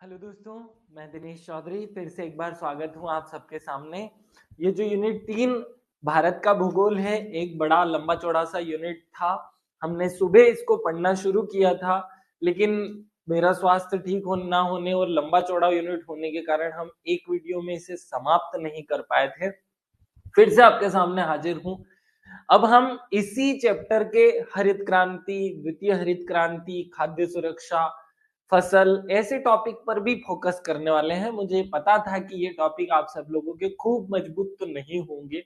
Hello दोस्तों, मैं दिनेश चौधरी फिर से एक बार स्वागत हूं आप सबके सामने। ये जो यूनिट 3 भारत का भूगोल है, एक बड़ा लंबा चौड़ा सा यूनिट था। हमने सुबह इसको पढ़ना शुरू किया था, लेकिन मेरा स्वास्थ्य ठीक ना होने और लंबा चौड़ा यूनिट होने के कारण हम एक वीडियो में इसे समाप्त नहीं कर पाए थे। फिर से आपके सामने हाजिर हूं। अब हम इसी चैप्टर के हरित क्रांति, द्वितीय हरित क्रांति, खाद्य सुरक्षा, फसल, ऐसे टॉपिक पर भी फोकस करने वाले हैं। मुझे पता था कि ये टॉपिक आप सब लोगों के खूब मजबूत तो नहीं होंगे।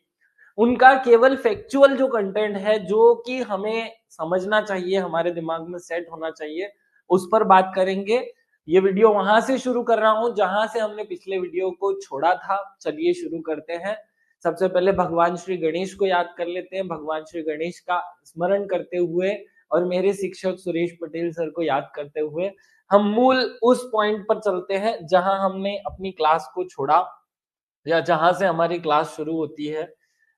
उनका केवल फैक्चुअल जो कंटेंट है, जो कि हमें समझना चाहिए, हमारे दिमाग में सेट होना चाहिए, उस पर बात करेंगे। ये वीडियो वहां से शुरू कर रहा हूं जहां से हमने पिछले वीडियो को छोड़ा था। चलिए शुरू करते हैं। सबसे पहले भगवान श्री गणेश को याद कर लेते हैं। भगवान श्री गणेश का स्मरण करते हुए और मेरे शिक्षक सुरेश पटेल सर को याद करते हुए हम मूल उस पॉइंट पर चलते हैं जहां हमने अपनी क्लास को छोड़ा, या जहां से हमारी क्लास शुरू होती है।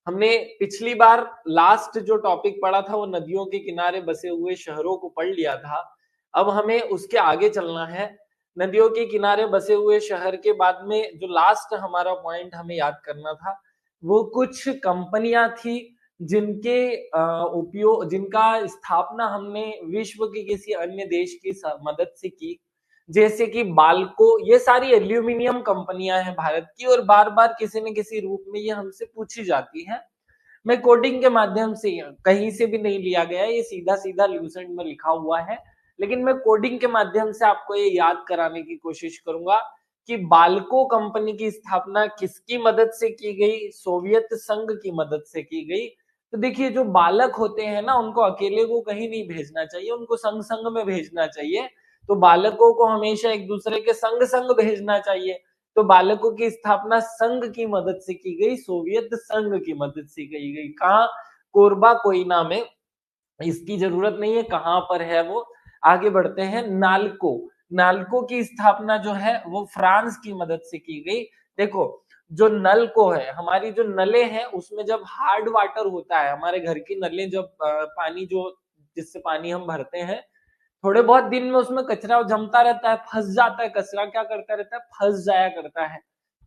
हमने पिछली बार लास्ट जो टॉपिक पढ़ा था वो नदियों के किनारे बसे हुए शहरों को पढ़ लिया था। अब हमें उसके आगे चलना है। नदियों के किनारे बसे हुए शहर के बाद में जो लास्ट हमारा पॉइंट हमें याद करना था, वो कुछ कंपनियां थी जिनके उपयोग, जिनका स्थापना हमने विश्व के किसी अन्य देश की मदद से की। जैसे कि बाल्को, ये सारी एल्यूमिनियम कंपनियां हैं भारत की, और बार बार किसी न किसी रूप में ये हमसे पूछी जाती हैं। मैं कोडिंग के माध्यम से, कहीं से भी नहीं लिया गया, ये सीधा सीधा ल्यूसेंट में लिखा हुआ है, लेकिन मैं कोडिंग के माध्यम से आपको ये याद कराने की कोशिश करूंगा कि बाल्को कंपनी की स्थापना किसकी मदद से की गई? सोवियत संघ की मदद से की गई। तो देखिए, जो बालक होते हैं ना, उनको अकेले को कहीं नहीं भेजना चाहिए, उनको संग संग में भेजना चाहिए। तो बालकों को हमेशा एक दूसरे के संग संग भेजना चाहिए। तो बालकों की स्थापना संघ की मदद से की गई, सोवियत संघ की मदद से की गई। कहाँ? कोरबा कोयना में। इसकी जरूरत नहीं है कहां पर है वो। आगे बढ़ते हैं। नालको, नालको की स्थापना जो है वो फ्रांस की मदद से की गई। देखो, जो नल को है, हमारी जो नले हैं उसमें जब हार्ड वाटर होता है, हमारे घर की नलें जब पानी जो जिससे पानी हम भरते हैं, थोड़े बहुत दिन में उसमें कचरा जमता रहता है, फंस जाता है। कचरा क्या करता रहता है? फंस जाया करता है।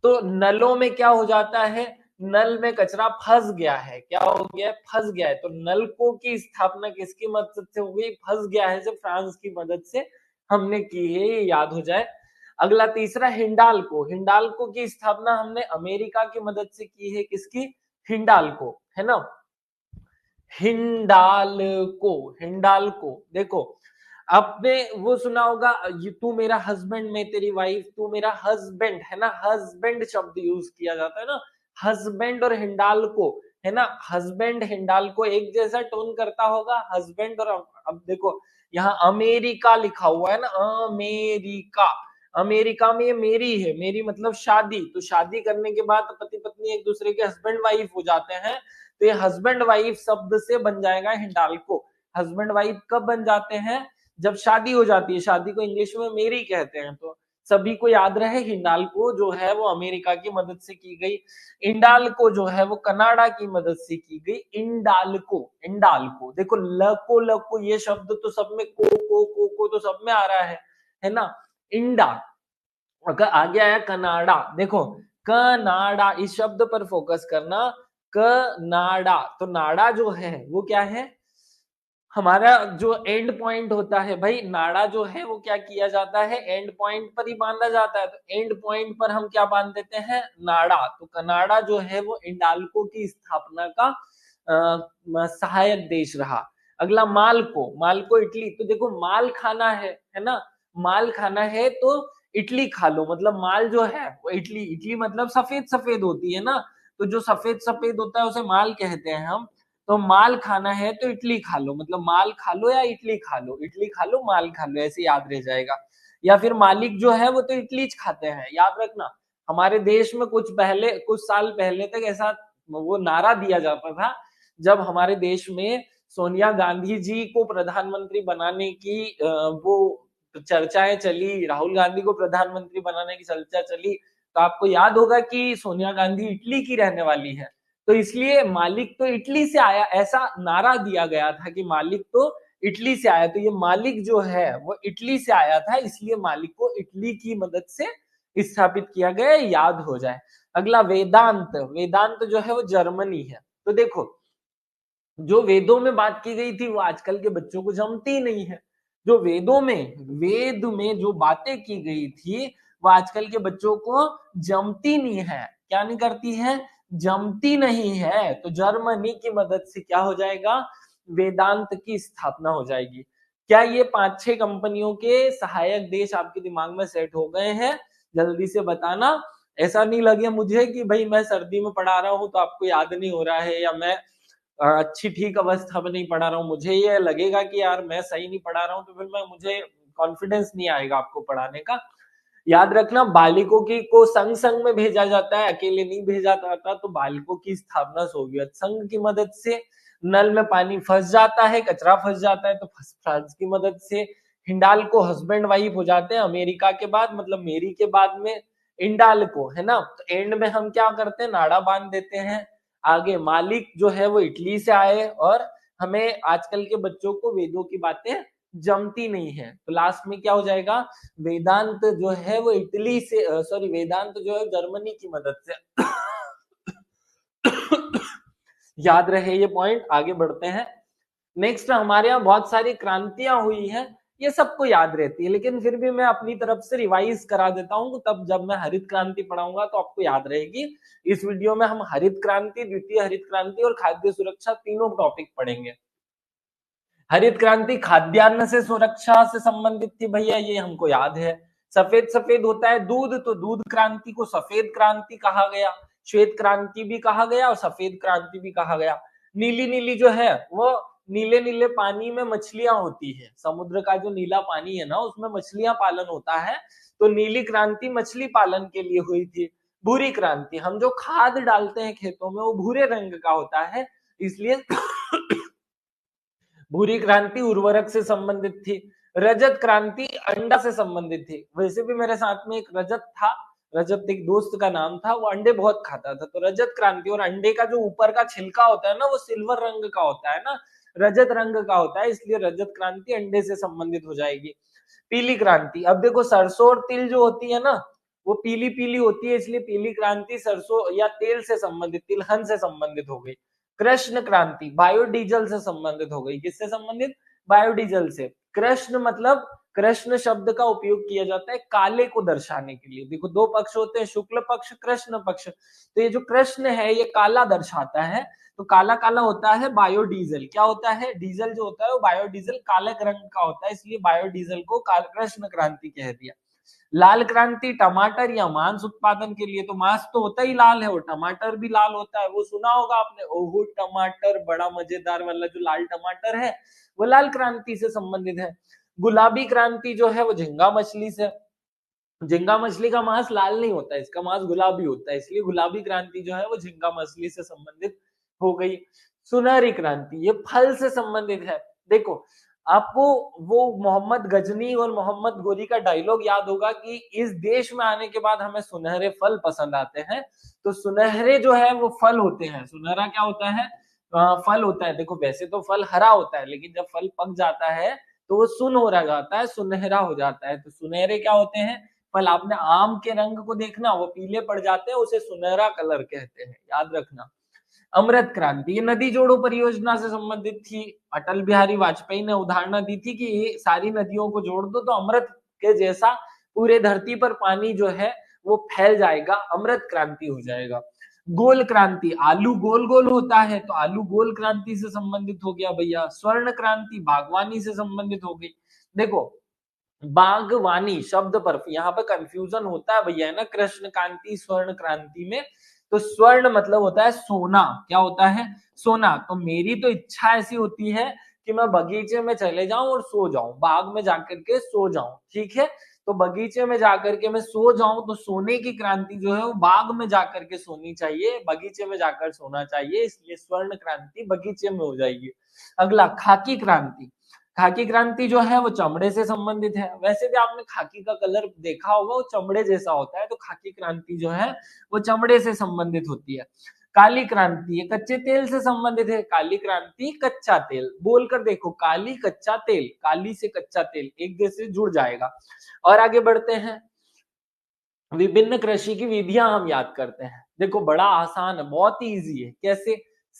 तो नलों में क्या हो जाता है? नल में कचरा फंस गया है। क्या हो गया है? फंस गया है। तो नलकों की स्थापना किसकी मदद से हो गई? फंस गया है जो फ्रांस की मदद से हमने की है, ये याद हो जाए। अगला तीसरा, हिंडाल्को। हिंडाल्को की स्थापना हमने अमेरिका की मदद से की है। किसकी? हिंडाल्को, है ना। हिंडाल्को, हिंडाल्को। देखो, आपने वो सुना होगा, तू मेरा हस्बैंड, मैं तेरी वाइफ, तू मेरा हस्बैंड, है ना। हस्बैंड शब्द यूज किया जाता है ना। हस्बैंड और हिंडाल्को, है ना। हस्बैंड हिंडाल्को एक जैसा टोन करता होगा, हस्बैंड और अब देखो, यहाँ अमेरिका लिखा हुआ है ना, अमेरिका। अमेरिका में ये मेरी है, मेरी मतलब शादी। तो शादी करने के बाद पति पत्नी एक दूसरे के हस्बैंड वाइफ हो जाते हैं। तो ये हस्बैंड वाइफ शब्द से बन जाएगा हिंडाल्को। हस्बैंड वाइफ कब बन जाते हैं? जब शादी हो जाती है। शादी को इंग्लिश में मेरी कहते हैं। तो सभी को याद रहे, हिंडाल्को जो है वो अमेरिका की मदद से की गई। इंडाल्को जो है वो कनाडा की मदद से की गई। इंडाल्को, इंडाल्को। देखो, लको लको ये शब्द तो सब में, को तो सब में आ रहा है ना। इंडा। अगर आगे आया कनाडा। देखो, कनाडा, इस शब्द पर फोकस करना। कनाडा, तो नाडा जो है वो क्या है? हमारा जो एंड पॉइंट होता है भाई, नाड़ा जो है वो क्या किया जाता है? एंड पॉइंट पर ही बांधा जाता है। तो एंड पॉइंट पर हम क्या बांध देते हैं? नाड़ा। तो कनाडा जो है वो इंडाल्को की स्थापना का सहायक देश रहा। अगला, मालको। मालको इटली। तो देखो, माल खाना है ना। माल खाना है तो इटली खा लो, मतलब माल जो है वो इटली। इटली मतलब सफेद सफेद होती है ना। तो जो सफेद सफेद होता है उसे माल कहते हैं हम। तो माल खाना है तो इडली खा लो, मतलब माल खा लो या इडली खा लो, इडली खा लो, माल खा लो, ऐसे याद रह जाएगा। या फिर मालिक जो है वो तो इडली खाते हैं, याद रखना। हमारे देश में कुछ साल पहले तक ऐसा वो नारा दिया जाता था, जब हमारे देश में सोनिया गांधी जी को प्रधानमंत्री बनाने की वो चर्चाएं चली, राहुल गांधी को प्रधानमंत्री बनाने की चर्चा चली। तो आपको याद होगा कि सोनिया गांधी इटली की रहने वाली है। तो इसलिए मालिक तो इटली से आया, ऐसा नारा दिया गया था कि मालिक तो इटली से आया, तो ये मालिक जो है वो इटली से आया था, इसलिए मालिक को इटली की मदद से स्थापित किया गया, याद हो जाए। अगला वेदांत, वेदांत जो है वो जर्मनी है। तो देखो जो वेदों में बात की गई थी वो आजकल के बच्चों को जमती नहीं है। जो वेदों में, वेद में जो बातें की गई थी वो आजकल के बच्चों को जमती नहीं है। क्या नहीं करती है? जमती नहीं है। तो जर्मनी की मदद से क्या हो जाएगा? वेदांत की स्थापना हो जाएगी। क्या ये 5-6 कंपनियों के सहायक देश आपके दिमाग में सेट हो गए हैं? जल्दी से बताना। ऐसा नहीं लगे मुझे कि भाई मैं सर्दी में पढ़ा रहा हूं तो आपको याद नहीं हो रहा है, या मैं अच्छी ठीक अवस्था में नहीं पढ़ा रहा हूँ, मुझे ये लगेगा कि यार मैं सही नहीं पढ़ा रहा हूँ, तो फिर मैं मुझे कॉन्फिडेंस नहीं आएगा आपको पढ़ाने का। याद रखना, बालिकों की को संघ संघ में भेजा जाता है, अकेले नहीं भेजा जाता। तो बालिकों की स्थापना सोवियत संघ की मदद से। नल में पानी फंस जाता है, कचरा फंस जाता है, तो फ्रांस की मदद से। हिंडाल्को हस्बैंड वाइफ हो जाते हैं अमेरिका के बाद, मतलब मेरी के बाद में इंडाल्को, है ना। तो एंड में हम क्या करते हैं? नाड़ा बांध देते हैं। आगे मालिक जो है वो इटली से आए, और हमें आजकल के बच्चों को वेदों की बातें जमती नहीं है। तो लास्ट में क्या हो जाएगा? वेदांत जो है वो इटली से, सॉरी, वेदांत जो है जर्मनी की मदद से याद रहे ये पॉइंट। आगे बढ़ते हैं। नेक्स्ट, हमारे यहाँ बहुत सारी क्रांतियां हुई हैं, ये सबको याद रहती है, लेकिन फिर भी मैं अपनी तरफ से रिवाइज करा देता हूँ, तब जब मैं हरित क्रांति पढ़ाऊंगा तो आपको याद रहेगी। इस वीडियो में हम हरित क्रांति, द्वितीय हरित क्रांति और खाद्य सुरक्षा तीनों टॉपिक पढ़ेंगे। हरित क्रांति खाद्यान्न से सुरक्षा से संबंधित थी भैया, ये हमको याद है। सफेद सफेद होता है दूध, तो दूध क्रांति को सफेद क्रांति कहा गया, श्वेत क्रांति भी कहा गया और सफेद क्रांति भी कहा गया। नीली नीली जो है वो नीले नीले पानी में मछलियां होती है, समुद्र का जो नीला पानी है ना उसमें मछलियां पालन होता है, तो नीली क्रांति मछली पालन के लिए हुई थी। भूरी क्रांति, हम जो खाद डालते हैं खेतों में वो भूरे रंग का होता है, इसलिए भूरी क्रांति उर्वरक से संबंधित थी। रजत क्रांति अंडा से संबंधित थी। वैसे भी मेरे साथ में एक रजत था, रजत एक दोस्त का नाम था, वो अंडे बहुत खाता था। तो रजत क्रांति, और अंडे का जो ऊपर का छिलका होता है ना वो सिल्वर रंग का होता है ना, रजत रंग का होता है, इसलिए रजत क्रांति अंडे से संबंधित हो जाएगी। पीली क्रांति, अब देखो सरसों और तिल जो होती है ना वो पीली पीली होती है, इसलिए पीली क्रांति सरसों या तेल से संबंधित, तिलहन से संबंधित हो गई। कृष्ण क्रांति बायोडीजल से संबंधित हो गई। किससे संबंधित? बायोडीजल से। कृष्ण मतलब, कृष्ण शब्द का उपयोग किया जाता है काले को दर्शाने के लिए। देखो दो पक्ष होते हैं, शुक्ल पक्ष, कृष्ण पक्ष। तो ये जो कृष्ण है ये काला दर्शाता है, तो काला काला होता है बायोडीजल। क्या होता है? डीजल जो होता है वो बायोडीजल काले रंग का होता है, इसलिए बायोडीजल को कृष्ण क्रांति कह दिया। लाल क्रांति टमाटर या मांस उत्पादन के लिए, तो मांस तो होता ही लाल है, वो टमाटर भी लाल होता है, वो सुना होगा आपने, ओहो टमाटर बड़ा मजेदार वाला जो लाल टमाटर है वो लाल क्रांति से संबंधित है। गुलाबी क्रांति जो है वो झींगा मछली से, झींगा मछली का मांस लाल नहीं होता है, इसका मांस गुलाबी होता है, इसलिए गुलाबी क्रांति जो है वो झींगा मछली से संबंधित हो गई। सुनहरी क्रांति ये फल से संबंधित है। देखो आपको वो मोहम्मद गजनी और मोहम्मद गोरी का डायलॉग याद होगा कि इस देश में आने के बाद हमें सुनहरे फल पसंद आते हैं। तो सुनहरे जो है वो फल होते हैं। सुनहरा क्या होता है? फल होता है। देखो वैसे तो फल हरा होता है, लेकिन जब फल पक जाता है तो वो सुन हो रहा जाता है, सुनहरा हो जाता है। तो सुनहरे क्या होते हैं? फल। आपने आम के रंग को देखना, वो पीले पड़ जाते हैं, उसे सुनहरा कलर कहते हैं, याद रखना। अमृत क्रांति ये नदी जोड़ो परियोजना से संबंधित थी। अटल बिहारी वाजपेयी ने उदाहरण दी थी कि ये सारी नदियों को जोड़ दो तो अमृत के जैसा पूरे धरती पर पानी जो है वो फैल जाएगा, अमृत क्रांति हो जाएगा। गोल क्रांति, आलू गोल गोल होता है तो आलू गोल क्रांति से संबंधित हो गया भैया। स्वर्ण क्रांति बागवानी से संबंधित हो गई। देखो बागवानी शब्द पर यहाँ पे कंफ्यूजन होता है भैया, है ना, कृष्ण क्रांति स्वर्ण क्रांति में। तो स्वर्ण मतलब होता है सोना। क्या होता है? सोना। तो मेरी तो इच्छा ऐसी होती है कि मैं बगीचे में चले जाऊं और सो जाऊं, बाग में जाकर के सो जाऊं, ठीक है। तो बगीचे में जाकर के मैं सो जाऊं, तो सोने की क्रांति जो है वो बाग में जाकर के सोनी चाहिए, बगीचे में जाकर सोना चाहिए, इसलिए स्वर्ण क्रांति बगीचे में हो जाएगी। अगला खाकी क्रांति। खाकी क्रांति जो है वो चमड़े से संबंधित है। वैसे भी आपने खाकी का कलर देखा होगा, वो चमड़े जैसा होता है, तो खाकी क्रांति जो है वो चमड़े से संबंधित होती है। काली क्रांति, ये कच्चे तेल से संबंधित है, काली क्रांति कच्चा तेल, बोलकर देखो काली कच्चा तेल, काली से कच्चा तेल एक दूसरे से जुड़ जाएगा। और आगे बढ़ते हैं, विभिन्न कृषि की विधियां हम याद करते हैं। देखो बड़ा आसान है, बहुत ही इजी है। कैसे?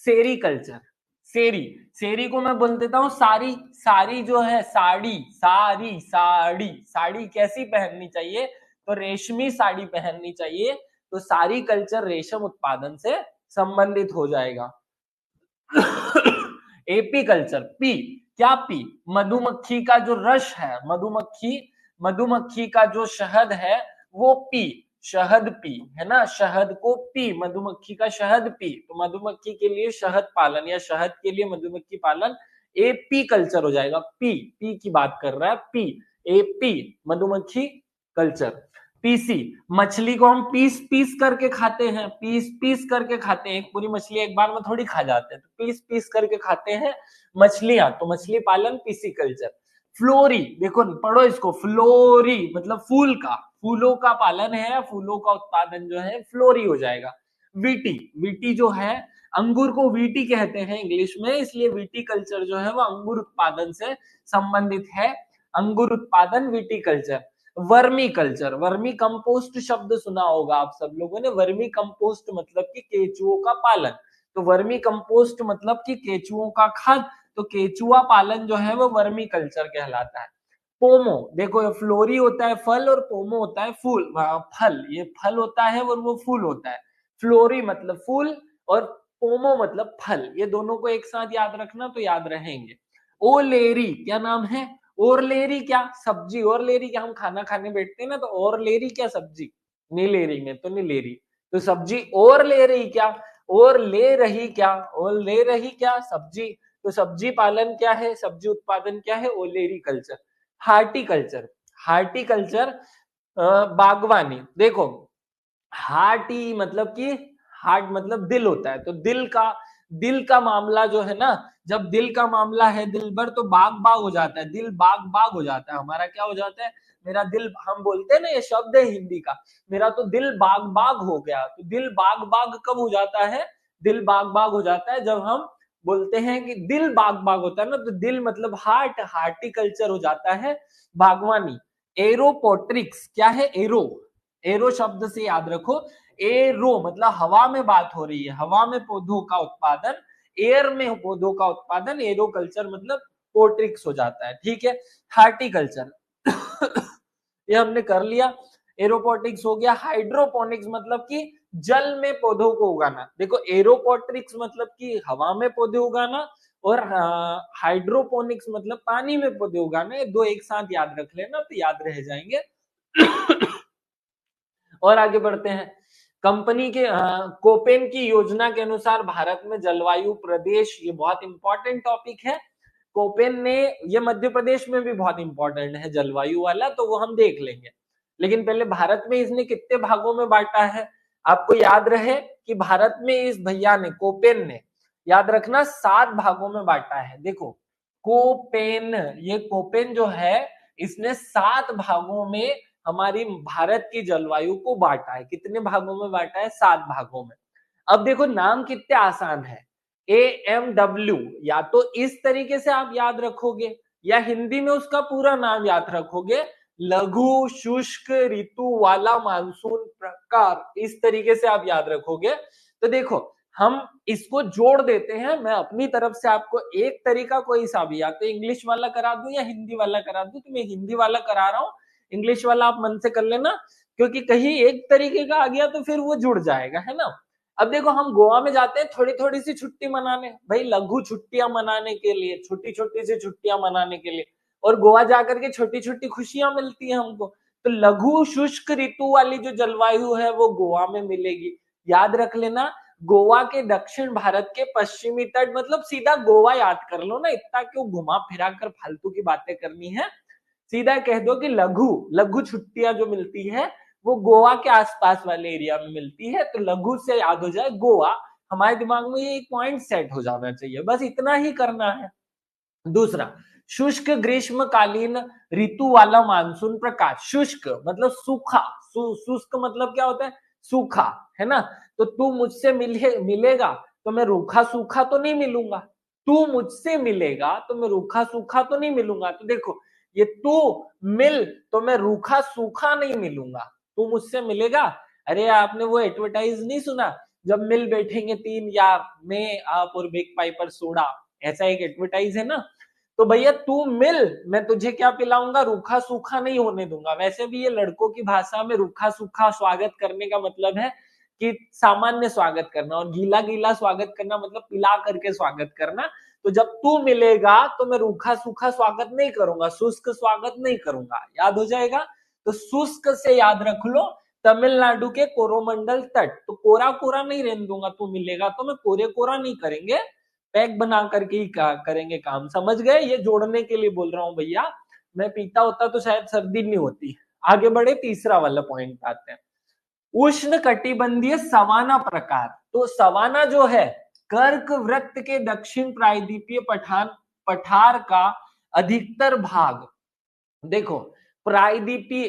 सेरीकल्चर, सेरी, सेरी को मैं बोल देता हूँ साड़ी, साड़ी जो है साड़ी, साड़ी साड़ी, साड़ी कैसी पहननी चाहिए? तो रेशमी साड़ी पहननी चाहिए। तो सारी कल्चर रेशम उत्पादन से संबंधित हो जाएगा। एपी कल्चर, पी, क्या पी? मधुमक्खी का जो रस है, मधुमक्खी का जो शहद है वो पी, शहद पी, है ना, शहद को पी, मधुमक्खी का शहद पी। तो मधुमक्खी के लिए शहद पालन या शहद के लिए मधुमक्खी पालन एपी कल्चर हो जाएगा। पी, पी की बात कर रहा है, पी, एपी मधुमक्खी कल्चर। पीसी, मछली को हम पीस पीस करके खाते हैं, पीस पीस करके खाते हैं, एक पूरी मछली एक बार में थोड़ी खा जाते हैं, तो पीस पीस करके खाते हैं मछलियां, तो मछली पालन पीसी कल्चर। फ्लोरी, देखो पढ़ो इसको, फ्लोरी मतलब फूल का, फूलों का पालन है, फूलों का उत्पादन जो है फ्लोरी हो जाएगा। वीटी, वीटी जो है, अंगूर को वीटी कहते हैं इंग्लिश में, इसलिए वीटी कल्चर जो है वो अंगूर उत्पादन से संबंधित है, अंगूर उत्पादन VT culture. Vermi culture, vermi compost शब्द सुना होगा आप सब लोगों ने, वर्मी कंपोस्ट मतलब कि केचुओं का पालन, तो वर्मी कंपोस्ट मतलब कि केचुओं का खाद, तो केचुआ पालन जो है वो वर्मी कल्चर कहलाता है। पोमो, देखो ये फ्लोरी होता है फल और पोमो होता है फूल, फल, ये फल होता है और वो फूल होता है। फ्लोरी मतलब फूल और पोमो मतलब फल, ये दोनों को एक साथ याद रखना तो याद रहेंगे। ओलेरी, क्या नाम है? ओरलेरी, क्या सब्जी? ओरलेरी क्या हम खाना खाने बैठते हैं ना, तो ओरलेरी क्या सब्जी? नीलेरी में तो नीलेरी, तो सब्जी और ले रही क्या? और ले रही क्या? और ले रही क्या सब्जी? तो सब्जी पालन क्या है, सब्जी उत्पादन क्या है? ओलेरी कल्चर। हार्टिकल्चर, हार्टिकल्चर बागवानी, देखो हार्टी मतलब कि हार्ट मतलब दिल होता है, तो दिल का मामला जो है ना, जब दिल का मामला है दिल भर, तो बाग बाग हो जाता है, दिल बाग बाग हो जाता है, हमारा क्या हो जाता है? मेरा दिल, हम बोलते हैं ना, ये शब्द है हिंदी का, मेरा तो दिल बाग बाग हो गया। तो दिल बाग बाग कब हो जाता है? दिल बाग बाग हो जाता है जब हम बोलते हैं कि दिल बाग बाग होता है ना, तो दिल मतलब हार्ट, हार्टिकल्चर हो जाता है बागवानी। एरोपोट्रिक्स, क्या है? एरो, एरो शब्द से याद रखो, एरो मतलब हवा में बात हो रही है, हवा में पौधों का उत्पादन, एयर में पौधों का उत्पादन, एरो कल्चर मतलब पोट्रिक्स हो जाता है, ठीक है। हार्टिकल्चर ये हमने कर लिया, एरोपोटिक्स हो गया। हाइड्रोपोनिक्स मतलब कि जल में पौधों को उगाना, देखो एरोपोट्रिक्स मतलब कि हवा में पौधे उगाना, और हाइड्रोपोनिक्स मतलब पानी में पौधे उगाना, ये दो एक साथ याद रख लेना तो याद रह जाएंगे। और आगे बढ़ते हैं, कंपनी के कोपेन की योजना के अनुसार भारत में जलवायु प्रदेश, ये बहुत इंपॉर्टेंट टॉपिक है। कोपेन ने, ये मध्य प्रदेश में भी बहुत इंपॉर्टेंट है जलवायु वाला, तो वो हम देख लेंगे, लेकिन पहले भारत में इसने कितने भागों में बांटा है? आपको याद रहे कि भारत में इस भैया ने, कोपेन ने, याद रखना 7 भागों में बांटा है। देखो कोपेन, ये कोपेन जो है इसने 7 भागों में हमारी भारत की जलवायु को बांटा है। कितने भागों में बांटा है? 7 भागों में। अब देखो नाम कितने आसान है, AMW, या तो इस तरीके से आप याद रखोगे, या हिंदी में उसका पूरा नाम याद रखोगे, लघु शुष्क ऋतु वाला मानसून प्रकार, इस तरीके से आप याद रखोगे। तो देखो हम इसको जोड़ देते हैं, मैं अपनी तरफ से आपको एक तरीका कोई सा भी, या तो इंग्लिश वाला करा दूं या हिंदी वाला करा दूं, तो मैं हिंदी वाला करा रहा हूं, इंग्लिश वाला आप मन से कर लेना, क्योंकि कहीं एक तरीके का आ गया तो फिर वो जुड़ जाएगा, है ना। अब देखो हम गोवा में जाते हैं थोड़ी थोड़ी सी छुट्टी मनाने, भाई लघु छुट्टियां मनाने के लिए, छोटी छोटी सी छुट्टियां मनाने के लिए, और गोवा जाकर के छोटी छोटी खुशियां मिलती है हमको, तो लघु शुष्क ऋतु वाली जो जलवायु है वो गोवा में मिलेगी। याद रख लेना, गोवा के दक्षिण भारत के पश्चिमी तट, मतलब सीधा गोवा याद कर लो ना, इतना क्यों घुमा फिरा कर फालतू की बातें करनी है, सीधा कह दो कि लघु, लघु छुट्टियां जो मिलती है वो गोवा के आसपास वाले एरिया में मिलती है, तो लघु से याद हो जाए गोवा, हमारे दिमाग में ये एक पॉइंट सेट हो जाना चाहिए, बस इतना ही करना है। दूसरा, शुष्क ग्रीष्मकालीन ऋतु वाला मानसून प्रकाश, शुष्क मतलब सूखा, शुष्क मतलब क्या होता है? सूखा, है ना। तो तू मुझसे मिलेगा तो मैं रूखा सूखा तो नहीं मिलूंगा, तू मुझसे मिलेगा तो मैं रूखा सूखा तो नहीं मिलूंगा। तो देखो ये तू मिल तो मैं रूखा सूखा नहीं मिलूंगा, तू मुझसे मिलेगा। अरे आपने वो एडवर्टाइज नहीं सुना, जब मिल बैठेंगे तीन यार, मैं आप और बिग पाइपर सोडा, ऐसा एक एडवर्टाइज है ना। तो भैया तू मिल, मैं तुझे क्या पिलाऊंगा, रूखा सूखा नहीं होने दूंगा। वैसे भी ये लड़कों की भाषा में रूखा सूखा स्वागत करने का मतलब है कि सामान्य स्वागत करना, और गीला गीला स्वागत करना मतलब पिला करके स्वागत करना। तो जब तू मिलेगा तो मैं रूखा सूखा स्वागत नहीं करूंगा, शुष्क स्वागत नहीं करूंगा, याद हो जाएगा। तो शुष्क से याद रख लो, तमिलनाडु के कोरोमंडल तट, तो कोरा कोरा नहीं रहने दूंगा, तू मिलेगा तो मैं कोरे कोरा नहीं करेंगे, पैक बना करके ही करेंगे काम, समझ गए। ये जोड़ने के लिए बोल रहा हूं भैया, मैं पीता होता तो शायद सर्दी नहीं होती। आगे बढ़े, तीसरा वाला पॉइंट आते हैं, उष्ण कटिबंधीय सवाना प्रकार। तो सवाना जो है कर्क वृत्त के दक्षिण प्रायद्वीपीय पठार का अधिकतर भाग। देखो प्रायद्वीपीय,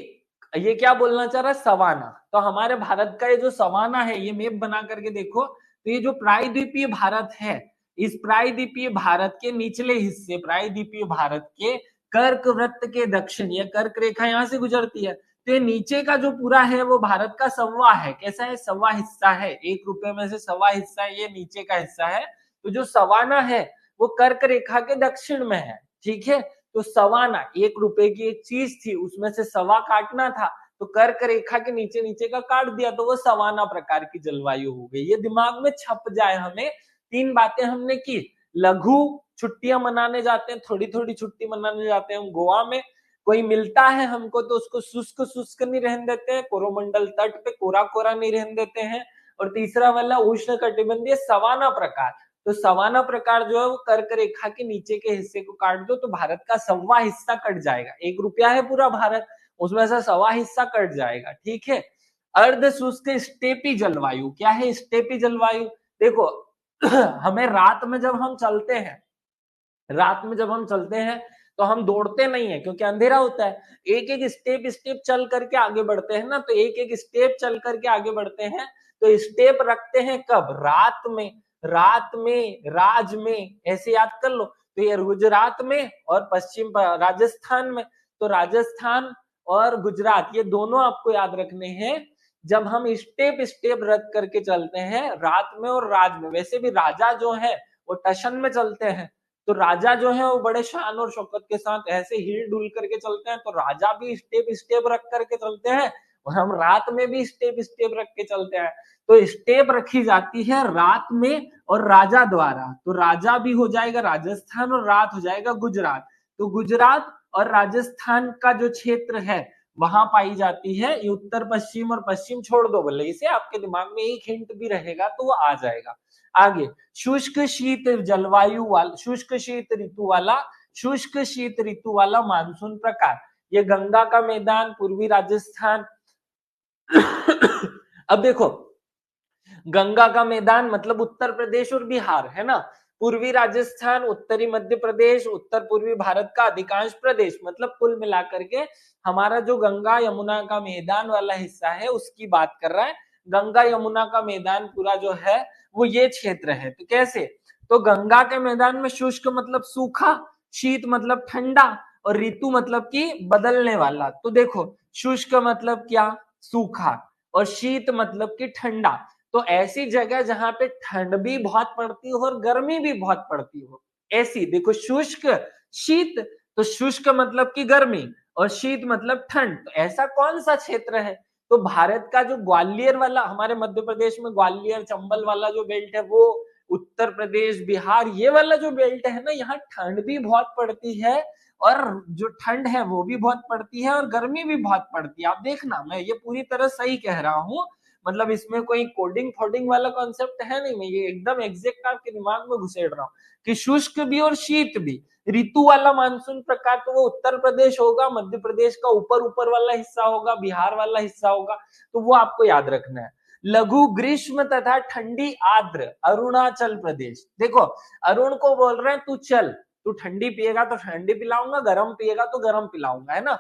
ये क्या बोलना चाह रहा है, सवाना। तो हमारे भारत का ये जो सवाना है, ये मैप बना करके देखो, तो ये जो प्रायद्वीपीय भारत है, इस प्रायद्वीपीय भारत के निचले हिस्से, प्रायद्वीपीय भारत के कर्क वृत्त के दक्षिण, ये कर्क रेखा यहां से गुजरती है, तो ये नीचे का जो पूरा है वो भारत का सवा है। कैसा है, सवा हिस्सा है, 1 रुपए में से सवा हिस्सा ये नीचे का हिस्सा है। तो जो सवाना है वो कर्क रेखा के दक्षिण में है, ठीक है। तो सवाना 1 रुपए की एक चीज थी, उसमें से सवा काटना था, तो कर्क रेखा के नीचे नीचे का काट दिया, तो वो सवाना प्रकार की जलवायु हो गई। ये दिमाग में छप जाए हमें। 3 बातें हमने की, लघु छुट्टियां मनाने जाते हैं, थोड़ी थोड़ी छुट्टी मनाने जाते हैं हम गोवा में, कोई मिलता है हमको तो उसको शुष्क शुष्क नहीं रहने देते हैं, कोरोमंडल तट पे कोरा कोरा नहीं रहने देते हैं। और तीसरा वाला उष्ण कटिबंधीय सवाना प्रकार, तो सवाना प्रकार जो है वो कर्क रेखा के नीचे के हिस्से को काट दो तो भारत का सवा हिस्सा कट जाएगा। 1 रुपया है पूरा भारत, उसमें से सवा हिस्सा कट जाएगा, ठीक है। अर्ध शुष्क स्टेपी जलवायु, क्या है स्टेपी जलवायु, देखो हमें रात में जब हम चलते हैं, रात में जब हम चलते हैं तो हम दौड़ते नहीं है क्योंकि अंधेरा होता है, एक एक स्टेप स्टेप चल करके आगे बढ़ते हैं ना, तो एक एक स्टेप चल करके आगे बढ़ते हैं। तो स्टेप रखते हैं कब, रात में, रात में राज में, ऐसे याद कर लो। तो ये गुजरात में और पश्चिम राजस्थान में, तो राजस्थान और गुजरात ये दोनों आपको याद रखने हैं। जब हम स्टेप स्टेप रख करके चलते हैं रात में और राज में, वैसे भी राजा जो है वो टशन में चलते हैं, तो राजा जो है वो बड़े शान और शौकत के साथ ऐसे हिल डुल करके चलते हैं, तो राजा भी स्टेप स्टेप रख करके चलते हैं और हम रात में भी स्टेप स्टेप रख के चलते हैं। तो स्टेप रखी जाती है रात में और राजा द्वारा, तो राजा भी हो जाएगा राजस्थान और रात हो जाएगा गुजरात। तो गुजरात और राजस्थान का जो क्षेत्र है वहां पाई जाती है ये उत्तर पश्चिम, और पश्चिम छोड़ दो बोले इसे, आपके दिमाग में एक हिंट भी रहेगा तो वो आ जाएगा। आगे, शुष्क शीत जलवायु वाला, शुष्क शीत ऋतु वाला, शुष्क शीत ऋतु वाला मानसून प्रकार, ये गंगा का मैदान, पूर्वी राजस्थान अब देखो गंगा का मैदान मतलब उत्तर प्रदेश और बिहार, है ना। पूर्वी राजस्थान, उत्तरी मध्य प्रदेश, उत्तर पूर्वी भारत का अधिकांश प्रदेश, मतलब कुल मिलाकर के हमारा जो गंगा यमुना का मैदान वाला हिस्सा है उसकी बात कर रहा है। गंगा यमुना का मैदान पूरा जो है वो ये क्षेत्र है। तो कैसे, तो गंगा के मैदान में शुष्क मतलब सूखा, शीत मतलब ठंडा, और ऋतु मतलब कि बदलने वाला। तो देखो शुष्क मतलब क्या, सूखा, और शीत मतलब कि ठंडा। तो ऐसी जगह जहां पे ठंड भी बहुत पड़ती हो और गर्मी भी बहुत पड़ती हो, ऐसी देखो शुष्क शीत, तो शुष्क मतलब कि गर्मी और शीत मतलब ठंड, तो ऐसा कौन सा क्षेत्र है। तो भारत का जो ग्वालियर वाला, हमारे मध्य प्रदेश में ग्वालियर चंबल वाला जो बेल्ट है, वो उत्तर प्रदेश बिहार ये वाला जो बेल्ट है ना, यहाँ ठंड भी बहुत पड़ती है, और जो ठंड है वो भी बहुत पड़ती है और गर्मी भी बहुत पड़ती है। आप देखना मैं ये पूरी तरह सही कह रहा हूँ, मतलब इसमें कोई कोडिंग फोडिंग वाला कॉन्सेप्ट है नहीं, मैं ये एकदम एग्जैक्ट आपके दिमाग में घुसेड़ रहा हूँ कि शुष्क भी और शीत भी ऋतु वाला मानसून प्रकार, तो वो उत्तर प्रदेश होगा, मध्य प्रदेश का ऊपर ऊपर वाला हिस्सा होगा, बिहार वाला हिस्सा होगा, तो वो आपको याद रखना है। लघु ग्रीष्म तथा ठंडी आर्द्र अरुणाचल प्रदेश, देखो अरुण को बोल रहे हैं तू चल, तू ठंडी पिएगा तो ठंडी पिलाऊंगा, गर्म पिएगा तो गर्म पिलाऊंगा, है ना।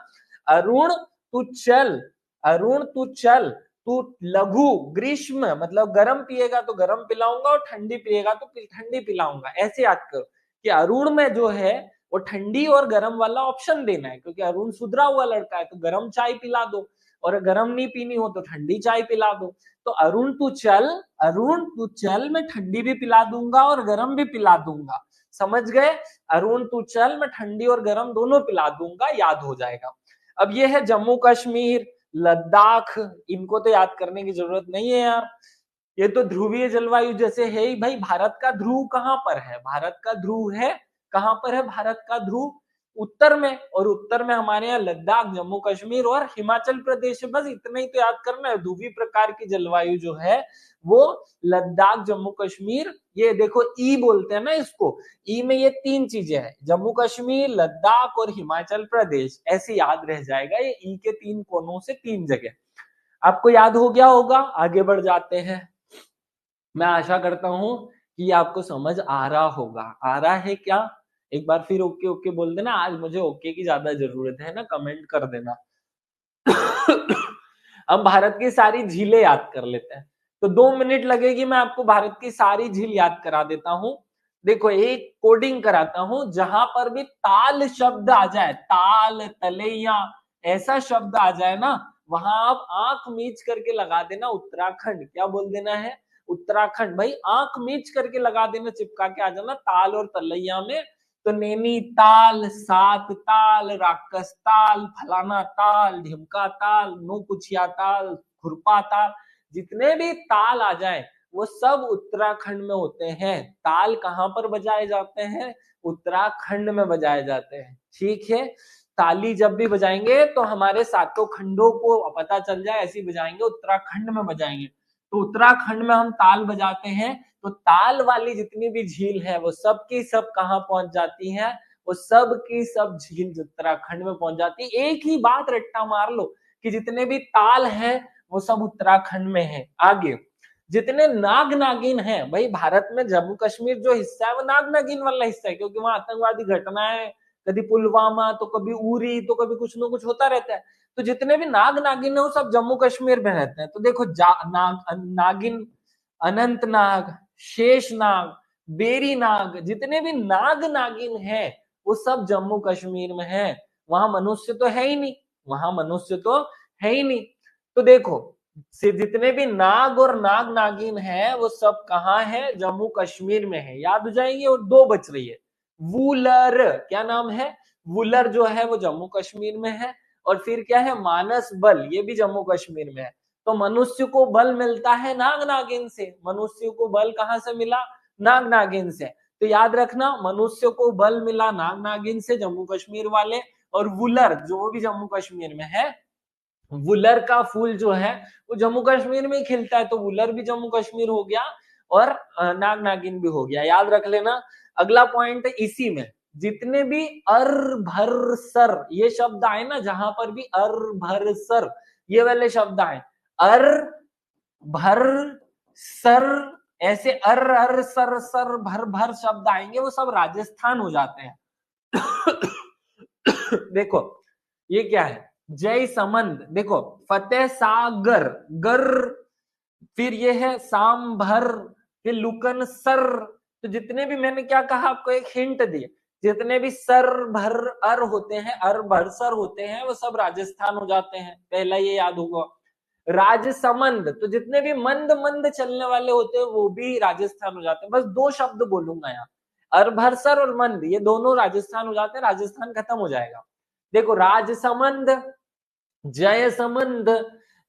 अरुण तू चल, अरुण तू चल, तू लघु ग्रीष्म मतलब गर्म पिएगा तो गर्म पिलाऊंगा और ठंडी पिएगा तो ठंडी पिलाऊंगा। ऐसे याद करो कि अरुण में जो है वो ठंडी और गर्म वाला ऑप्शन देना है, क्योंकि अरुण सुधरा हुआ लड़का है, तो गर्म चाय पिला दो, और गर्म नहीं पीनी हो तो ठंडी चाय पिला दो। तो अरुण तू चल, मैं ठंडी भी पिला दूंगा और गर्म भी पिला दूंगा। समझ गए? अरुण तू चल, मैं ठंडी और गर्म दोनों पिला दूंगा, याद हो जाएगा। अब ये है जम्मू कश्मीर, लद्दाख, इनको तो याद करने की जरूरत नहीं है यार, ये तो ध्रुवीय जलवायु जैसे है ही। भाई भारत का ध्रुव कहां पर है? भारत का ध्रुव है कहां पर है? भारत का ध्रुव उत्तर में, और उत्तर में हमारे यहाँ लद्दाख, जम्मू कश्मीर और हिमाचल प्रदेश है। बस इतना ही तो याद करना है। ध्रुवीय प्रकार की जलवायु जो है वो लद्दाख, जम्मू कश्मीर, ये देखो ई बोलते हैं ना इसको, ई में ये तीन चीजें हैं, जम्मू कश्मीर, लद्दाख और हिमाचल प्रदेश, ऐसे याद रह जाएगा। ये ई के तीन कोनों से तीन जगह आपको याद हो गया होगा। आगे बढ़ जाते हैं। मैं आशा करता हूं कि आपको समझ आ रहा होगा। आ रहा है क्या? एक बार फिर ओके ओके बोल देना। आज मुझे ओके की ज्यादा जरूरत है ना, कमेंट कर देना। अब भारत की सारी झीलें याद कर लेते हैं। तो 2 मिनट लगेगी, मैं आपको भारत की सारी झील याद करा देता हूं। देखो एक कोडिंग कराता हूं, जहां पर भी ताल शब्द आ जाए, ताल, तलैया, ऐसा शब्द आ जाए ना, वहां आप आंख मीच करके लगा देना उत्तराखंड। क्या बोल देना है? उत्तराखंड। भाई आंख मीच करके लगा देना, चिपका के आ जाना ताल और तलैया में। तो नैनीताल, सात ताल, राकस ताल, फलाना ताल, ढिमका ताल, नौकुचिया ताल, खुरपा ताल, जितने भी ताल आ जाए वो सब उत्तराखंड में होते हैं। ताल कहां पर बजाए जाते हैं? उत्तराखंड में बजाए जाते हैं। ठीक है, ताली जब भी बजाएंगे तो हमारे सातों खंडों को पता चल जाए, ऐसी बजाएंगे, उत्तराखंड में बजाएंगे। तो उत्तराखंड में हम ताल बजाते हैं। तो ताल वाली जितनी भी झील है वो सब की सब कहाँ पहुंच जाती है? वो सब की सब झील उत्तराखंड में पहुंच जाती है। एक ही बात रट्टा मार लो कि जितने भी ताल है वो सब उत्तराखंड में है। आगे जितने नाग नागिन है, भाई भारत में जम्मू कश्मीर जो हिस्सा है वो नाग नागिन वाला हिस्सा है, क्योंकि वहां आतंकवादी घटनाएं, कभी पुलवामा तो कभी उरी तो कभी कुछ ना कुछ होता रहता है। तो जितने भी नाग नागिन है वो सब जम्मू कश्मीर में रहते हैं। तो देखो नागिन, अनंतनाग, शेषनाग, बेरी नाग, जितने भी नाग नागिन है वो सब जम्मू कश्मीर में है। वहां मनुष्य तो है ही नहीं, वहां मनुष्य तो है ही नहीं। तो देखो जितने भी नाग और नाग नागिन है वो सब कहाँ है? जम्मू कश्मीर में है। याद हो जाएंगे। और दो बच रही है, वुलर, क्या नाम है? वुलर जो है वो जम्मू कश्मीर में है। और फिर क्या है? मानस बल, ये भी जम्मू कश्मीर में है। तो मनुष्य को बल मिलता है नाग नागिन से। मनुष्य को बल कहां से मिला? नाग नागिन से। तो याद रखना, मनुष्य को बल मिला नाग नागिन से, जम्मू कश्मीर वाले। और वुलर जो भी जम्मू कश्मीर में है, वुलर का फूल जो है वो जम्मू कश्मीर में ही खिलता है। तो वुलर भी जम्मू कश्मीर हो गया और नाग नागिन भी हो गया। याद रख लेना। अगला पॉइंट है इसी में, जितने भी अर भर सर ये शब्द आए ना, जहां पर भी अर भर सर ये वाले शब्द आए, अर भर सर, ऐसे अर अर सर सर भर भर शब्द आएंगे, वो सब राजस्थान हो जाते हैं। देखो ये क्या है? जय समंद, देखो फतेह सागर, गर, फिर ये है सांभर, फिर लुकन सर। तो जितने भी, मैंने क्या कहा आपको, एक हिंट दिए, जितने भी सर भर अर होते हैं, अर भर सर होते हैं, वो सब राजस्थान हो जाते हैं। पहला ये याद होगा। राजसमंद, तो जितने भी मंद मंद चलने वाले होते हैं वो भी राजस्थान हो जाते हैं। बस दो शब्द बोलूंगा यहाँ, अरभरसर और मंद, ये दोनों राजस्थान हो जाते हैं। राजस्थान खत्म हो जाएगा। देखो राजसमंद, जयसमंद,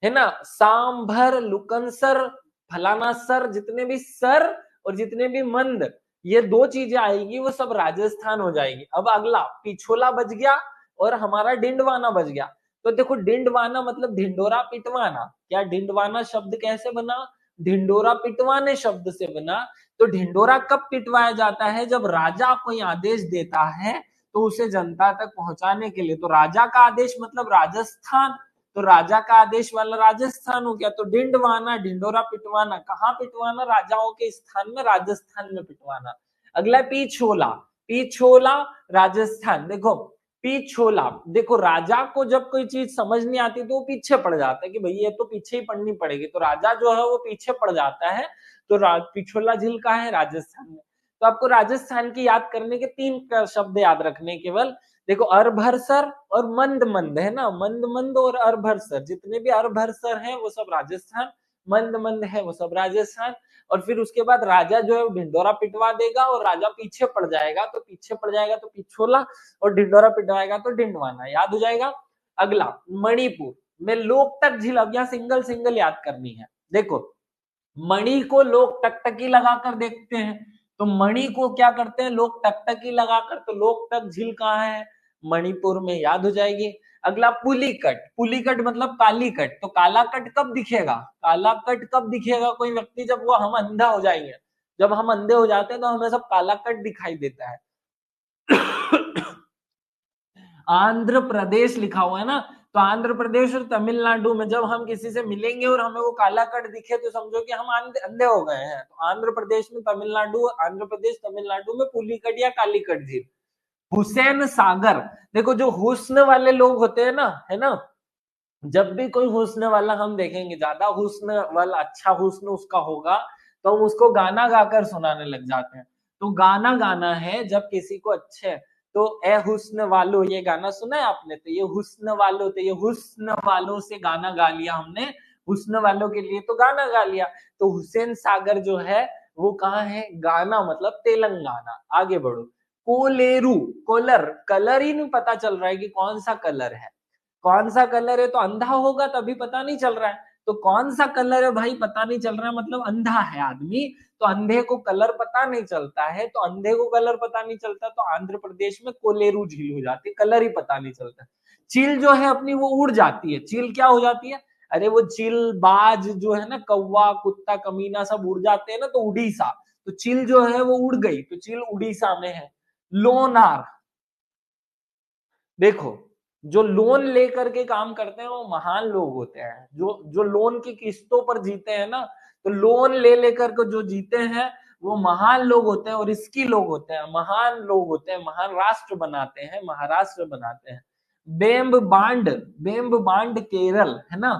है ना, सांभर, लुकनसर, फलाना सर, जितने भी सर और जितने भी मंद, ये दो चीजें आएगी वो सब राजस्थान हो जाएगी। अब अगला पिछोला बच गया और हमारा डिंडवाना बच गया। तो देखो डिंडवाना मतलब ढिंडोरा पिटवाना। क्या डिंडवाना शब्द कैसे बना? ढिंडोरा पिटवाने शब्द से बना। तो ढिंडोरा कब पिटवाया जाता है? जब राजा कोई आदेश देता है तो उसे जनता तक पहुंचाने के लिए। तो राजा का आदेश मतलब राजस्थान, तो राजा का आदेश वाला राजस्थान हो गया। तो डिंडवाना, ढिंडोरा पिटवाना, कहाँ पिटवाना? राजाओं के स्थान में, राजस्थान में पिटवाना। अगला पिछोला, पिछोला राजस्थान। देखो पिछोला, देखो राजा को जब कोई चीज समझ नहीं आती तो वो पीछे पड़ जाता है कि भाई ये तो पीछे ही पड़नी पड़ेगी, तो राजा जो है वो पीछे पड़ जाता है। तो पिछोला झील कहाँ है? राजस्थान में। तो आपको राजस्थान की याद करने के 3 शब्द याद रखने केवल। देखो अरभरसर और मंद मंद है ना, मंद मंद और अरभरसर, जितने भी अरभरसर है वो सब राजस्थान, मंद मंद है वो सब राजस्थान। और फिर उसके बाद राजा जो है ढिंडोरा पिटवा देगा और राजा पीछे पड़ जाएगा, तो पीछे पड़ जाएगा तो पिछोला, और ढिंडोरा पिटवाएगा तो डिंडवाना, याद हो जाएगा। अगला मणिपुर में लोकटक झील, अब यहाँ सिंगल सिंगल याद करनी है। देखो मणि को लोग टकटकी लगाकर देखते हैं, तो मणि को क्या करते हैं लोग टकटकी लगाकर, तो लोकटक झील कहाँ है? मणिपुर में, याद हो जाएगी। अगला पुलिकट, पुलिकट मतलब काली कट, तो काला कट कब दिखेगा? काला कट कब दिखेगा कोई व्यक्ति? जब वो हम अंधा हो जाएंगे, जब हम अंधे हो जाते हैं तो हमें सब काला कट दिखाई देता है। आंध्र प्रदेश लिखा हुआ है ना, तो आंध्र प्रदेश और तमिलनाडु में जब हम किसी से मिलेंगे और हमें वो काला कट दिखे तो समझो कि हम अंधे हो गए हैं। तो आंध्र प्रदेश में, तमिलनाडु, आंध्र प्रदेश तमिलनाडु में पुलिकट या कालीकट झील। हुसैन सागर, देखो जो हुस्न वाले लोग होते हैं ना, है ना, जब भी कोई हुस्न वाला हम देखेंगे, ज्यादा हुस्न वाला, अच्छा हुस्न उसका होगा, तो हम उसको गाना गाकर सुनाने लग जाते हैं। तो गाना गाना है जब किसी को अच्छे, तो ए हुस्न वालों, ये गाना सुना है आपने? तो ये हुस्न वालों, तो ये हुस्न वालों से गाना गा लिया हमने, हुस्न वालों के लिए तो गाना गा लिया। तो हुसैन सागर जो है वो कहाँ है? गाना मतलब तेलंगाना। आगे बढ़ो। कोलेरू, कोलर, कलर ही नहीं पता चल रहा है कि कौन सा कलर है, कौन सा कलर है, तो अंधा होगा तभी पता नहीं चल रहा है। तो कौन सा कलर है भाई, पता नहीं चल रहा है, मतलब अंधा है आदमी, तो अंधे को कलर पता नहीं चलता है, तो अंधे को कलर पता नहीं चलता, तो आंध्र प्रदेश में कोलेरू झील हो जाती है, कलर ही पता नहीं चलता। चील जो है अपनी वो उड़ जाती है, चील क्या हो जाती है? अरे वो चील बाज जो है ना, कौवा कुत्ता कमीना सब उड़ जाते हैं ना, तो उड़ीसा, तो चील जो है वो उड़ गई, तो चील उड़ीसा में है। लोनार, देखो जो लोन लेकर के काम करते हैं वो महान लोग होते हैं, जो जो लोन की किस्तों पर जीते हैं ना, तो लोन ले लेकर के जो जीते हैं वो महान लोग होते हैं, और इसकी लोग होते हैं, महान लोग होते हैं, महान राष्ट्र बनाते हैं, महाराष्ट्र बनाते हैं। बेम्ब बांड, बेम्ब बांड केरल है ना।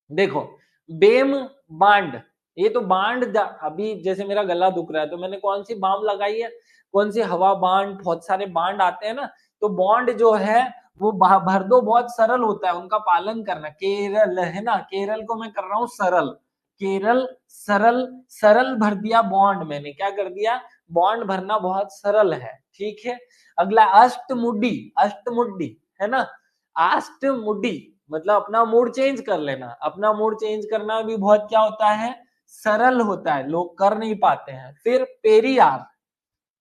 देखो बेम बांड, ये तो बांड, अभी जैसे मेरा गला दुख रहा है तो मैंने कौन सी बाम लगाई है, कौन सी हवा बांड, बहुत सारे बांड आते हैं ना, तो बॉन्ड जो है वो भर दो, बहुत सरल होता है उनका पालन करना। केरल है ना, केरल को मैं कर रहा हूं सरल, केरल सरल, सरल भर दिया बॉन्ड, मैंने क्या कर दिया? बॉन्ड भरना बहुत सरल है, ठीक है। अगला अष्टमुडी, अष्टमुडी है ना, अष्टमुडी मतलब अपना मूड चेंज कर लेना, अपना मूड चेंज करना भी बहुत क्या होता है? सरल होता है, लोग कर नहीं पाते हैं। फिर पेरियार,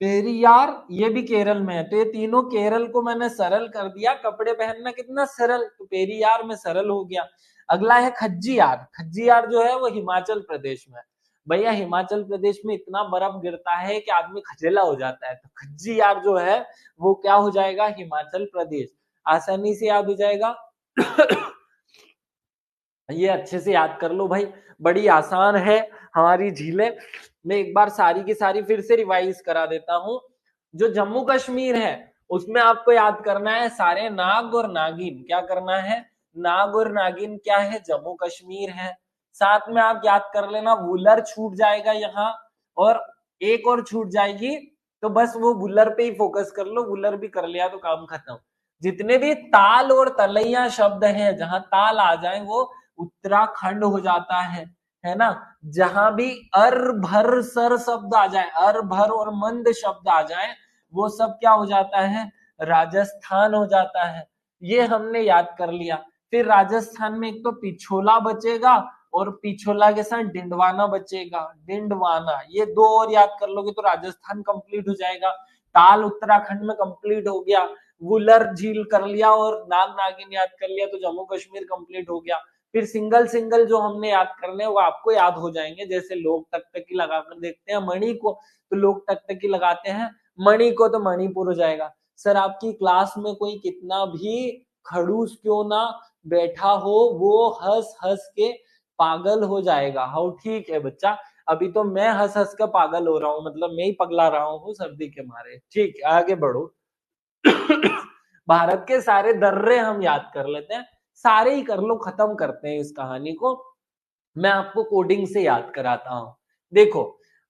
पेरियार ये भी केरल में है, तो ये तीनों केरल को मैंने सरल कर दिया, कपड़े पहनना कितना सरल, तो पेरियार में सरल हो गया। अगला है खज्जियार, खज्जियार जो है वो हिमाचल प्रदेश में। भैया हिमाचल प्रदेश में इतना बर्फ गिरता है कि आदमी खजेला हो जाता है, तो खज्जियार जो है वो क्या हो जाएगा? हिमाचल प्रदेश, आसानी से याद हो जाएगा। ये अच्छे से याद कर लो भाई, बड़ी आसान है हमारी झीलें। मैं एक बार सारी की सारी फिर से रिवाइज करा देता हूँ। जो जम्मू कश्मीर है उसमें आपको याद करना है सारे नाग और नागिन, क्या करना है? नाग और नागिन क्या है? जम्मू कश्मीर है। साथ में आप याद कर लेना वुलर छूट जाएगा यहाँ, और एक और छूट जाएगी, तो बस वो वुलर पे ही फोकस कर लो, वुलर भी कर लिया तो काम खत्म। जितने भी ताल और तलैया शब्द हैं, जहां ताल आ जाए वो उत्तराखंड हो जाता है ना। जहां भी अर भर सर शब्द आ जाए, अर भर और मंद शब्द आ जाए, वो सब क्या हो जाता है? राजस्थान हो जाता है। ये हमने याद कर लिया। फिर राजस्थान में एक तो पिछोला बचेगा, और पिछोला के साथ डिंडवाना बचेगा, डिंडवाना, ये दो और याद कर लोगे तो राजस्थान कंप्लीट हो जाएगा। ताल उत्तराखंड में कंप्लीट हो गया, वुलर झील कर लिया, और नाग नागिन याद कर लिया, तो जम्मू कश्मीर कंप्लीट हो गया। फिर सिंगल सिंगल जो हमने याद करने वो आपको याद हो जाएंगे, जैसे लोग टकटकी लगाकर देखते हैं मणि को, तो लोग टकटकी लगाते हैं मणि को, तो मणिपुर हो जाएगा। सर आपकी क्लास में कोई कितना भी खड़ूस क्यों ना बैठा हो, वो हंस हंस के पागल हो जाएगा। हाँ ठीक है बच्चा, अभी तो मैं हंस हंस के पागल हो रहा हूँ, मतलब मैं ही पगला रहा हूँ सर्दी के मारे। ठीक है आगे बढ़ो। भारत के सारे दर्रे हम याद कर लेते हैं, सारे ही कर लो, खत्म करते हैं इस कहानी को। मैं आपको कोडिंग से याद कराता हूं। देखो,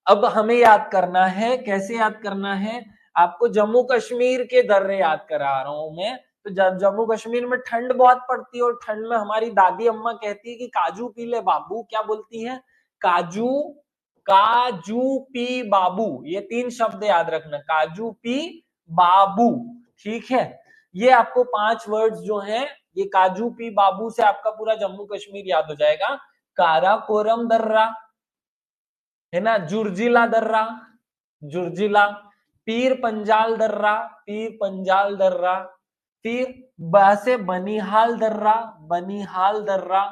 अब हमें याद करना है, कैसे याद करना है, आपको जम्मू कश्मीर के दर्रे याद करा रहा हूं मैं। तो जम्मू कश्मीर में ठंड बहुत पड़ती है, और ठंड में हमारी दादी अम्मा कहती है कि काजू पी ले बाबू। क्या बोलती है? काजू, काजू पी बाबू। ये 3 शब्द याद रखना, काजू पी बाबू। ठीक है, ये आपको 5 वर्ड्स जो हैं, ये काजू पी बाबू से आपका पूरा जम्मू कश्मीर याद हो जाएगा। काराकोरम दर्रा, है ना, जुर्जिला दर्रा, जुर्जिला, पीर पंजाल दर्रा, पीर पंजाल दर्रा, फिर बसे बनिहाल दर्रा, बनिहाल दर्रा,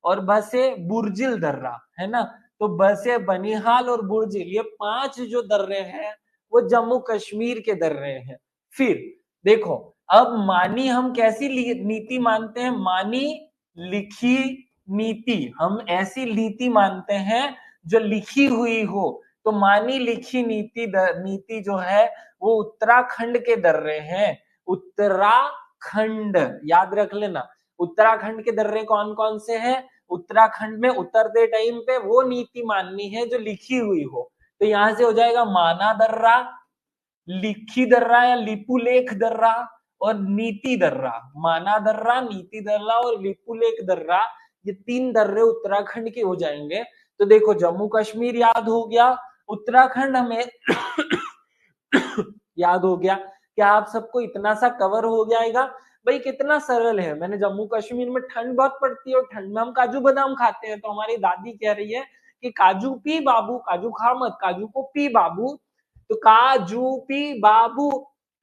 और बसे बुर्जिल दर्रा, है ना। तो बसे बनिहाल और बुर्जिल, ये 5 जो दर्रे हैं वो जम्मू कश्मीर के दर्रे हैं। फिर देखो, अब मानी हम कैसी नीति मानते हैं? मानी लिखी नीति, हम ऐसी नीति मानते हैं जो लिखी हुई हो। तो मानी लिखी नीति जो है वो उत्तराखंड के दर्रे हैं। उत्तराखंड याद रख लेना। उत्तराखंड के दर्रे कौन कौन से हैं? उत्तराखंड में उतरते टाइम पे वो नीति माननी है जो लिखी हुई हो। तो यहां से हो जाएगा माना दर्रा, लिखी दर्रा या लिपुलेख दर्रा, और नीति दर्रा। माना दर्रा, नीति दर्रा और लिपुलेख दर्रा, ये 3 दर्रे उत्तराखंड के हो जाएंगे। तो देखो, जम्मू कश्मीर याद हो गया, उत्तराखंड हमें याद हो गया। क्या आप सबको इतना सा कवर हो जाएगा? भाई कितना सरल है। मैंने जम्मू कश्मीर में ठंड बहुत पड़ती है और ठंड में हम काजू बादाम खाते हैं, तो हमारी दादी कह रही है कि काजू पी बाबू, काजू खा मत, काजू को पी बाबू। तो काजू पी बाबू,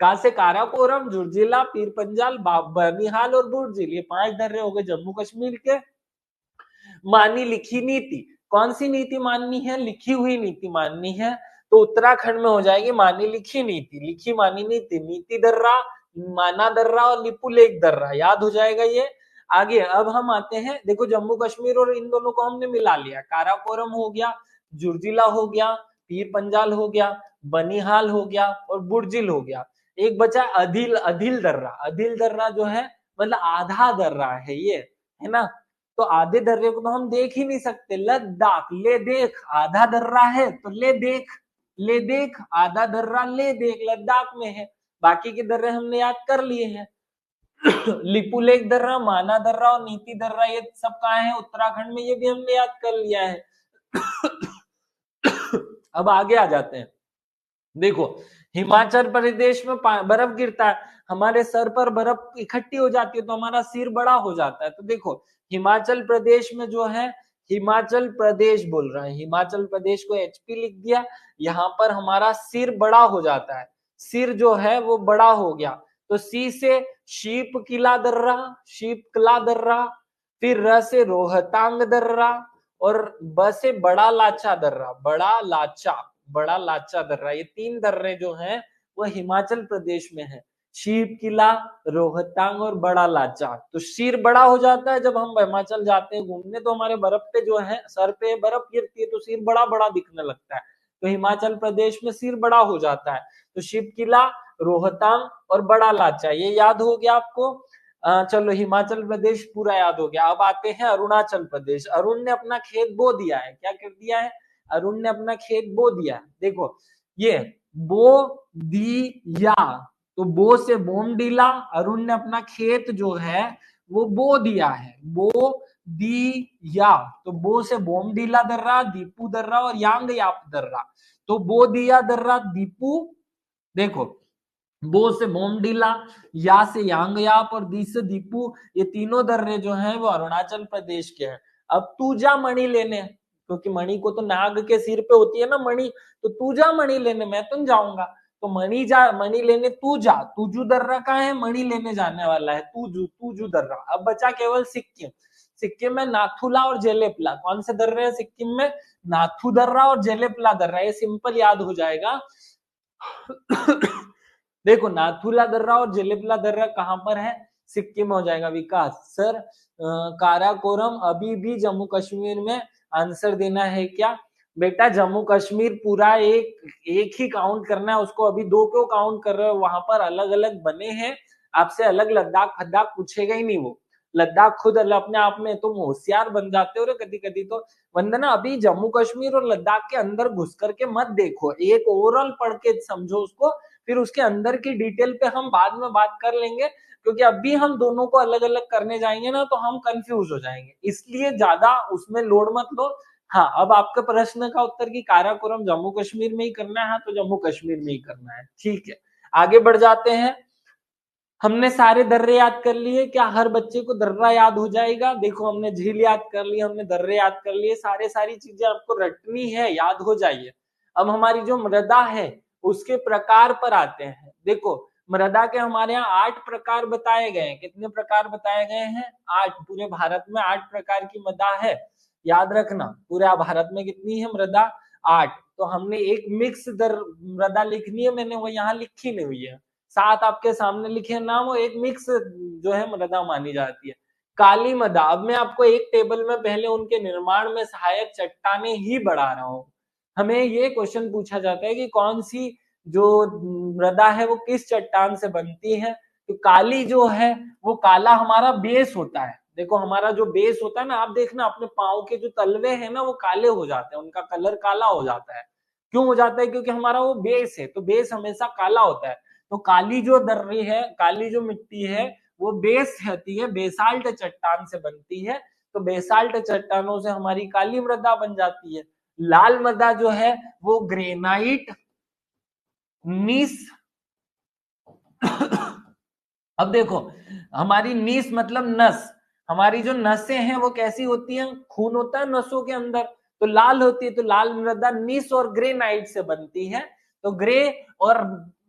का से काराकोरम, जुर्जिला, पीर पंजाल, बनिहाल और बुर्जिल, ये 5 दर्रे हो गए जम्मू कश्मीर के। मानी लिखी नीति, कौन सी नीति माननी है? लिखी हुई नीति माननी है। तो उत्तराखंड में हो जाएगी मानी लिखी नीति, लिखी मानी नीति, नीति दर्रा, माना दर्रा और लिपुलेख दर्रा, याद हो जाएगा ये। आगे अब हम आते हैं, देखो जम्मू कश्मीर और इन दोनों को हमने मिला लिया। काराकोरम हो गया, जुर्जिला हो गया, पीर पंजाल हो गया, बनिहाल हो गया और बुर्जिल हो गया। एक बचा अदिल, अदिल दर्रा। अदिल दर्रा जो है मतलब आधा दर्रा है ये, है ना। तो आधे दर्रे को तो हम देख ही नहीं सकते। लद्दाख, ले देख, आधा दर्रा है तो ले देख, ले देख, आधा दर्रा ले देख लद्दाख में है। बाकी के दर्रे हमने याद कर लिए हैं। लिपुलेख दर्रा, माना दर्रा और नीति दर्रा, ये सब कहाँ है? उत्तराखंड में, ये भी हमने याद कर लिया है। अब आगे आ जाते हैं। देखो, हिमाचल प्रदेश में बर्फ गिरता है, हमारे सर पर बर्फ इकट्ठी हो जाती है तो हमारा सिर बड़ा हो जाता है। तो देखो, हिमाचल प्रदेश में जो है, हिमाचल प्रदेश बोल रहा है, हिमाचल प्रदेश को एचपी लिख दिया, यहाँ पर हमारा सिर बड़ा हो जाता है, सिर जो है वो बड़ा हो गया। तो सी से शीप किला दर्रा, शीप किला दर्रा, फिर र से रोहतांग दर्रा, और ब से बड़ा लाचा दर्रा, बड़ा लाचा, बड़ा लाचा दर्रा। ये 3 दर्रे जो हैं वो हिमाचल प्रदेश में है, शीप किला, रोहतांग और बड़ा लाचा। तो सिर बड़ा हो जाता है जब हम हिमाचल जाते हैं घूमने, तो हमारे बर्फ पे जो है, सर पे बर्फ गिरती है तो सिर बड़ा बड़ा दिखने लगता है। तो हिमाचल प्रदेश में सिर बड़ा हो जाता है। तो शीप किला, रोहतांग और बड़ा लाचा, ये याद हो गया आपको। चलो, हिमाचल प्रदेश पूरा याद हो गया। अब आते हैं अरुणाचल प्रदेश। अरुण ने अपना खेत बो दिया है। क्या कर दिया है? अरुण ने अपना खेत बो दिया। देखो, ये बो दिया, तो बो से बोमडीला, अरुण ने अपना खेत जो है वो बो दिया है, बो दिया। तो बो से बोमडीला दर्रा, दीपू दर्रा और यांग याप दर्रा। तो बो दिया दर्रा, दीपू, देखो, बो से बोमडीला, या से यांगयाप और दी से दीपू, ये तीनों दर्रे जो हैं वो अरुणाचल प्रदेश के हैं। अब तू जा मणि लेने, क्योंकि मणि को तो नाग के सिर पे होती है ना मणि, तो तू जा मणि लेने, मैं तो जाऊंगा। तो मणि लेने तू जा, तुजू दर्रा का है, मणि लेने जाने वाला है, तुजू दर्रा। अब बचा केवल सिक्किम। सिक्किम में नाथुला और जेलेपला, कौन से दर्रे हैं सिक्किम में? नाथू दर्रा और जेलेपला दर्रा, ये सिंपल याद हो जाएगा। देखो, नाथुला दर्रा और जेलेपला दर्रा कहां पर है? सिक्किम हो जाएगा। विकास सर, काराकोरम अभी भी जम्मू कश्मीर में, आंसर देना है क्या? बेटा, जम्मू कश्मीर पूरा एक ही काउंट करना है उसको, अभी 2 क्यों काउंट कर रहे हो? वहां पर अलग अलग बने हैं, आपसे अलग लद्दाख फद्दाख पूछेगा ही नहीं वो। लद्दाख खुद अपने आप में तुम होशियार बन जाते हो रे कभी कभी तो। वंदना अभी जम्मू कश्मीर और लद्दाख के अंदर घुस करके मत देखो, एक ओवरऑल पढ़ के समझो उसको, फिर उसके अंदर की डिटेल पे हम बाद में बात कर लेंगे, क्योंकि अभी हम दोनों को अलग अलग करने जाएंगे ना तो हम कंफ्यूज हो जाएंगे, इसलिए ज्यादा उसमें लोड मत लो। हाँ, अब आपके प्रश्न का उत्तर की काराकोरम जम्मू कश्मीर में ही करना है तो जम्मू कश्मीर में ही करना है, ठीक है। आगे बढ़ जाते हैं। हमने सारे दर्रे याद कर लिए, क्या हर बच्चे को दर्रा याद हो जाएगा? देखो हमने झील याद कर ली, हमने दर्रे याद कर लिए, सारी चीजें आपको रटनी है, याद हो जाइए। अब हमारी जो मृदा है उसके प्रकार पर आते हैं। देखो मृदा के हमारे यहाँ 8 प्रकार बताए गए हैं। कितने प्रकार बताए गए हैं? 8। पूरे भारत में 8 प्रकार की मृदा है, याद रखना। पूरे भारत में कितनी है मृदा? 8। तो हमने एक मिक्स मृदा लिखनी है, मैंने वो यहाँ लिखी नहीं हुई है, 7 आपके सामने लिखे नाम, वो एक मिक्स जो है मृदा मानी जाती है। काली मृदा, अब मैं आपको एक टेबल में पहले उनके निर्माण में सहायक चट्टाने ही बढ़ा रहा हूं। हमें ये क्वेश्चन पूछा जाता है कि कौन सी जो मृदा है वो किस चट्टान से बनती है। तो काली जो है वो काला हमारा बेस होता है। देखो हमारा जो बेस होता है ना, आप देखना अपने पाँव के जो तलवे हैं ना वो काले हो जाते हैं, उनका कलर काला हो जाता है। क्यों हो जाता है? क्योंकि हमारा वो बेस है, तो बेस हमेशा काला होता है। तो काली जो दर्री है, काली जो मिट्टी है वो बेस होती है, बेसाल्ट चट्टान से बनती है। तो बेसाल्ट चट्टानों से हमारी काली मृदा बन जाती है। लाल मृदा जो है वो ग्रेनाइट, नीस अब देखो हमारी नीस मतलब नस, हमारी जो नसें हैं वो कैसी होती हैं? खून होता है नसों के अंदर, तो लाल होती है। तो लाल मृदा नीस और ग्रेनाइट से बनती है। तो ग्रे और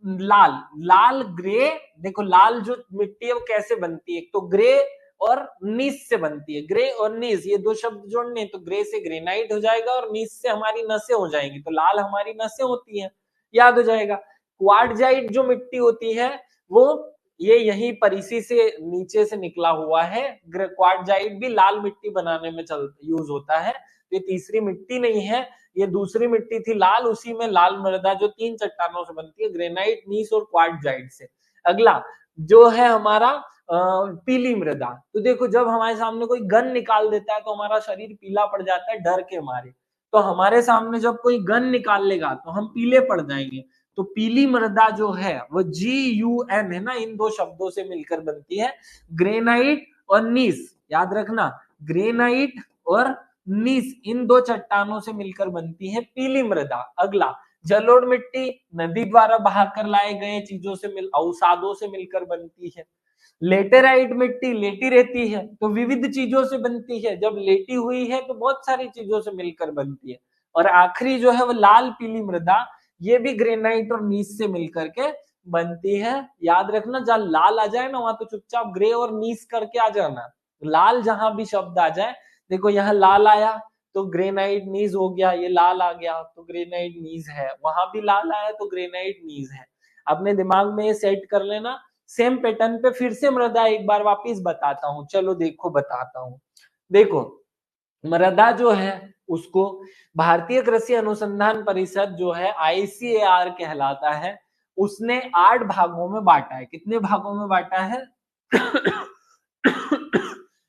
लाल, लाल ग्रे, देखो लाल जो मिट्टी है वो कैसे बनती है? तो ग्रे और नीस से बनती है। ग्रे और नीस ये दो शब्द जोड़ने, तो ग्रे से ग्रेनाइट हो जाएगा और नीस से हमारी नसें हो जाएंगी, तो लाल हमारी नसें होती हैं, याद हो जाएगा। क्वार्टजाइट जो मिट्टी होती है वो ये यही पर इसी से नीचे से निकला हुआ है। क्वार्टजाइट भी लाल मिट्टी बनाने में यूज होता है। ये तीसरी मिट्टी नहीं है, ये दूसरी मिट्टी थी लाल, उसी में लाल मृदा जो 3 चट्टानों से बनती है, ग्रेनाइट, नीस और क्वार्टजाइट से। अगला जो है हमारा पीली मृदा। तो देखो जब हमारे सामने कोई गन निकाल देता है तो हमारा शरीर पीला पड़ जाता है डर के मारे। तो हमारे सामने जब कोई गन निकाल लेगा तो हम पीले पड़ जाएंगे। तो पीली मृदा जो है वो GUN है ना, इन दो शब्दों से मिलकर बनती है। ग्रेनाइट और नीस, याद रखना, ग्रेनाइट और नीस इन दो चट्टानों से मिलकर बनती है पीली मृदा। अगला जलोढ़ मिट्टी नदी द्वारा बहाकर लाए गए चीजों से अवसादों से मिलकर बनती है। लेटेराइट मिट्टी लेटी रहती है तो विविध चीजों से बनती है, जब लेटी हुई है तो बहुत सारी चीजों से मिलकर बनती है। और आखिरी जो है वो लाल पीली मृदा, ये भी ग्रेनाइट और नीस से मिलकर के बनती है। याद रखना, जहां लाल आ जाए ना वहां तो चुपचाप ग्रे और नीस करके आ जाना। लाल जहां भी शब्द आ जाए, देखो यहाँ लाल आया तो ग्रेनाइट नीज हो गया, ये लाल आ गया तो ग्रेनाइट नीज है, वहां भी लाल आया तो ग्रेनाइट नीज है। अपने दिमाग में ये सेट कर लेना। सेम पैटर्न पे फिर से मृदा एक बार वापिस बताता हूं, चलो देखो बताता हूं। देखो मृदा जो है उसको भारतीय कृषि अनुसंधान परिषद जो है ICAR कहलाता है, उसने 8 भागों में बांटा है। कितने भागों में बांटा है?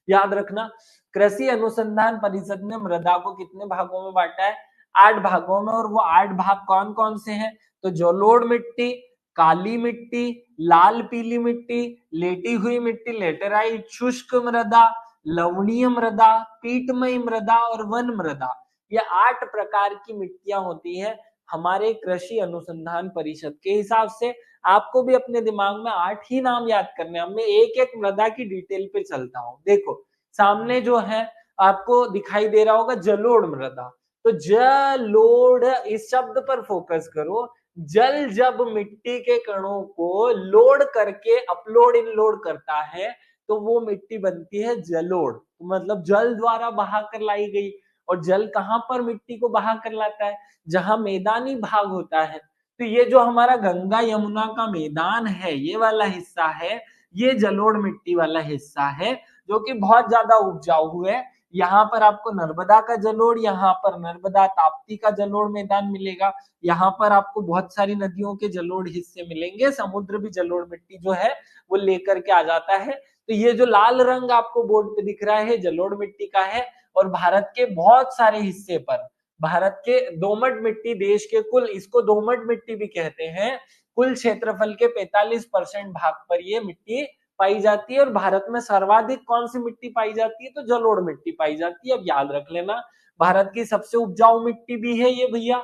याद रखना, कृषि अनुसंधान परिषद ने मृदा को कितने भागों में बांटा है? 8 भागों में। और वो 8 भाग कौन कौन से हैं? तो जलोढ़ मिट्टी, काली मिट्टी, लाल पीली मिट्टी, लेटी हुई मिट्टी लेटेराइट, शुष्क मृदा, लवणीय मृदा, पीठमयी मृदा और वन मृदा। ये 8 प्रकार की मिट्टियां होती हैं हमारे कृषि अनुसंधान परिषद के हिसाब से। आपको भी अपने दिमाग में 8 ही नाम याद करने हैं। मैं एक एक मृदा की डिटेल पे चलता हूं। देखो सामने जो है आपको दिखाई दे रहा होगा जलोढ़ मृदा। तो जलोढ़ इस शब्द पर फोकस करो। जल जब मिट्टी के कणों को लोड करके अपलोड इन लोड करता है तो वो मिट्टी बनती है जलोढ़, मतलब जल द्वारा बहा कर लाई गई। और जल कहां पर मिट्टी को बहा कर लाता है? जहां मैदानी भाग होता है। तो ये जो हमारा गंगा यमुना का मैदान है, ये वाला हिस्सा है, ये जलोढ़ मिट्टी वाला हिस्सा है, जो कि बहुत ज्यादा उपजाऊ है। यहाँ पर आपको नर्मदा का जलोढ़, यहाँ पर नर्मदा ताप्ती का जलोढ़ मैदान मिलेगा, यहाँ पर आपको बहुत सारी नदियों के जलोढ़ हिस्से मिलेंगे, समुद्र भी जलोढ़ मिट्टी जो है वो लेकर के आ जाता है। तो ये जो लाल रंग आपको बोर्ड पे दिख रहा है जलोढ़ मिट्टी का है, और भारत के बहुत सारे हिस्से पर, भारत के दोमट मिट्टी, देश के कुल, इसको दोमट मिट्टी भी कहते हैं, कुल क्षेत्रफल के 45% भाग पर ये मिट्टी पाई जाती है। और भारत में सर्वाधिक कौन सी मिट्टी पाई जाती है, तो जलोढ़ मिट्टी पाई जाती है। अब याद रख लेना, भारत की सबसे उपजाऊ मिट्टी भी है ये भैया,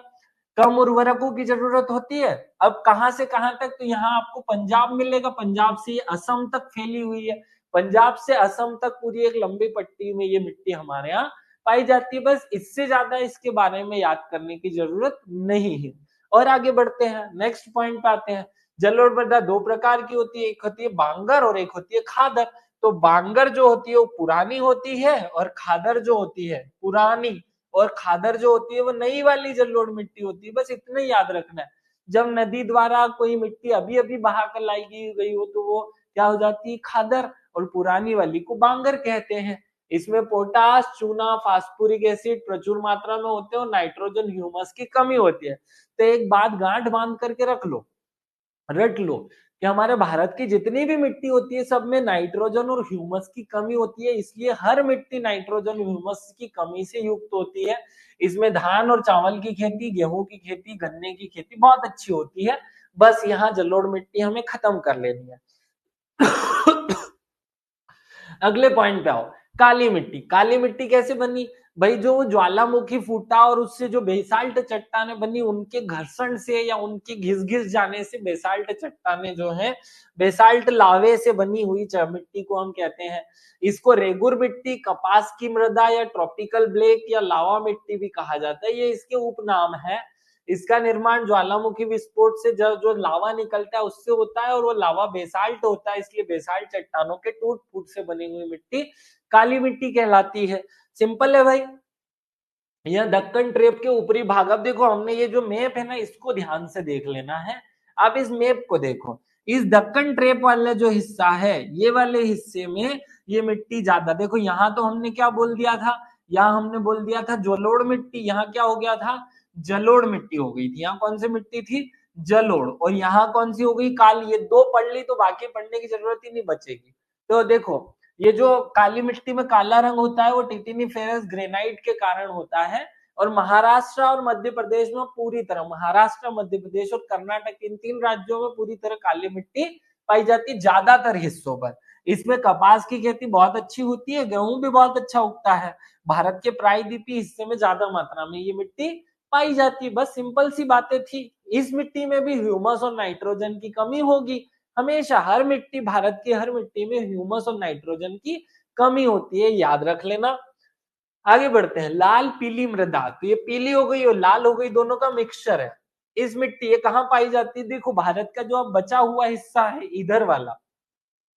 कम उर्वरकों की जरूरत होती है। अब कहां से कहां तक, तो यहाँ आपको पंजाब मिलेगा, पंजाब से असम तक फैली हुई है, पंजाब से असम तक पूरी एक लंबी पट्टी में ये मिट्टी हमारे यहाँ पाई जाती है। बस इससे ज्यादा इसके बारे में याद करने की जरूरत नहीं है। और आगे बढ़ते हैं, नेक्स्ट पॉइंट पे आते हैं। जलोढ़ मृदा दो प्रकार की होती है, एक होती है बांगर और एक होती है खादर। तो बांगर जो होती है वो पुरानी होती है, और खादर जो होती है पुरानी, और खादर जो होती है वो नई वाली जलोढ़ मिट्टी होती है। बस इतना ही याद रखना है। जब नदी द्वारा कोई मिट्टी अभी अभी बहा कर लाई गई हो तो वो क्या हो जाती है, खादर, और पुरानी वाली को बांगर कहते हैं। इसमें पोटास, चूना, फास्फोरिक एसिड प्रचुर मात्रा में होते हैं, और नाइट्रोजन, ह्यूमस की कमी होती है। तो एक बात गांठ बांध करके रख लो, रट लो, कि हमारे भारत की जितनी भी मिट्टी होती है सब में नाइट्रोजन और ह्यूमस की कमी होती है, इसलिए हर मिट्टी नाइट्रोजन ह्यूमस की कमी से युक्त होती है। इसमें धान और चावल की खेती, गेहूं की खेती, गन्ने की खेती बहुत अच्छी होती है। बस यहाँ जलोढ़ मिट्टी हमें खत्म कर लेनी है। अगले पॉइंट पे आओ, काली मिट्टी। काली मिट्टी कैसे बनी भाई, जो ज्वालामुखी फूटा और उससे जो बेसाल्ट चट्टाने बनी, उनके घर्षण से या उनके घिस घिस जाने से बेसाल्ट चट्टाने जो है, बेसाल्ट लावे से बनी हुई मिट्टी को हम कहते हैं। इसको रेगुर मिट्टी, कपास की मृदा, या ट्रॉपिकल ब्लैक, या लावा मिट्टी भी कहा जाता है, ये इसके उपनाम है। इसका निर्माण ज्वालामुखी विस्फोट से जो लावा निकलता है उससे होता है, और वो लावा बेसाल्ट होता है, इसलिए बेसाल्ट चट्टानों के टूट फूट से बनी हुई मिट्टी काली मिट्टी कहलाती है। सिंपल है भाई। यह दक्कन ट्रेप के ऊपरी भाग, अब देखो हमने ये जो मैप है ना इसको ध्यान से देख लेना है। अब इस मैप को देखो, इस दक्कन ट्रेप वाले जो हिस्सा है, ये वाले हिस्से में ये मिट्टी ज्यादा, देखो यहाँ तो हमने क्या बोल दिया था, यहाँ हमने बोल दिया था जलोढ़ मिट्टी, यहाँ क्या हो गया था, जलोढ़ मिट्टी हो गई थी। यहाँ कौन सी मिट्टी थी, जलोढ़, और यहाँ कौन सी हो गई, काली। ये दो पढ़ ली तो बाकी पढ़ने की जरूरत ही नहीं बचेगी। तो देखो, ये जो काली मिट्टी में काला रंग होता है वो टिटिनिफेरस ग्रेनाइट के कारण होता है। और महाराष्ट्र और मध्य प्रदेश में पूरी तरह, महाराष्ट्र, मध्य प्रदेश और कर्नाटक, इन तीन राज्यों में पूरी तरह काली मिट्टी पाई जाती है ज्यादातर हिस्सों पर। इसमें कपास की खेती बहुत अच्छी होती है, गेहूं भी बहुत अच्छा उगता है। भारत के प्रायद्वीपीय हिस्से में ज्यादा मात्रा में ये मिट्टी पाई जाती है। बस सिंपल सी बातें थी। इस मिट्टी में भी ह्यूमस और नाइट्रोजन की कमी होगी, हमेशा हर मिट्टी, भारत की हर मिट्टी में ह्यूमस और नाइट्रोजन की कमी होती है, याद रख लेना। आगे बढ़ते हैं, लाल पीली मृदा। तो ये पीली हो गई और लाल हो गई, दोनों का मिक्सचर है। इस मिट्टी ये कहाँ पाई जाती है, देखो भारत का जो अब बचा हुआ हिस्सा है इधर वाला,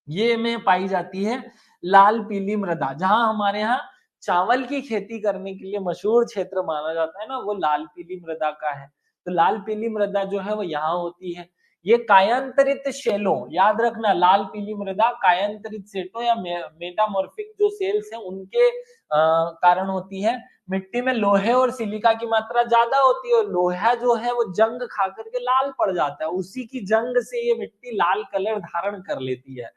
ये में पाई जाती है लाल पीली मृदा। जहां हमारे यहाँ चावल की खेती करने के लिए मशहूर क्षेत्र माना जाता है ना, वो लाल पीली मृदा का है। तो लाल पीली मृदा जो है वो यहाँ होती है। ये कायांतरित शेलों, याद रखना, लाल पीली मृदा कायांतरित सेटों या मेटामॉर्फिक जो सेल्स हैं उनके कारण होती है। मिट्टी में लोहे और सिलिका की मात्रा ज्यादा होती है, और लोहा जो है वो जंग खा करके लाल पड़ जाता है, उसी की जंग से ये मिट्टी लाल कलर धारण कर लेती है।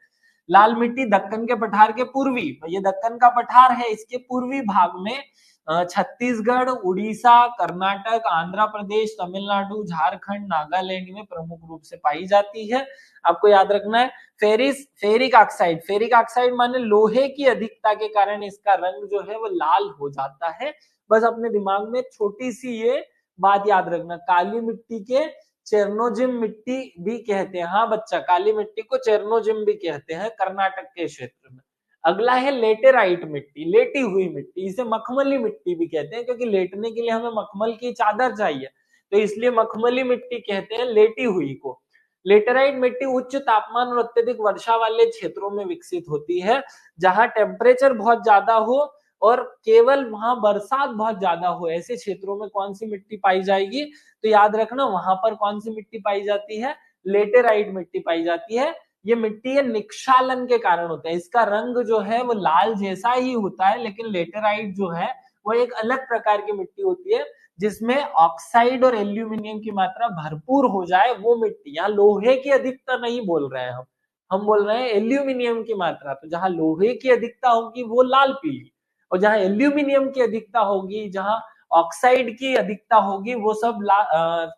लाल मिट्टी दक्कन के पठार के पूर्वी, ये दक्कन का पठार है, इसके पूर्वी भाग में छत्तीसगढ़, उड़ीसा, कर्नाटक, आंध्र प्रदेश, तमिलनाडु, झारखंड, नागालैंड में प्रमुख रूप से पाई जाती है। आपको याद रखना है, फेरिक ऑक्साइड, फेरिक ऑक्साइड माने लोहे की अधिकता के कारण इसका रंग जो है वो लाल हो जाता है। बस अपने दिमाग में छोटी सी ये बात याद रखना, काली मिट्टी के चेरनोजिम मिट्टी भी कहते हैं। हाँ बच्चा, काली मिट्टी को चेरनोजिम भी कहते हैं कर्नाटक के क्षेत्र में। अगला है लेटेराइट मिट्टी, लेटी हुई मिट्टी, इसे मखमली मिट्टी भी कहते हैं, क्योंकि लेटने के लिए हमें मखमल की चादर चाहिए, तो इसलिए मखमली मिट्टी कहते हैं लेटी हुई को। लेटेराइट मिट्टी उच्च तापमान और अत्यधिक वर्षा वाले क्षेत्रों में विकसित होती है, जहां टेम्परेचर बहुत ज्यादा हो और केवल वहां बरसात बहुत ज्यादा हो, ऐसे क्षेत्रों में कौन सी मिट्टी पाई जाएगी, तो याद रखना वहां पर कौन सी मिट्टी पाई जाती है, लेटेराइट मिट्टी पाई जाती है। ये मिट्टी ये निक्षालन के कारण होता है। इसका रंग जो है वो लाल जैसा ही होता है, लेकिन लेटेराइट जो है वो एक अलग प्रकार की मिट्टी होती है जिसमें ऑक्साइड और एल्यूमिनियम की मात्रा भरपूर हो जाए, वो मिट्टी। यहाँ लोहे की अधिकता नहीं बोल रहे हैं हम बोल रहे हैं एल्यूमिनियम की मात्रा। तो जहां लोहे की अधिकता होगी वो लाल पीली, और जहां एल्यूमिनियम की अधिकता होगी, जहां ऑक्साइड की अधिकता होगी, वो सब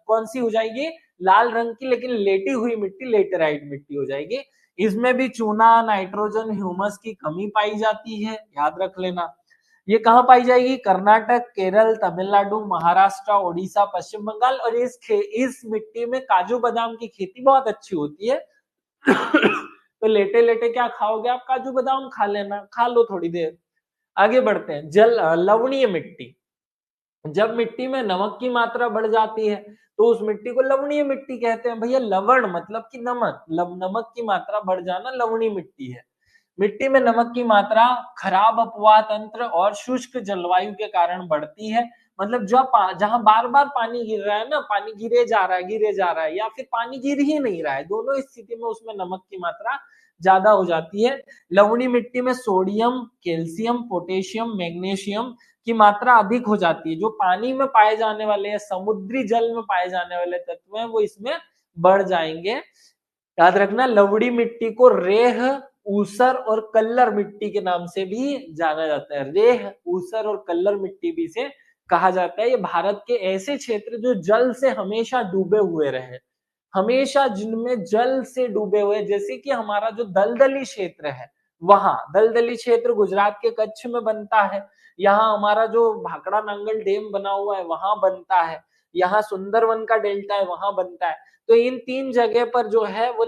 कौन सी हो जाएगी, लाल रंग की, लेकिन लेटी हुई मिट्टी लेटेराइट मिट्टी हो जाएगी। इसमें भी चूना, नाइट्रोजन, ह्यूमस की कमी पाई जाती है, याद रख लेना। ये कहाँ पाई जाएगी, कर्नाटक, केरल, तमिलनाडु, महाराष्ट्र, ओडिशा, पश्चिम बंगाल। और इस मिट्टी में काजू बादाम की खेती बहुत अच्छी होती है। तो लेटे लेटे क्या खाओगे आप, काजू बादाम खा लेना, खा लो थोड़ी देर। आगे बढ़ते हैं, लवणीय मिट्टी। जब मिट्टी में नमक की मात्रा बढ़ जाती है तो उस मिट्टी को लवणीय मिट्टी कहते हैं। भैया लवण मतलब कि नमक, नमक की मात्रा बढ़ जाना लवणीय मिट्टी है। मिट्टी में नमक की मात्रा खराब अपवाह तंत्र और शुष्क जलवायु के कारण बढ़ती है। मतलब जहां बार बार पानी गिर रहा है ना, पानी गिरे जा रहा है, या फिर पानी गिर ही नहीं रहा है, दोनों स्थिति में उसमें नमक की मात्रा ज्यादा हो जाती है। लवणीय मिट्टी में सोडियम, कैल्शियम, पोटेशियम, मैग्नीशियम की मात्रा अधिक हो जाती है। जो पानी में पाए जाने वाले या समुद्री जल में पाए जाने वाले तत्व हैं वो इसमें बढ़ जाएंगे। याद रखना, लवड़ी मिट्टी को रेह, ऊसर और कल्लर मिट्टी के नाम से भी जाना जाता है। रेह, ऊसर और कल्लर मिट्टी भी से कहा जाता है। ये भारत के ऐसे क्षेत्र जो जल से हमेशा डूबे हुए रहे, हमेशा जिनमें जल से डूबे हुए, जैसे कि हमारा जो दलदली क्षेत्र है, वहां दलदली क्षेत्र गुजरात के कच्छ में बनता है। यहाँ हमारा जो भाखड़ा नांगल डैम बना हुआ है वहां बनता है। यहाँ सुंदरवन का डेल्टा है वहां बनता है। तो इन तीन जगह पर जो है वो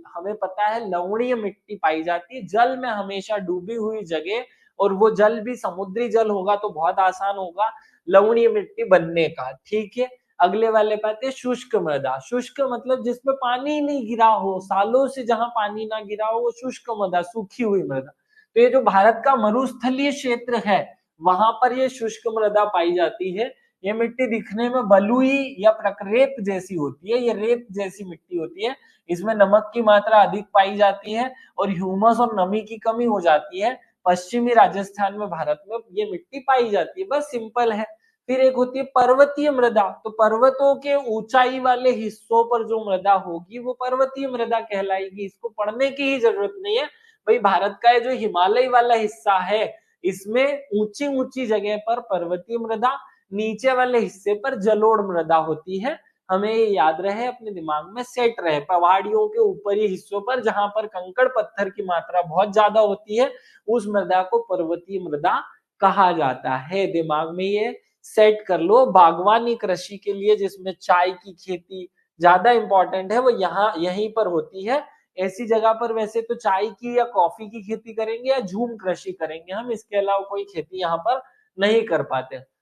हमें पता है लवणीय मिट्टी पाई जाती है, जल में हमेशा डूबी हुई जगह। और वो जल भी समुद्री जल होगा तो बहुत आसान होगा लवणीय मिट्टी बनने का। ठीक है, अगले वाले पे आते हैं शुष्क मृदा। शुष्क मतलब जिसमें पानी नहीं गिरा हो, सालों से जहां पानी ना गिरा हो, वो शुष्क मृदा, सूखी हुई मृदा। तो ये जो भारत का मरुस्थलीय क्षेत्र है वहां पर ये शुष्क मृदा पाई जाती है। ये मिट्टी दिखने में बलुई या प्रकरेप जैसी होती है, ये रेप जैसी मिट्टी होती है। इसमें नमक की मात्रा अधिक पाई जाती है और ह्यूमस और नमी की कमी हो जाती है। पश्चिमी राजस्थान में भारत में ये मिट्टी पाई जाती है, बस सिंपल है। फिर एक होती है पर्वतीय मृदा। तो पर्वतों के ऊंचाई वाले हिस्सों पर जो मृदा होगी वो पर्वतीय मृदा कहलाएगी। इसको पढ़ने की ही जरूरत नहीं है भाई। भारत का जो हिमालय वाला हिस्सा है इसमें ऊंची ऊंची जगह पर पर्वतीय मृदा, नीचे वाले हिस्से पर जलोढ़ मृदा होती है। हमें ये याद रहे, अपने दिमाग में सेट रहे। पहाड़ियों के ऊपरी हिस्सों पर जहां पर कंकड़ पत्थर की मात्रा बहुत ज्यादा होती है उस मृदा को पर्वतीय मृदा कहा जाता है। दिमाग में ये सेट कर लो। बागवानी कृषि के लिए जिसमें चाय की खेती ज्यादा इंपॉर्टेंट है वो यहाँ यहीं पर होती है। ऐसी जगह पर वैसे तो चाय की या कॉफी की खेती करेंगे या झूम कृषि करेंगे हम, इसके अलावा कोई खेती यहाँ पर नहीं कर पाते।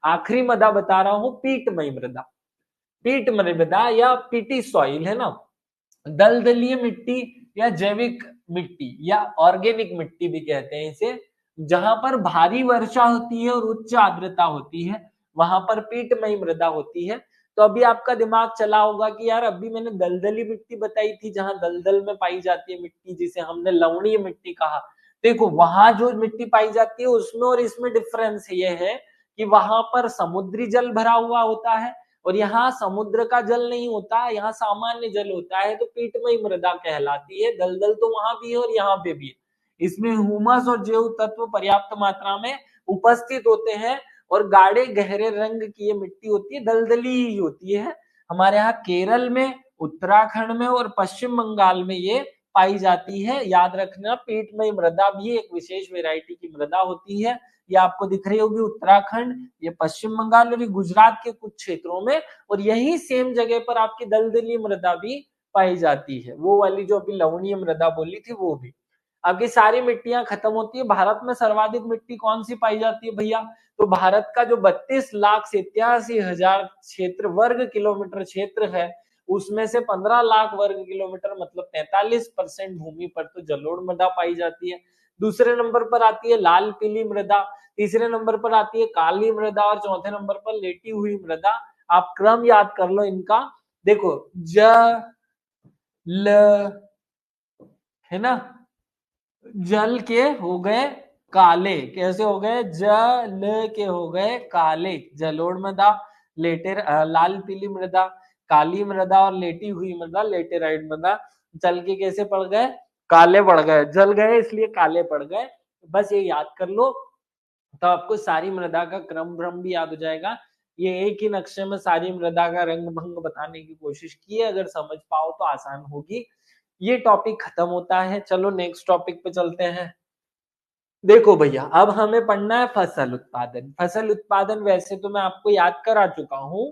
आखिरी मृदा बता रहा हूं, पीटमय मृदा। पीट मृदा या पीटी सॉइल है ना, दलदलीय मिट्टी या जैविक मिट्टी या ऑर्गेनिक मिट्टी भी कहते हैं इसे। जहां पर भारी वर्षा होती है और उच्च आर्द्रता होती है वहां पर पीटमयी मृदा होती है। तो अभी आपका दिमाग चला होगा कि यार अभी मैंने दलदली मिट्टी बताई थी जहां दलदल में पाई जाती है मिट्टी, जिसे हमने लवणीय मिट्टी कहा। देखो वहां जो मिट्टी पाई जाती है उसमें और इसमें डिफरेंस ये है कि वहां पर समुद्री जल भरा हुआ होता है और यहाँ समुद्र का जल नहीं होता, यहाँ सामान्य जल होता है। तो पीटमयी मृदा कहलाती है। दलदल तो वहां भी है और यहाँ पे भी है। इसमें ह्यूमस और जैव तत्व पर्याप्त मात्रा में उपस्थित होते हैं और गाढ़े गहरे रंग की ये मिट्टी होती है, दलदली ही होती है। हमारे यहाँ केरल में, उत्तराखंड में और पश्चिम बंगाल में ये पाई जाती है। याद रखना, पीटमयी मृदा भी एक विशेष वेराइटी की मृदा होती है। ये आपको दिख रही होगी उत्तराखंड, ये पश्चिम बंगाल और ये गुजरात के कुछ क्षेत्रों में। और यही सेम जगह पर आपकी दलदली मृदा भी पाई जाती है, वो वाली जो अभी लवणीय मृदा बोली थी वो भी। आपकी सारी मिट्टियां खत्म होती है। भारत में सर्वाधिक मिट्टी कौन सी पाई जाती है भैया, तो भारत का जो 32,87,000 क्षेत्र वर्ग किलोमीटर क्षेत्र है उसमें से 15 लाख वर्ग किलोमीटर मतलब 43% भूमि पर तो जलोढ़ मृदा पाई जाती है। दूसरे नंबर पर आती है लाल पीली मृदा, तीसरे नंबर पर आती है काली मृदा और चौथे नंबर पर लेटी हुई मृदा। आप क्रम याद कर लो इनका। देखो ल, है ना, जल के हो गए काले, कैसे हो गए, जल के हो गए काले, जलोढ़ मृदा, लाल पीली मृदा, काली मृदा और लेटी हुई मृदा लेटेराइट मृदा, जल के कैसे पड़ गए, काले पड़ गए, जल गए इसलिए काले पड़ गए। बस ये याद कर लो तो आपको सारी मृदा का क्रम भ्रम भी याद हो जाएगा। ये एक ही नक्शे में सारी मृदा का रंग भंग बताने की कोशिश की है, अगर समझ पाओ तो आसान होगी। ये टॉपिक खत्म होता है, चलो नेक्स्ट टॉपिक पे चलते हैं। देखो भैया, अब हमें पढ़ना है फसल उत्पादन। फसल उत्पादन वैसे तो मैं आपको याद करा चुका हूँ,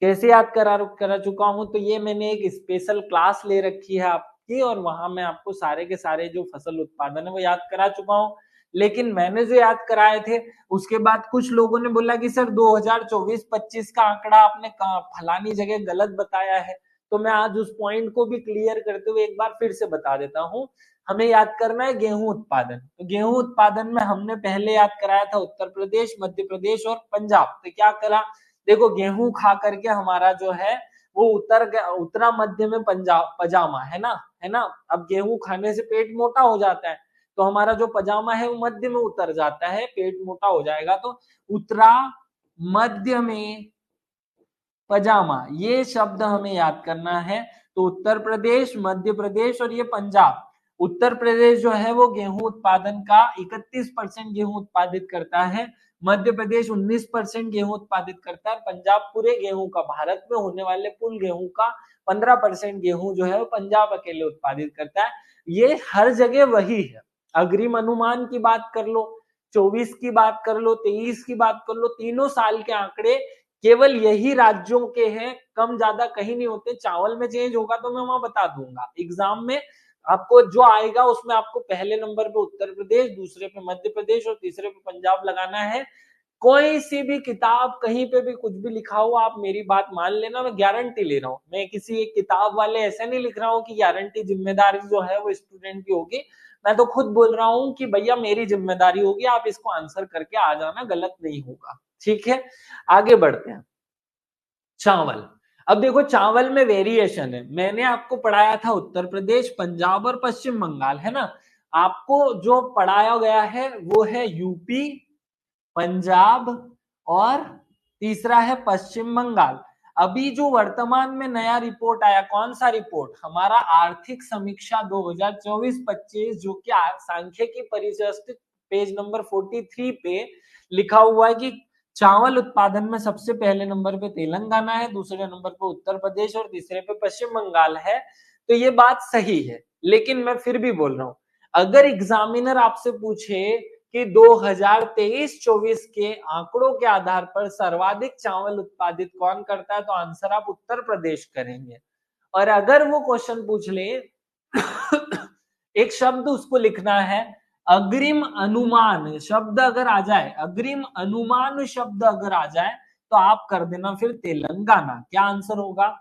कैसे याद करा चुका हूँ, तो ये मैंने एक स्पेशल क्लास ले रखी है आपकी, और वहां मैं आपको सारे के सारे जो फसल उत्पादन है वो याद करा चुका हूँ। लेकिन मैंने जो याद कराए थे उसके बाद कुछ लोगों ने बोला कि सर 2024-25 का आंकड़ा आपने फलानी जगह गलत बताया है। तो मैं आज उस पॉइंट को भी क्लियर करते हुए एक बार फिर से बता देता हूँ। हमें याद करना है गेहूं उत्पादन। तो गेहूं उत्पादन में हमने पहले याद कराया था उत्तर प्रदेश, मध्य प्रदेश और पंजाब। तो क्या करा, देखो गेहूं खा करके हमारा जो है वो उत्तरा मध्य में पंजाब पजामा है ना। अब गेहूं खाने से पेट मोटा हो जाता है, तो हमारा जो पजामा है वो मध्य में उतर जाता है, पेट मोटा हो जाएगा। तो उत्तरा मध्य में पजामा, ये शब्द हमें याद करना है। तो उत्तर प्रदेश, मध्य प्रदेश और ये पंजाब। उत्तर प्रदेश जो है वो गेहूं उत्पादन का 31% गेहूं उत्पादित करता है, मध्य प्रदेश 19% गेहूं उत्पादित करता है, पंजाब पूरे गेहूं का, भारत में होने वाले कुल गेहूं का 15% गेहूं जो है वो पंजाब अकेले उत्पादित करता है। ये हर जगह वही है। अग्रिम अनुमान की बात कर लो, 24 की बात कर लो, 23 की बात कर लो, तीनों साल के आंकड़े केवल यही राज्यों के हैं, कम ज्यादा कहीं नहीं होते। चावल में चेंज होगा तो मैं वहां बता दूंगा एग्जाम में, आपको जो आएगा उसमें आपको पहले नंबर पे उत्तर प्रदेश, दूसरे पे मध्य प्रदेश और तीसरे पे पंजाब लगाना है। कोई सी भी किताब कहीं पे भी कुछ भी लिखा हो, आप मेरी बात मान लेना, मैं गारंटी ले रहा हूँ। मैं किसी एक किताब वाले ऐसे नहीं लिख रहा हूँ कि गारंटी जिम्मेदारी जो है वो स्टूडेंट की होगी। मैं तो खुद बोल रहा हूँ कि भैया मेरी जिम्मेदारी होगी, आप इसको आंसर करके आ जाना, गलत नहीं होगा। ठीक है, आगे बढ़ते हैं। चावल, अब देखो चावल में वेरिएशन है। मैंने आपको पढ़ाया था उत्तर प्रदेश, पंजाब और पश्चिम बंगाल, है ना। आपको जो पढ़ाया गया है वो है यूपी, पंजाब और तीसरा है पश्चिम बंगाल। अभी जो वर्तमान में नया रिपोर्ट आया, कौन सा रिपोर्ट, हमारा आर्थिक समीक्षा 2024-25, जो कि सांख्यिकी परिशिष्ट पेज नंबर 43 पे लिखा हुआ है कि चावल उत्पादन में सबसे पहले नंबर पे तेलंगाना है, दूसरे नंबर पे उत्तर प्रदेश और तीसरे पे पश्चिम बंगाल है। तो ये बात सही है, लेकिन मैं फिर भी बोल रहा हूं, अगर एग्जामिनर आपसे पूछे कि 2023-24 के आंकड़ों के आधार पर सर्वाधिक चावल उत्पादित कौन करता है, तो आंसर आप उत्तर प्रदेश करेंगे। और अगर वो क्वेश्चन पूछ ले एक शब्द उसको लिखना है, अग्रिम अनुमान शब्द अगर आ जाए, अग्रिम अनुमान शब्द अगर आ जाए, तो आप कर देना फिर तेलंगाना। क्या आंसर होगा,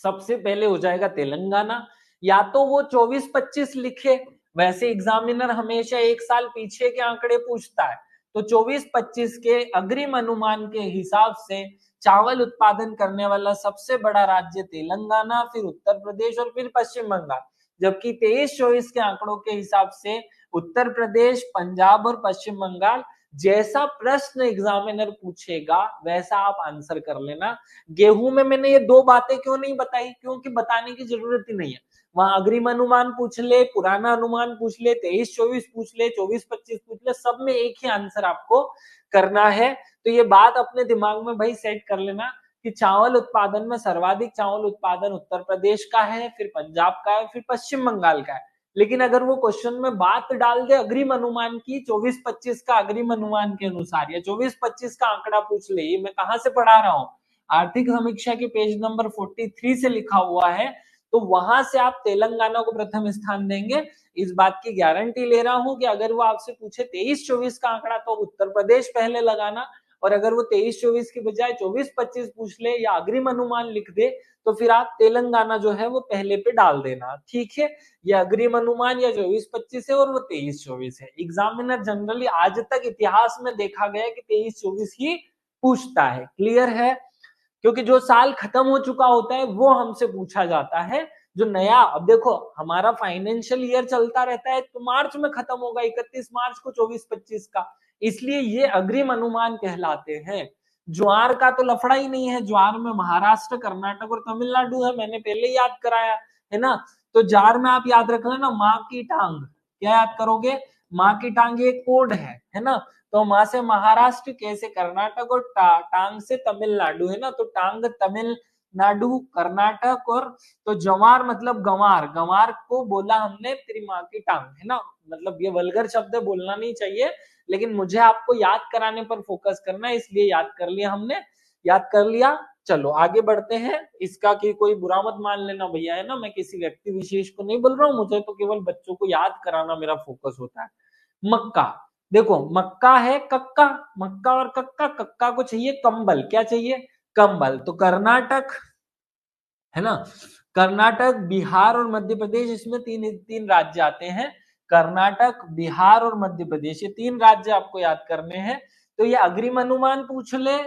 सबसे पहले हो जाएगा तेलंगाना। या तो वो 24-25 लिखे, वैसे एग्जामिनर हमेशा एक साल पीछे के आंकड़े पूछता है, तो 24-25 के अग्रिम अनुमान के हिसाब से चावल उत्पादन करने वाला सबसे बड़ा राज्य तेलंगाना, फिर उत्तर प्रदेश और फिर पश्चिम बंगाल। जबकि 23-24 के आंकड़ों के हिसाब से उत्तर प्रदेश, पंजाब और पश्चिम बंगाल। जैसा प्रश्न एग्जामिनर पूछेगा वैसा आप आंसर कर लेना। गेहूं में मैंने ये दो बातें क्यों नहीं बताई, क्योंकि बताने की जरूरत ही नहीं है। वहां अग्रिम अनुमान पूछ ले, पुराना अनुमान पूछ ले, 23-24 पूछ ले, 24-25 पूछ ले, सब में एक ही आंसर आपको करना है। तो ये बात अपने दिमाग में भाई सेट कर लेना कि चावल उत्पादन में सर्वाधिक चावल उत्पादन उत्तर प्रदेश का है, फिर पंजाब का है, फिर पश्चिम बंगाल का है। लेकिन अगर वो क्वेश्चन में बात डाल दे अग्रिम अनुमान की, 24-25 का अग्रिम अनुमान के अनुसार, या 24-25 का आंकड़ा पूछ ले, ये मैं कहां से पढ़ा रहा हूं, आर्थिक समीक्षा के पेज नंबर 43 से लिखा हुआ है, तो वहां से आप तेलंगाना को प्रथम स्थान देंगे। इस बात की गारंटी ले रहा हूं कि अगर वो आपसे पूछे 23-24 का आंकड़ा, तो उत्तर प्रदेश पहले लगाना, और अगर वो 23-24 की बजाय 24-25 पूछ ले या अग्रिम अनुमान लिख दे, तो फिर आप तेलंगाना जो है वो पहले पे डाल देना। ठीक है, ये अग्रिम अनुमान या 24-25 है और वो 23-24 है। एग्जामिनर जनरली आज तक इतिहास में देखा गया कि 23-24 ही पूछता है। क्लियर है, क्योंकि जो साल खत्म हो चुका होता है वो हमसे पूछा जाता है, जो नया, अब देखो हमारा फाइनेंशियल ईयर चलता रहता है तो मार्च में खत्म होगा, 31 मार्च को 24-25 का, इसलिए ये अग्रिम अनुमान कहलाते हैं। ज्वार का तो लफड़ा ही नहीं है, ज्वार में महाराष्ट्र, कर्नाटक और तमिलनाडु है, मैंने पहले ही याद कराया है ना। तो जार में आप याद रख लेना माँ की टांग, क्या याद करोगे, माँ की टांग ये कोड है ना। तो माँ से महाराष्ट्र, कैसे कर्नाटक और टांग से तमिलनाडु, है ना। तो टांग तमिलनाडु, कर्नाटक, और तो जवार मतलब गंवार, गंवार को बोला हमने तेरी माँ की टांग, है ना। मतलब ये वल्गर शब्द बोलना नहीं चाहिए, लेकिन मुझे आपको याद कराने पर फोकस करना है, इसलिए याद कर लिया हमने, याद कर लिया। चलो आगे बढ़ते हैं। इसका कि कोई बुरा मत मान लेना भैया, है ना, मैं किसी व्यक्ति विशेष को नहीं बोल रहा हूँ, मुझे तो केवल बच्चों को याद कराना मेरा फोकस होता है। मक्का, देखो मक्का है कक्का, मक्का और कक्का, कक्का को चाहिए कंबल, क्या चाहिए, कंबल। तो कर्नाटक, है ना, कर्नाटक, बिहार और मध्य प्रदेश, इसमें तीन तीन राज्य आते हैं, कर्नाटक, बिहार और मध्य प्रदेश, ये तीन राज्य आपको याद करने हैं। तो ये अग्रिम अनुमान पूछ ले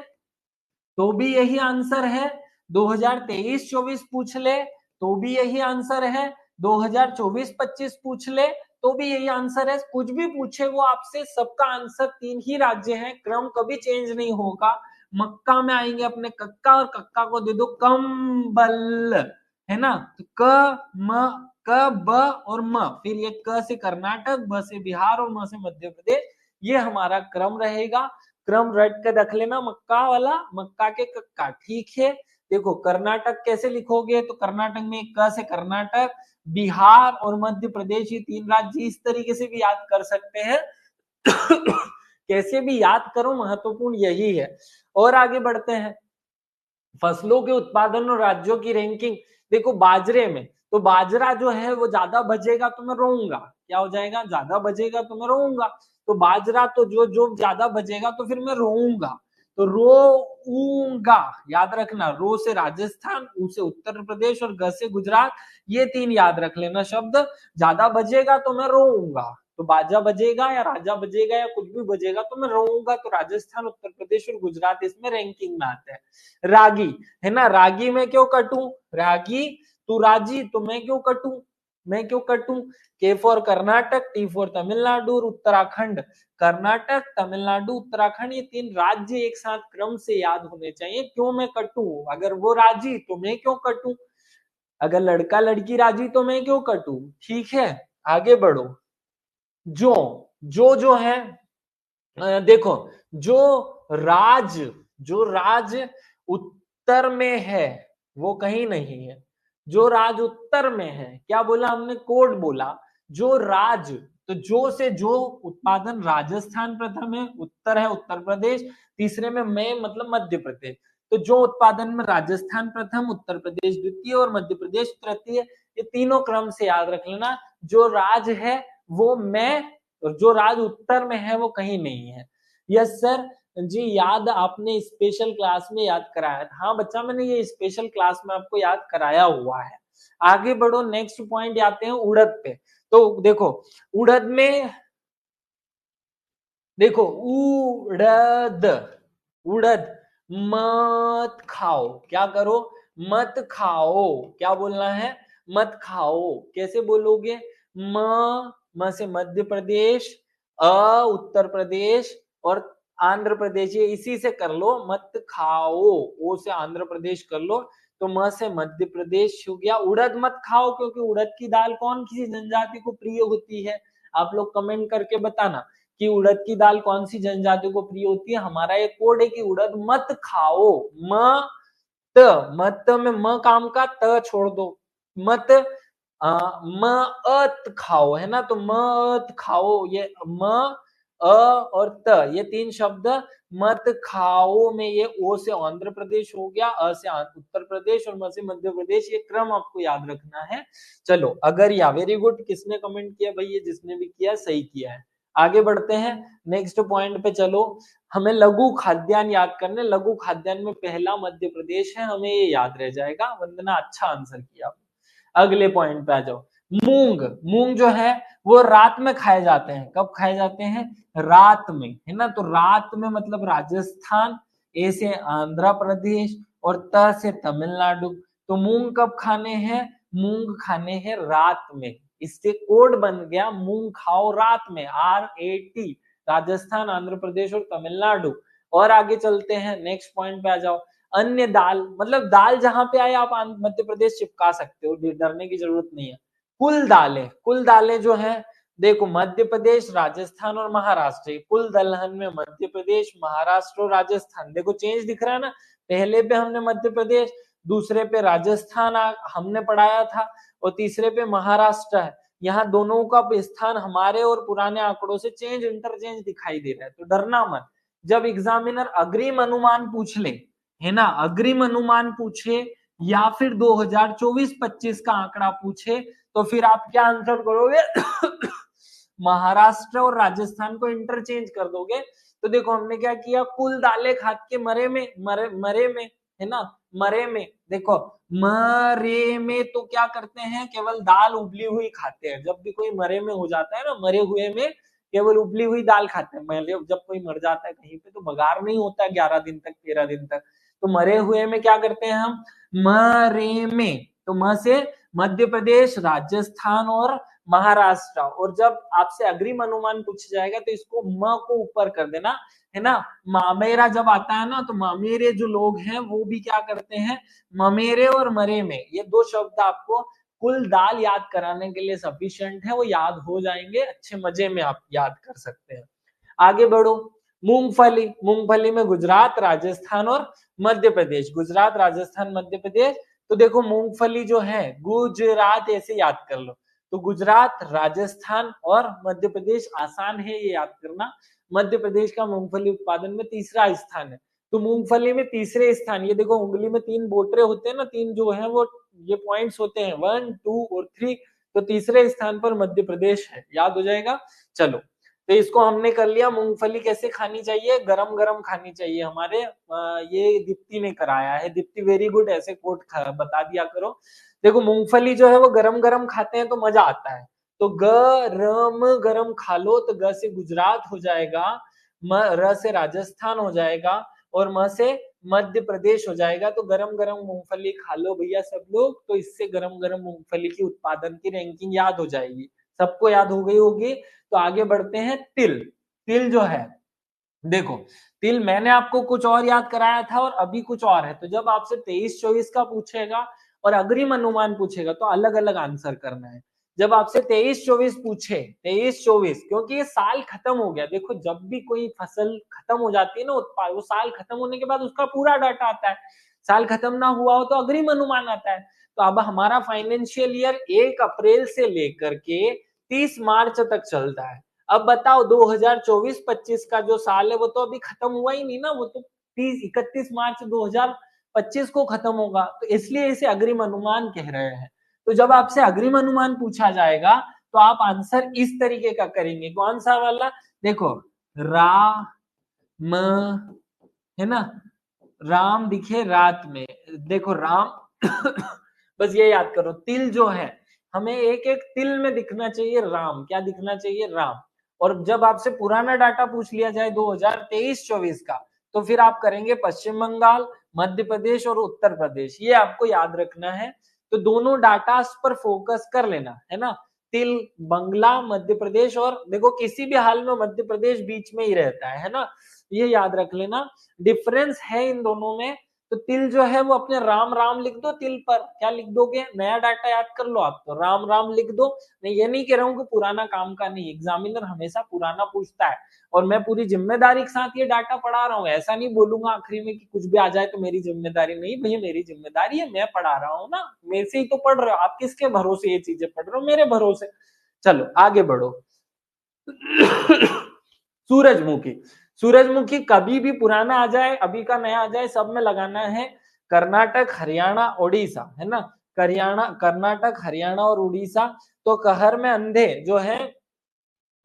तो भी यही आंसर है, 2023-24 पूछ ले तो भी यही आंसर है, 2024-25 पूछ ले तो भी यही आंसर है, कुछ भी पूछे वो आपसे, सबका आंसर तीन ही राज्य है, क्रम कभी चेंज नहीं होगा। मक्का में आएंगे अपने कक्का, और कक्का को दे दो कंबल, है ना। तो क ब और म, फिर ये क से कर्नाटक, ब से बिहार और म से मध्य प्रदेश, ये हमारा क्रम रहेगा। क्रम रट के रख लेना, मक्का वाला, मक्का के कक्का, ठीक है। देखो कर्नाटक कैसे लिखोगे, तो कर्नाटक में क से कर्नाटक, बिहार और मध्य प्रदेश, ये तीन राज्य इस तरीके से भी याद कर सकते हैं। कैसे भी याद करो, महत्वपूर्ण यही है। और आगे बढ़ते हैं, फसलों के उत्पादन और राज्यों की रैंकिंग। देखो बाजरे में, तो बाजरा जो है वो ज्यादा बचेगा तो मैं रोऊंगा, क्या हो जाएगा, ज्यादा बचेगा तो मैं रोऊंगा। तो बाजरा तो जो जो ज्यादा बचेगा तो फिर मैं रोऊंगा, तो रोऊंगा, याद रखना, रो से राजस्थान, ऊ से उत्तर प्रदेश और ग से गुजरात, ये तीन याद रख लेना शब्द। ज्यादा बचेगा तो मैं रोऊंगा, तो बाजा बजेगा या राजा बजेगा या कुछ भी बजेगा तो मैं रोऊंगा, तो राजस्थान, उत्तर प्रदेश और गुजरात इसमें रैंकिंग में आते हैं। रागी, है ना, रागी में क्यों कटूं, रागी, तू राजी तो मैं क्यों कटूं, मैं क्यों कटूं। के for Karnataka, T for Tamil Nadu और उत्तराखंड, कर्नाटक, तमिलनाडु, उत्तराखंड, ये तीन राज्य एक साथ क्रम से याद होने चाहिए। क्यों मैं कटूं, अगर वो राजी तो मैं क्यों कटूं, अगर लड़का लड़की राजी तो मैं क्यों कटूं, ठीक है। आगे बढ़ो, जो जो है, देखो जो राज, जो राज उत्तर में है वो कहीं नहीं है, जो राज उत्तर में है, क्या बोला हमने, कोड बोला, जो राज, तो जो से जो उत्पादन, राजस्थान प्रथम है, उत्तर है उत्तर प्रदेश, तीसरे में मैं मतलब मध्य प्रदेश। तो जो उत्पादन में राजस्थान प्रथम, उत्तर प्रदेश द्वितीय और मध्य प्रदेश तृतीय, ये तीनों क्रम से याद रख लेना। जो राज है वो मैं, और जो राज उत्तर में है वो कहीं नहीं है। यस सर जी, याद आपने स्पेशल क्लास में याद कराया था, हाँ बच्चा मैंने ये स्पेशल क्लास में आपको याद कराया हुआ है। आगे बढ़ो, नेक्स्ट पॉइंट आते हैं उड़द पे। तो देखो उड़द में, देखो उड़द, उड़द मत खाओ, क्या करो, मत खाओ, क्या बोलना है, मत खाओ, कैसे बोलोगे, म से मध्य प्रदेश, उत्तर प्रदेश और आंध्र प्रदेश, ये इसी से कर लो, मत खाओ, ओ से आंध्र प्रदेश कर लो, तो म से मध्य प्रदेश हो गया। उड़द मत खाओ, क्योंकि उड़द की दाल कौन सी जनजाति को प्रिय होती है, आप लोग कमेंट करके बताना कि उड़द की दाल कौन सी जनजाति को प्रिय होती है। हमारा एक कोड है कि उड़द मत खाओ, मत में म काम का, त छोड़ दो, मत मत खाओ, है ना, तो मत खाओ, ये म और त, ये तीन शब्द मत खाओ में, ये ओ से आंध्र प्रदेश हो गया, अ से उत्तर प्रदेश और म से मध्य प्रदेश, ये क्रम आपको याद रखना है। चलो अगर या वेरी गुड, किसने कमेंट किया भाई, ये जिसने भी किया सही किया है। आगे बढ़ते हैं नेक्स्ट पॉइंट पे, चलो हमें लघु खाद्यान्न याद करने, लघु खाद्यान्न में पहला मध्य प्रदेश है, हमें ये याद रह जाएगा। वंदना अच्छा आंसर किया। अगले पॉइंट पे आ जाओ, मूंग, मूंग जो है वो रात में खाए जाते हैं, कब खाए जाते हैं, रात में, है ना, तो रात में मतलब राजस्थान, ए से आंध्र प्रदेश और त से तमिलनाडु। तो मूंग कब खाने हैं, मूंग खाने हैं रात में, इससे कोड बन गया मूंग खाओ रात में, RAT। राजस्थान, आंध्र प्रदेश और तमिलनाडु। और आगे चलते हैं, नेक्स्ट पॉइंट पे आ जाओ। अन्य दाल, मतलब दाल जहां पे आए आप मध्य प्रदेश चिपका सकते हो, डरने की जरूरत नहीं है। कुल दालें जो है, देखो मध्य प्रदेश, राजस्थान और महाराष्ट्र, कुल दलहन में मध्य प्रदेश, महाराष्ट्र और राजस्थान। देखो चेंज दिख रहा है ना, पहले पे हमने मध्य प्रदेश, दूसरे पे राजस्थान हमने पढ़ाया था, और तीसरे पे महाराष्ट्र है। यहाँ दोनों का स्थान हमारे और पुराने आंकड़ों से चेंज, इंटरचेंज दिखाई दे रहा है, तो डरना मत। जब एग्जामिनर अग्रिम अनुमान पूछ ले, है ना, अग्रिम अनुमान पूछे या फिर 2024-25 का आंकड़ा पूछे, तो फिर आप क्या आंसर करोगे? महाराष्ट्र और राजस्थान को इंटरचेंज कर दोगे। तो देखो हमने क्या किया, कुल दालें खा के मरे में, मरे में, है ना, मरे में, देखो मरे में तो क्या करते हैं, केवल दाल उबली हुई खाते हैं। जब भी कोई मरे में हो जाता है ना, मरे हुए में केवल उबली हुई दाल खाते हैं। जब कोई मर जाता है कहीं पे तो बघार नहीं होता है 11 दिन तक, 13 दिन तक। तो मरे हुए में क्या करते हैं हम, मरे में, तो म से मध्य प्रदेश, राजस्थान और महाराष्ट्र। और जब आपसे अग्रिम अनुमान पूछ जाएगा तो इसको म को ऊपर कर देना, है ना। मामेरा जब आता है ना, तो मामेरे जो लोग हैं वो भी क्या करते हैं, ममेरे और मरे में, ये दो शब्द आपको कुल दाल याद कराने के लिए सफिशिएंट है, वो याद हो जाएंगे, अच्छे मजे में आप याद कर सकते हैं। आगे बढ़ो, मूंगफली, मूंगफली में गुजरात, राजस्थान और मध्य प्रदेश, गुजरात, राजस्थान, मध्य प्रदेश। तो देखो मूंगफली जो है गुजरात ऐसे याद कर लो, तो गुजरात, राजस्थान और मध्य प्रदेश, आसान है ये याद करना। मध्य प्रदेश का मूंगफली उत्पादन में तीसरा स्थान है। तो मूंगफली में तीसरे स्थान, ये देखो उंगली में 3 बोटरे होते हैं ना, 3 जो है वो ये पॉइंट्स होते हैं, 1, 2 और 3। तो तीसरे स्थान पर मध्य प्रदेश है, याद हो जाएगा। चलो, तो इसको हमने कर लिया। मूंगफली कैसे खानी चाहिए, गरम गरम खानी चाहिए। हमारे ये दीप्ति ने कराया है, दीप्ति वेरी गुड, ऐसे कोट बता दिया करो। देखो मूंगफली जो है वो गरम गरम खाते हैं तो मजा आता है, तो गरम गरम खा लो, तो ग से गुजरात हो जाएगा, र से राजस्थान हो जाएगा, और म से मध्य प्रदेश हो जाएगा। तो गरम गरम मूंगफली खा लो भैया सब लोग, तो इससे गरम गरम मूंगफली की उत्पादन की रैंकिंग याद हो जाएगी, सबको याद हो गई होगी। तो आगे बढ़ते हैं, तिल। तिल जो है, देखो तिल मैंने आपको कुछ और याद कराया था और अभी कुछ और है। तो जब आपसे 23-24 का पूछेगा और अग्रिम अनुमान पूछेगा तो अलग अलग आंसर करना है। जब आपसे 23-24 पूछे, 23-24, क्योंकि ये साल खत्म हो गया। देखो जब भी कोई फसल खत्म हो जाती है ना, उत्पाद, वो साल खत्म होने के बाद उसका पूरा डाटा आता है। साल खत्म ना हुआ हो तो अग्रिम अनुमान आता है। तो अब हमारा फाइनेंशियल ईयर 1 अप्रैल से लेकर के 30 मार्च तक चलता है। अब बताओ 2024-25 का जो साल है वो तो अभी खत्म हुआ ही नहीं ना, वो तो 31 मार्च 2025 को खत्म होगा, तो इसलिए इसे अग्रिम अनुमान कह रहे हैं। तो जब आपसे अग्रिम अनुमान पूछा जाएगा तो आप आंसर इस तरीके का करेंगे, कौन सा वाला, देखो राम, है ना, राम दिखे रात में, देखो राम बस ये याद करो, तिल जो है हमें एक एक तिल में दिखना चाहिए राम, क्या दिखना चाहिए, राम। और जब आपसे पुराना डाटा पूछ लिया जाए 2023-24 का, तो फिर आप करेंगे पश्चिम बंगाल, मध्य प्रदेश और उत्तर प्रदेश, ये आपको याद रखना है। तो दोनों डाटा पर फोकस कर लेना, है ना, तिल, बंगला, मध्य प्रदेश, और देखो किसी भी हाल में मध्य प्रदेश बीच में ही रहता है ना, ये याद रख लेना। डिफरेंस है इन दोनों में। तो तिल जो है वो अपने राम राम लिख दो, तिल पर क्या लिख दोगे, नया डाटा याद कर लो आप, तो राम राम लिख दो। मैं ये नहीं कह रहा हूँ कि पुराना काम का नहीं, एग्जामिनर हमेशा पुराना पूछता है और मैं पूरी जिम्मेदारी के साथ ये डाटा पढ़ा रहा हूँ। ऐसा नहीं बोलूंगा आखिरी में कि कुछ भी आ जाए तो मेरी जिम्मेदारी नहीं, भैया मेरी जिम्मेदारी है, मैं पढ़ा रहा हूँ ना, मेरे से ही तो पढ़ रहे हो आप, किसके भरोसे ये चीजें पढ़ रहे हो, मेरे भरोसे। चलो आगे बढ़ो। सूरजमुखी, सूरजमुखी कभी भी पुराना आ जाए अभी का नया आ जाए, सब में लगाना है कर्नाटक, हरियाणा, ओडिशा, है ना, कर्नाटक, हरियाणा और उड़ीसा। तो कहर में अंधे जो है,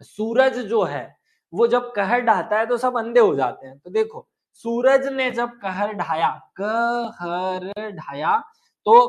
सूरज जो है वो जब कहर ढाता है तो सब अंधे हो जाते हैं। तो देखो सूरज ने जब कहर ढाया, कहर ढाया, तो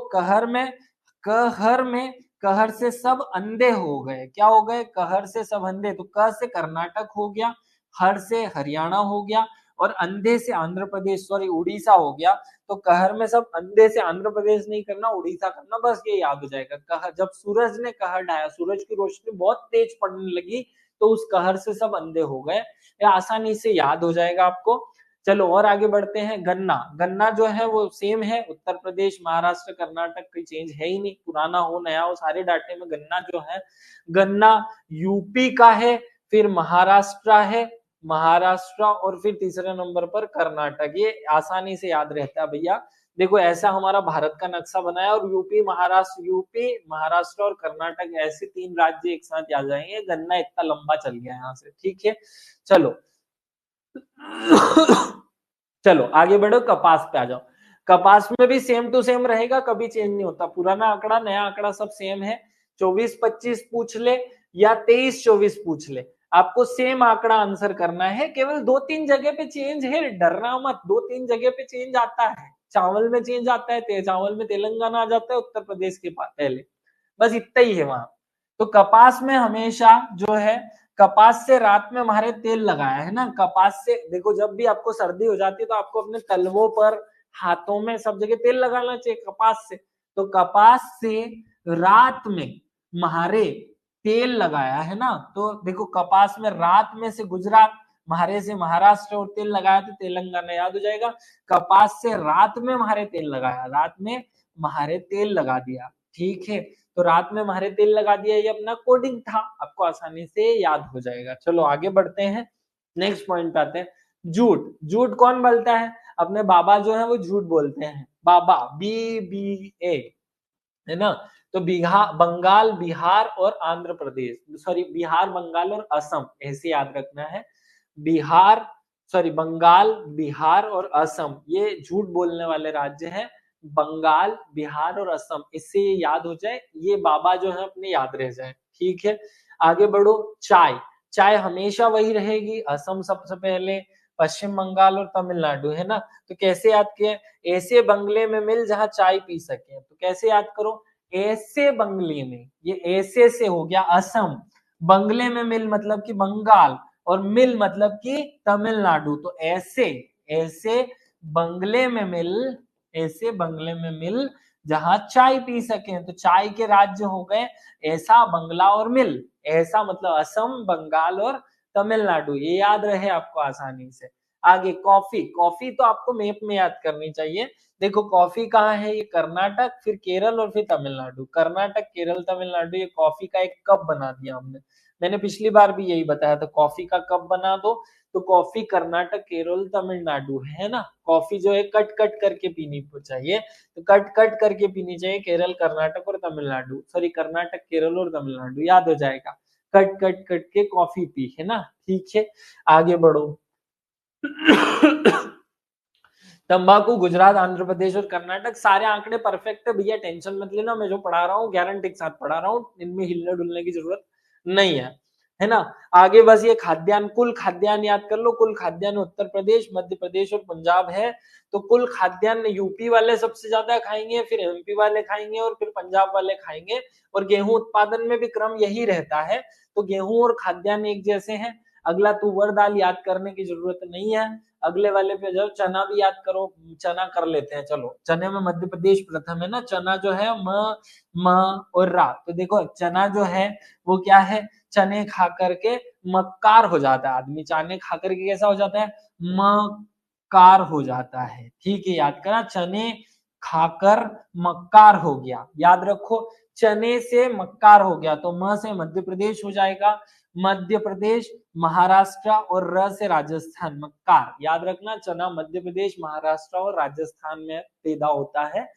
कहर से सब अंधे हो गए, क्या हो गए, कहर से सब अंधे। तो क से कर्नाटक हो गया, हर से हरियाणा हो गया, और अंधे से आंध्र प्रदेश, सॉरी उड़ीसा हो गया। तो कहर में सब अंधे से आंध्र प्रदेश नहीं करना, उड़ीसा करना, बस ये याद हो जाएगा। कहर, जब सूरज ने कहर ढाया, सूरज की रोशनी बहुत तेज पड़ने लगी, तो उस कहर से सब अंधे हो गए। ये आसानी से याद हो जाएगा आपको। चलो और आगे बढ़ते हैं। गन्ना, गन्ना जो है वो सेम है, उत्तर प्रदेश, महाराष्ट्र, कर्नाटक, कोई चेंज है ही नहीं, पुराना हो नया हो सारे डाटे में गन्ना जो है। गन्ना यूपी का है, फिर महाराष्ट्र है, महाराष्ट्र, और फिर तीसरे नंबर पर कर्नाटक। ये आसानी से याद रहता है भैया। देखो ऐसा हमारा भारत का नक्शा बना है, और यूपी, महाराष्ट्र और कर्नाटक ऐसे तीन राज्य एक साथ आ जाएंगे। गन्ना इतना लंबा चल गया यहाँ से, ठीक है। चलो चलो आगे बढ़ो, कपास पे आ जाओ। कपास में भी सेम टू सेम रहेगा, कभी चेंज नहीं होता। पुराना आंकड़ा नया आंकड़ा सब सेम है। 24-25 पूछ ले या 23-24 पूछ ले, आपको सेम आंकड़ा आंसर करना है। केवल 2-3 जगह पे चेंज है, डरना मत। 2-3 जगह पे चेंज आता है। चावल में चेंज आता है, चावल में तेलंगाना आ जाता है उत्तर प्रदेश के पहले, बस इतना ही है वहां। तो कपास में हमेशा जो है, कपास से रात में हमारे तेल लगाया है ना। कपास से देखो, जब भी आपको सर्दी हो जाती है तो आपको अपने तलवों पर, हाथों में, सब जगह तेल लगाना चाहिए कपास से। तो कपास से रात में महारे तेल लगाया है ना। तो देखो कपास में रात में से गुजरात, महारे से महाराष्ट्र, और तेल लगाया तो तेलंगाना, याद हो जाएगा। कपास से रात में महारे तेल लगाया, रात में महारे तेल लगा दिया, ठीक है। तो रात में हमारे तेल लगा दिया, ये अपना कोडिंग था, आपको आसानी से याद हो जाएगा। चलो आगे बढ़ते हैं, नेक्स्ट पॉइंट पे आते हैं। झूठ, झूठ कौन बोलता है? अपने बाबा जो है वो झूठ बोलते हैं, बाबा, BBA, है ना। तो बिहार, बंगाल, बिहार और आंध्र प्रदेश, सॉरी बिहार, बंगाल और असम, ऐसे याद रखना है। बिहार, सॉरी बंगाल, बिहार और असम, ये झूठ बोलने वाले राज्य हैं। बंगाल, बिहार और असम, इससे ये याद हो जाए, ये बाबा जो है अपने याद रह जाए, ठीक है। आगे बढ़ो। चाय, चाय हमेशा वही रहेगी, असम सबसे पहले, पश्चिम बंगाल और तमिलनाडु, है ना। तो कैसे याद किए? ऐसे बंगले में मिल जहां चाय पी सके, तो कैसे याद करो? ऐसे बंगले में, ये ऐसे से हो गया असम, बंगले में मिल मतलब कि बंगाल, और मिल मतलब कि तमिलनाडु। तो ऐसे, ऐसे बंगले में मिल, ऐसे बंगले में मिल जहां चाय पी सके, तो चाय के राज्य हो गए ऐसा, बंगला और मिल। ऐसा मतलब असम, बंगाल और तमिलनाडु, ये याद रहे आपको आसानी से। आगे कॉफी, कॉफी तो आपको मैप में याद करनी चाहिए। देखो कॉफी कहाँ है? ये कर्नाटक, फिर केरल और फिर तमिलनाडु। कर्नाटक, केरल, तमिलनाडु, ये कॉफी का एक कप बना दिया हमने। मैंने पिछली बार भी यही बताया था, कॉफी का कप बना दो। तो कॉफी कर्नाटक, केरल, तमिलनाडु, है ना। कॉफी जो है कट कट करके पीनी चाहिए, तो कट कट करके पीनी चाहिए, केरल, कर्नाटक और तमिलनाडु, सॉरी कर्नाटक, केरल और तमिलनाडु, याद हो जाएगा। कट कट कट के कॉफी पी, है ना, ठीक है। आगे बढ़ो। तंबाकू, गुजरात, आंध्र प्रदेश और कर्नाटक, सारे आंकड़े परफेक्ट है भैया, टेंशन मत लेना। मैं जो पढ़ा रहा हूँ गारंटी के साथ पढ़ा रहा हूँ, इनमें हिलने डुलने की जरूरत नहीं है ना। आगे बस ये खाद्यान्न, कुल खाद्यान्न याद कर लो। कुल खाद्यान्न उत्तर प्रदेश, मध्य प्रदेश और पंजाब है। तो कुल खाद्यान्न यूपी वाले सबसे ज्यादा खाएंगे, फिर MP वाले खाएंगे, और फिर पंजाब वाले खाएंगे। और गेहूं उत्पादन में भी क्रम यही रहता है। तो गेहूं और खाद्यान्न एक जैसे हैं। अगला तुवर दाल याद करने की जरूरत नहीं है। अगले वाले पे जाओ, चना भी याद करो, चना कर लेते हैं। चलो, चने में मध्य प्रदेश प्रथम है ना। चना जो है म और रा, तो देखो चना जो है वो क्या है? चने खा करके मक्कार हो जाता है आदमी, चने खा करके कैसा हो जाता है? मक्कार हो जाता है, ठीक है। याद करा, चने खाकर मक्कार हो गया, याद रखो। चने से मक्कार हो गया, तो म से मध्य प्रदेश हो जाएगा, मध्य प्रदेश, महाराष्ट्र, और र से राजस्थान, मक्कार, याद रखना। चना मध्य प्रदेश, महाराष्ट्र और राजस्थान में पैदा होता है।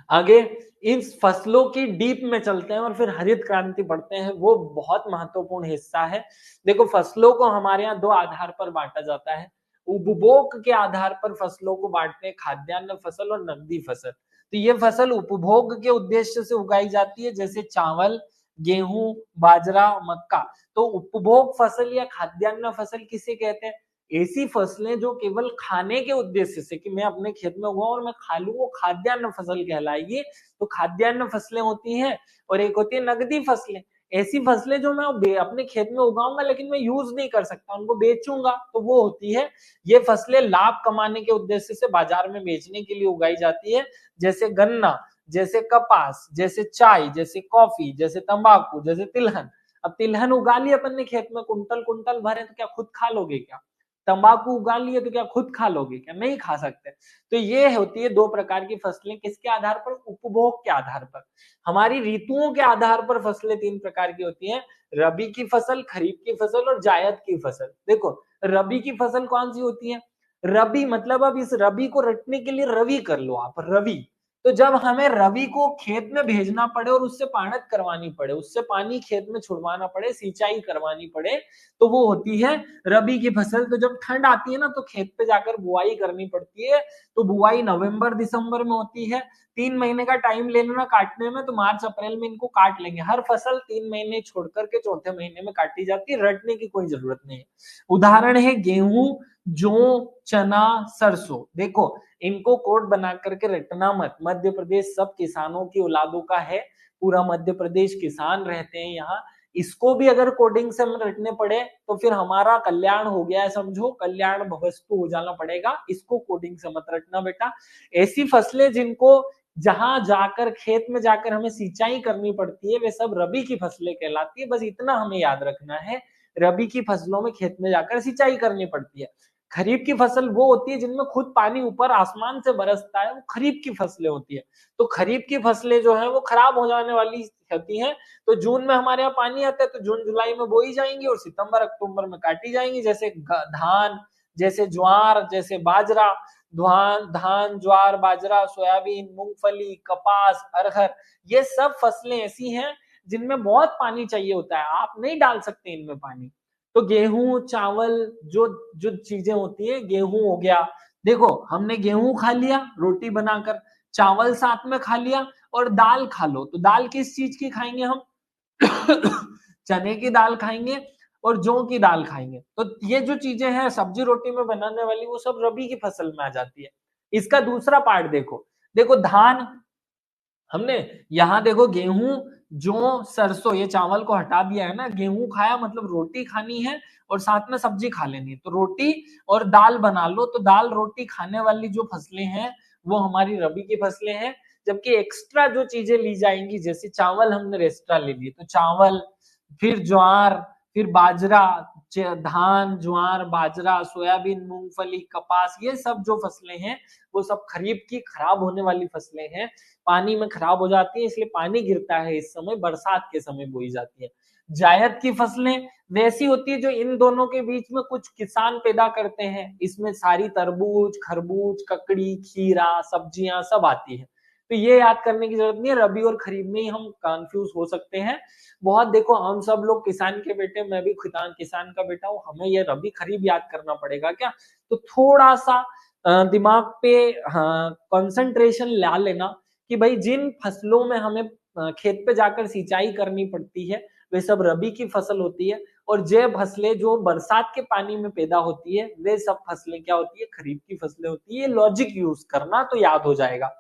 आगे इस फसलों की डीप में चलते हैं और फिर हरित क्रांति पढ़ते हैं, वो बहुत महत्वपूर्ण हिस्सा है। देखो फसलों को हमारे यहाँ दो आधार पर बांटा जाता है। उपभोग के आधार पर फसलों को बांटते हैं, खाद्यान्न फसल और नकदी फसल। तो ये फसल उपभोग के उद्देश्य से उगाई जाती है, जैसे चावल, गेहूं, बाजरा, मक्का। तो उपभोग फसल या खाद्यान्न फसल किसे कहते हैं? ऐसी फसलें जो केवल खाने के उद्देश्य से, कि मैं अपने खेत में उगाऊं और मैं खा लूं, वो खाद्यान्न फसल कहलाएगी। तो खाद्यान्न फसलें होती हैं, और एक होती है नगदी फसलें। ऐसी फसलें जो मैं अपने खेत में उगाऊंगा लेकिन मैं यूज नहीं कर सकता, उनको बेचूंगा, तो वो होती है ये फसलें लाभ कमाने के उद्देश्य से बाजार में बेचने के लिए उगाई जाती है, जैसे गन्ना, जैसे कपास, जैसे चाय, जैसे कॉफी, जैसे तंबाकू, जैसे तिलहन। अब तिलहन उगा लिए अपन ने खेत में, कुंटल कुंटल भरे, तो क्या खुद खा लोगे क्या? तंबाकू उगा लिए तो क्या खुद खा लोगे क्या? नहीं खा सकते। तो ये होती है दो प्रकार की फसलें, किसके आधार पर? उपभोग के आधार पर। हमारी ऋतुओं के आधार पर फसलें तीन प्रकार की होती हैं, रबी की फसल, खरीफ की फसल और जायद की फसल। देखो रबी की फसल कौन सी होती है? रबी मतलब अब इस रबी को रटने के लिए रवि कर लो आप, रवि। तो जब हमें रवि को खेत में भेजना पड़े और उससे पाणत करवानी पड़े, उससे पानी खेत में छुड़वाना पड़े, सिंचाई करवानी पड़े, तो वो होती है रबी की फसल। तो जब ठंड आती है ना तो खेत पे जाकर बुआई करनी पड़ती है, तो बुआई नवंबर दिसंबर में होती है। 3 महीने का टाइम ले लेना काटने में, तो मार्च अप्रैल में इनको काट लेंगे। हर फसल 3 महीने छोड़ करके चौथे महीने में काटी जाती है, रटने की कोई जरूरत नहीं है। उदाहरण है गेहूं, जौ, चना, सरसों। देखो इनको कोड बना करके रटना मत, मध्य प्रदेश सब किसानों की औलादों का है, पूरा मध्य प्रदेश किसान रहते हैं यहाँ। इसको भी अगर कोडिंग से हम रटने पड़े तो फिर हमारा कल्याण हो गया है, समझो, कल्याण भवस्तु हो जाना पड़ेगा। इसको कोडिंग से मत रटना बेटा। ऐसी फसलें जिनको जहां जाकर खेत में जाकर हमें सिंचाई करनी पड़ती है, वे सब रबी की फसलें कहलाती है। बस इतना हमें याद रखना है, रबी की फसलों में खेत में जाकर सिंचाई करनी पड़ती है। खरीफ की फसल वो होती है जिनमें खुद पानी ऊपर आसमान से बरसता है, वो खरीफ की फसलें होती है। तो खरीफ की फसलें जो है वो खराब हो जाने वाली होती हैं, तो जून में हमारे यहाँ पानी आता है तो जून जुलाई में बोई जाएंगी और सितंबर अक्टूबर में काटी जाएंगी, जैसे धान, जैसे ज्वार, जैसे बाजरा। धान, ज्वार, बाजरा, सोयाबीन, मूंगफली, कपास, अरहर, ये सब फसलें ऐसी हैं जिनमें बहुत पानी चाहिए होता है, आप नहीं डाल सकते इनमें पानी। तो गेहूं, चावल, जो जो चीजें होती है, गेहूं हो गया, देखो हमने गेहूं खा लिया रोटी बनाकर, चावल साथ में खा लिया, और दाल खा लो। तो दाल किस चीज की खाएंगे हम? चने की दाल खाएंगे और जौ की दाल खाएंगे। तो ये जो चीजें हैं सब्जी रोटी में बनाने वाली, वो सब रबी की फसल में आ जाती है। इसका दूसरा पार्ट देखो, देखो धान, हमने यहाँ देखो गेहूं, जौ, सरसों, ये चावल को हटा दिया है ना, गेहूं खाया मतलब रोटी खानी है और साथ में सब्जी खा लेनी है, तो रोटी और दाल बना लो। तो दाल रोटी खाने वाली जो फसलें हैं वो हमारी रबी की फसलें हैं। जबकि एक्स्ट्रा जो चीजें ली जाएंगी, जैसे चावल हमने एक्स्ट्रा ले लिए, तो चावल, फिर ज्वार, फिर बाजरा, धान, ज्वार, बाजरा, सोयाबीन, मूंगफली, कपास, ये सब जो फसलें हैं वो सब खरीफ की खराब होने वाली फसलें हैं, पानी में खराब हो जाती है, इसलिए पानी गिरता है इस समय, बरसात के समय बोई जाती है। जायद की फसलें वैसी होती है जो इन दोनों के बीच में कुछ किसान पैदा करते हैं, इसमें सारी तरबूज, खरबूज, ककड़ी, खीरा, सब्जियां सब आती है। तो ये याद करने की जरूरत नहीं है, रबी और खरीफ में ही हम कंफ्यूज हो सकते हैं बहुत। देखो हम सब लोग किसान के बेटे, मैं भी किसान का बेटा हूँ, हमें ये रबी खरीफ याद करना पड़ेगा क्या? तो थोड़ा सा दिमाग पे कंसंट्रेशन ला लेना कि भाई जिन फसलों में हमें खेत पे जाकर सिंचाई करनी पड़ती है वे सब रबी की फसल होती है, और जे फसलें जो बरसात के पानी में पैदा होती है वे सब फसलें क्या होती है? खरीफ की फसलें होती है। लॉजिक यूज करना तो याद हो जाएगा।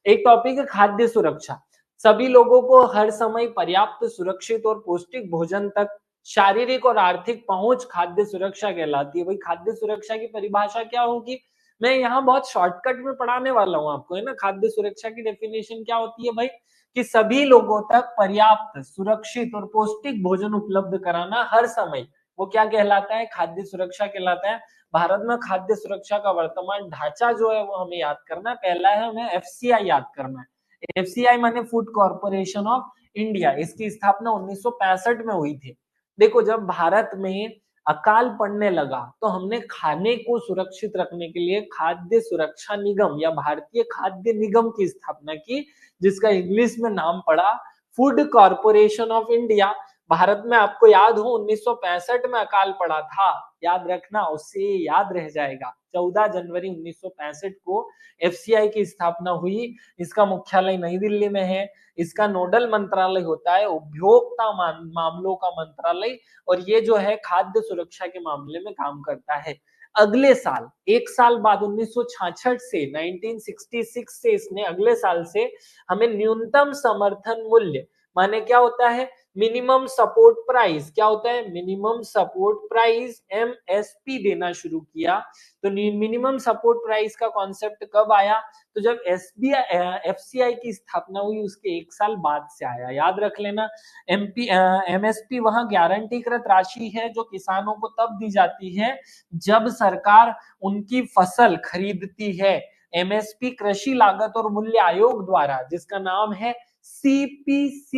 एक टॉपिक है खाद्य सुरक्षा। सभी लोगों को हर समय पर्याप्त, सुरक्षित और पौष्टिक भोजन तक शारीरिक और आर्थिक पहुंच खाद्य सुरक्षा कहलाती है। भाई खाद्य सुरक्षा की परिभाषा क्या होगी? मैं यहाँ बहुत शॉर्टकट में पढ़ाने वाला हूँ आपको, है ना। खाद्य सुरक्षा की डेफिनेशन क्या होती है भाई? कि सभी लोगों तक पर्याप्त, सुरक्षित और पौष्टिक भोजन उपलब्ध कराना हर समय, वो क्या कहलाता है? खाद्य सुरक्षा कहलाता है। भारत में खाद्य सुरक्षा का वर्तमान ढांचा जो है वो हमें याद करना है। पहला है हमें एफसीआई याद करना है। एफसीआई माने फूड कॉर्पोरेशन ऑफ इंडिया, इसकी स्थापना 1965 में हुई थी। देखो जब भारत में अकाल पड़ने लगा तो हमने खाने को सुरक्षित रखने के लिए खाद्य सुरक्षा निगम या भारतीय खाद्य निगम की स्थापना की, जिसका इंग्लिश में नाम पड़ा food corporation of India. Bharat में आपको याद हो 1965 में अकाल पड़ा था, याद रखना, उससे याद रह जाएगा। 14 जनवरी 1965 को एफसीआई की स्थापना हुई। इसका मुख्यालय नई दिल्ली में है। इसका नोडल मंत्रालय होता है उपभोक्ता मामलों का मंत्रालय, और ये जो है खाद्य सुरक्षा के मामले में काम करता है। अगले साल, एक साल बाद 1966 से 1966 से इसने अगले साल से हमें न्यूनतम समर्थन मूल्य माने क्या होता है, मिनिमम सपोर्ट प्राइस। क्या होता है, मिनिमम सपोर्ट प्राइस, एमएसपी देना शुरू किया। तो मिनिमम सपोर्ट प्राइस का कॉन्सेप्ट कब आया, तो जब एफसीआई की स्थापना हुई उसके 1 साल बाद से आया। याद रख लेना, एमएसपी वहां गारंटीकृत राशि है जो किसानों को तब दी जाती है जब सरकार उनकी फसल खरीदती है। एमएसपी कृषि लागत और मूल्य आयोग द्वारा, जिसका नाम है सीएसीपी,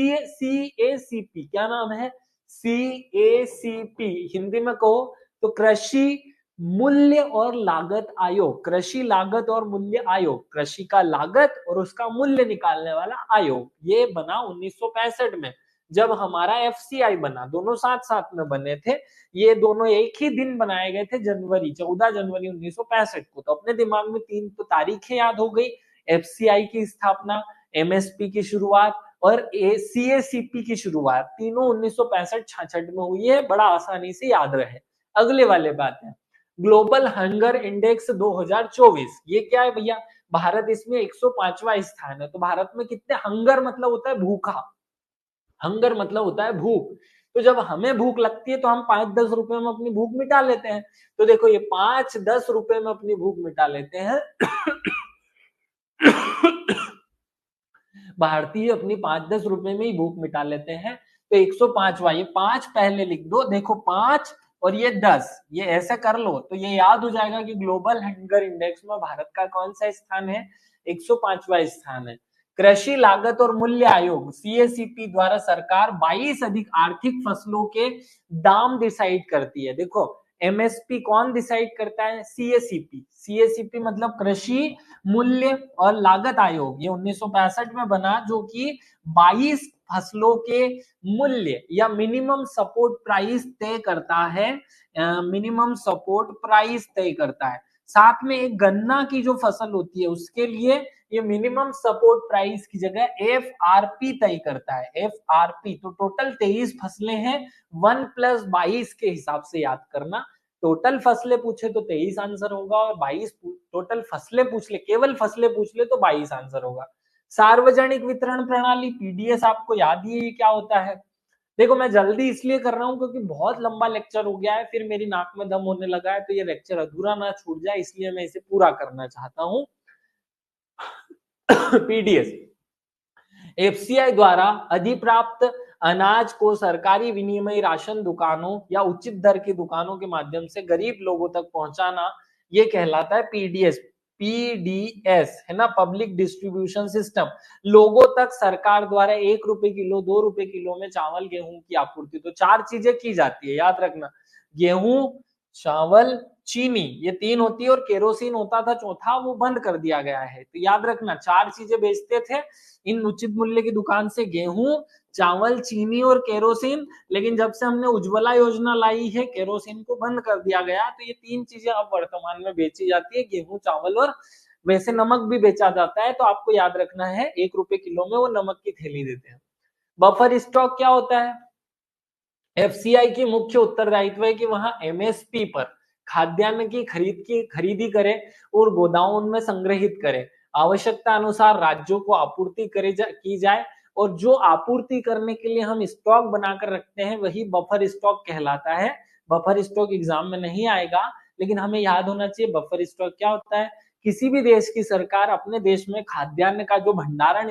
क्या नाम है, सीएसीपी, हिंदी में कहो तो कृषि मूल्य और लागत आयोग, कृषि लागत और मूल्य आयोग, कृषि का लागत और उसका मूल्य निकालने वाला आयोग। ये बना 1965 में, जब हमारा एफसीआई बना। दोनों साथ साथ में बने थे, ये दोनों एक ही दिन बनाए गए थे, 14 जनवरी 1965 को। तो अपने दिमाग में 3 तो तारीखें याद हो गई, एफसीआई की स्थापना, एमएसपी की शुरुआत और सीएसीपी की शुरुआत, तीनों 1965-66 में हुई है, बड़ा आसानी से याद रहे। अगले वाले बात है ग्लोबल हंगर इंडेक्स 2024। ये क्या है भैया, भारत इसमें 105वां स्थान है। तो भारत में कितने, हंगर मतलब होता है भूखा, हंगर मतलब होता है भूख। तो जब हमें भूख लगती है तो हम 5-10 रुपए में अपनी भूख मिटा लेते हैं। तो देखो ये 5-10 रुपए में अपनी भूख मिटा लेते हैं भारतीय अपनी 5-10 रुपए में ही भूख मिटा लेते हैं। तो 105वां, ये 5 पहले लिख दो, देखो 5 और ये 10, ये ऐसे कर लो तो ये याद हो जाएगा कि ग्लोबल हंगर इंडेक्स में भारत का कौन सा स्थान है, 105वां स्थान है। कृषि लागत और मूल्य आयोग सीएसीपी द्वारा सरकार 22 अधिक आर्थिक फसलों के दाम डिसाइड करती है। देखो एमएसपी कौन डिसाइड करता है, सीएसीपी। सीएसीपी मतलब कृषि मूल्य और लागत आयोग, ये 1965 में बना, जो कि 22 फसलों के मूल्य या मिनिमम सपोर्ट प्राइस तय करता है, मिनिमम सपोर्ट प्राइस तय करता है। साथ में एक गन्ना की जो फसल होती है उसके लिए ये मिनिमम सपोर्ट प्राइस की जगह एफआरपी तय करता है, एफआरपी। तो टोटल 23 फसलें हैं, 1 + 22 के हिसाब से याद करना। टोटल फसलें पूछे तो 23 आंसर होगा, और 22 टोटल फसलें पूछ ले, केवल फसलें पूछ ले तो 22 आंसर होगा। सार्वजनिक वितरण प्रणाली पीडीएस आपको याद ही है क्या होता है। देखो मैं जल्दी इसलिए कर रहा हूं क्योंकि बहुत लंबा लेक्चर हो गया है, फिर मेरी नाक में दम होने लगा है, तो ये लेक्चर अधूरा ना छूट जाए, इसलिए मैं इसे पूरा करना चाहता हूं। पीडीएस एफसीआई द्वारा अधिप्राप्त अनाज को सरकारी विनिमय राशन दुकानों या उचित दर की दुकानों के माध्यम से गरीब लोगों तक पहुंचाना, ये कहलाता है पीडीएस। पीडीएस है ना, पब्लिक डिस्ट्रीब्यूशन सिस्टम। लोगों तक सरकार द्वारा 1 रुपए किलो, 2 रुपए किलो में चावल गेहूं की आपूर्ति। तो 4 चीजें की जाती है, याद रखना, गेहूं, चावल, चीनी, ये 3 होती है, और केरोसिन होता था चौथा, वो बंद कर दिया गया है। तो याद रखना 4 चीजें बेचते थे इन उचित मूल्य की दुकान से, गेहूं, चावल, चीनी और केरोसिन। लेकिन जब से हमने उज्ज्वला योजना लाई है, केरोसिन को बंद कर दिया गया। तो ये 3 चीजें अब वर्तमान में बेची जाती है, गेहूं, चावल और वैसे नमक भी बेचा जाता है। तो आपको याद रखना है 1 रुपए किलो में वो नमक की थैली देते हैं। बफर स्टॉक क्या होता है, एफसीआई की मुख्य उत्तरदायित्व है कि वहां एमएसपी पर खाद्यान्न की खरीदी करे और गोदामों में संग्रहित करे। आवश्यकता अनुसार राज्यों को आपूर्ति की जाए, और जो आपूर्ति करने के लिए हम स्टॉक बनाकर रखते हैं वही बफर स्टॉक कहलाता है। बफर स्टॉक एग्जाम में नहीं आएगा, लेकिन हमें याद होना चाहिए बफर स्टॉक क्या होता है। किसी भी देश की सरकार अपने देश में खाद्यान्न का जो भंडारण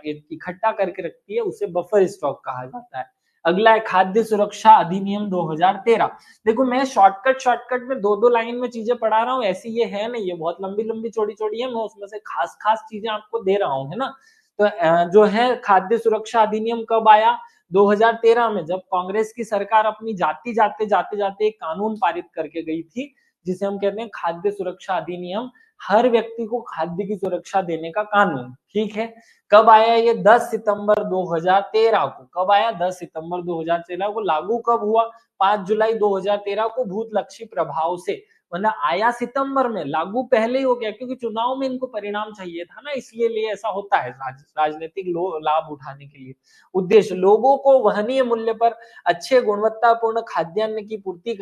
इकट्ठा करके रखती है उसे बफर स्टॉक कहा जाता है। अगला है खाद्य सुरक्षा अधिनियम 2013। देखो मैं शॉर्टकट में 2-2 लाइन में चीजें पढ़ा रहा हूँ, ऐसी ये है नहीं, ये बहुत लंबी लंबी चौड़ी चौड़ी है, मैं उसमें से खास खास चीजें आपको दे रहा हूँ, है ना। तो जो है खाद्य सुरक्षा अधिनियम कब आया, 2013 में, जब कांग्रेस की सरकार अपनी जाते एक कानून पारित करके गई थी, जिसे हम कहते हैं खाद्य सुरक्षा अधिनियम, हर व्यक्ति को खाद्य की सुरक्षा देने का कानून। ठीक है, कब आया ये, 10 सितंबर 2013 को। कब आया, 10 सितंबर 2013 को। लागू कब हुआ, 5 जुलाई 2013 को, भूतलक्षी प्रभाव से। मतलब आया सितंबर में, लागू पहले ही हो गया, क्योंकि चुनाव में इनको परिणाम चाहिए था ना, इसलिए ऐसा होता है, राजनीतिक लाभ उठाने के लिए। उद्देश्य लोगों को वहनीय मूल्य पर अच्छे गुणवत्तापूर्ण खाद्यान्न की पूर्ति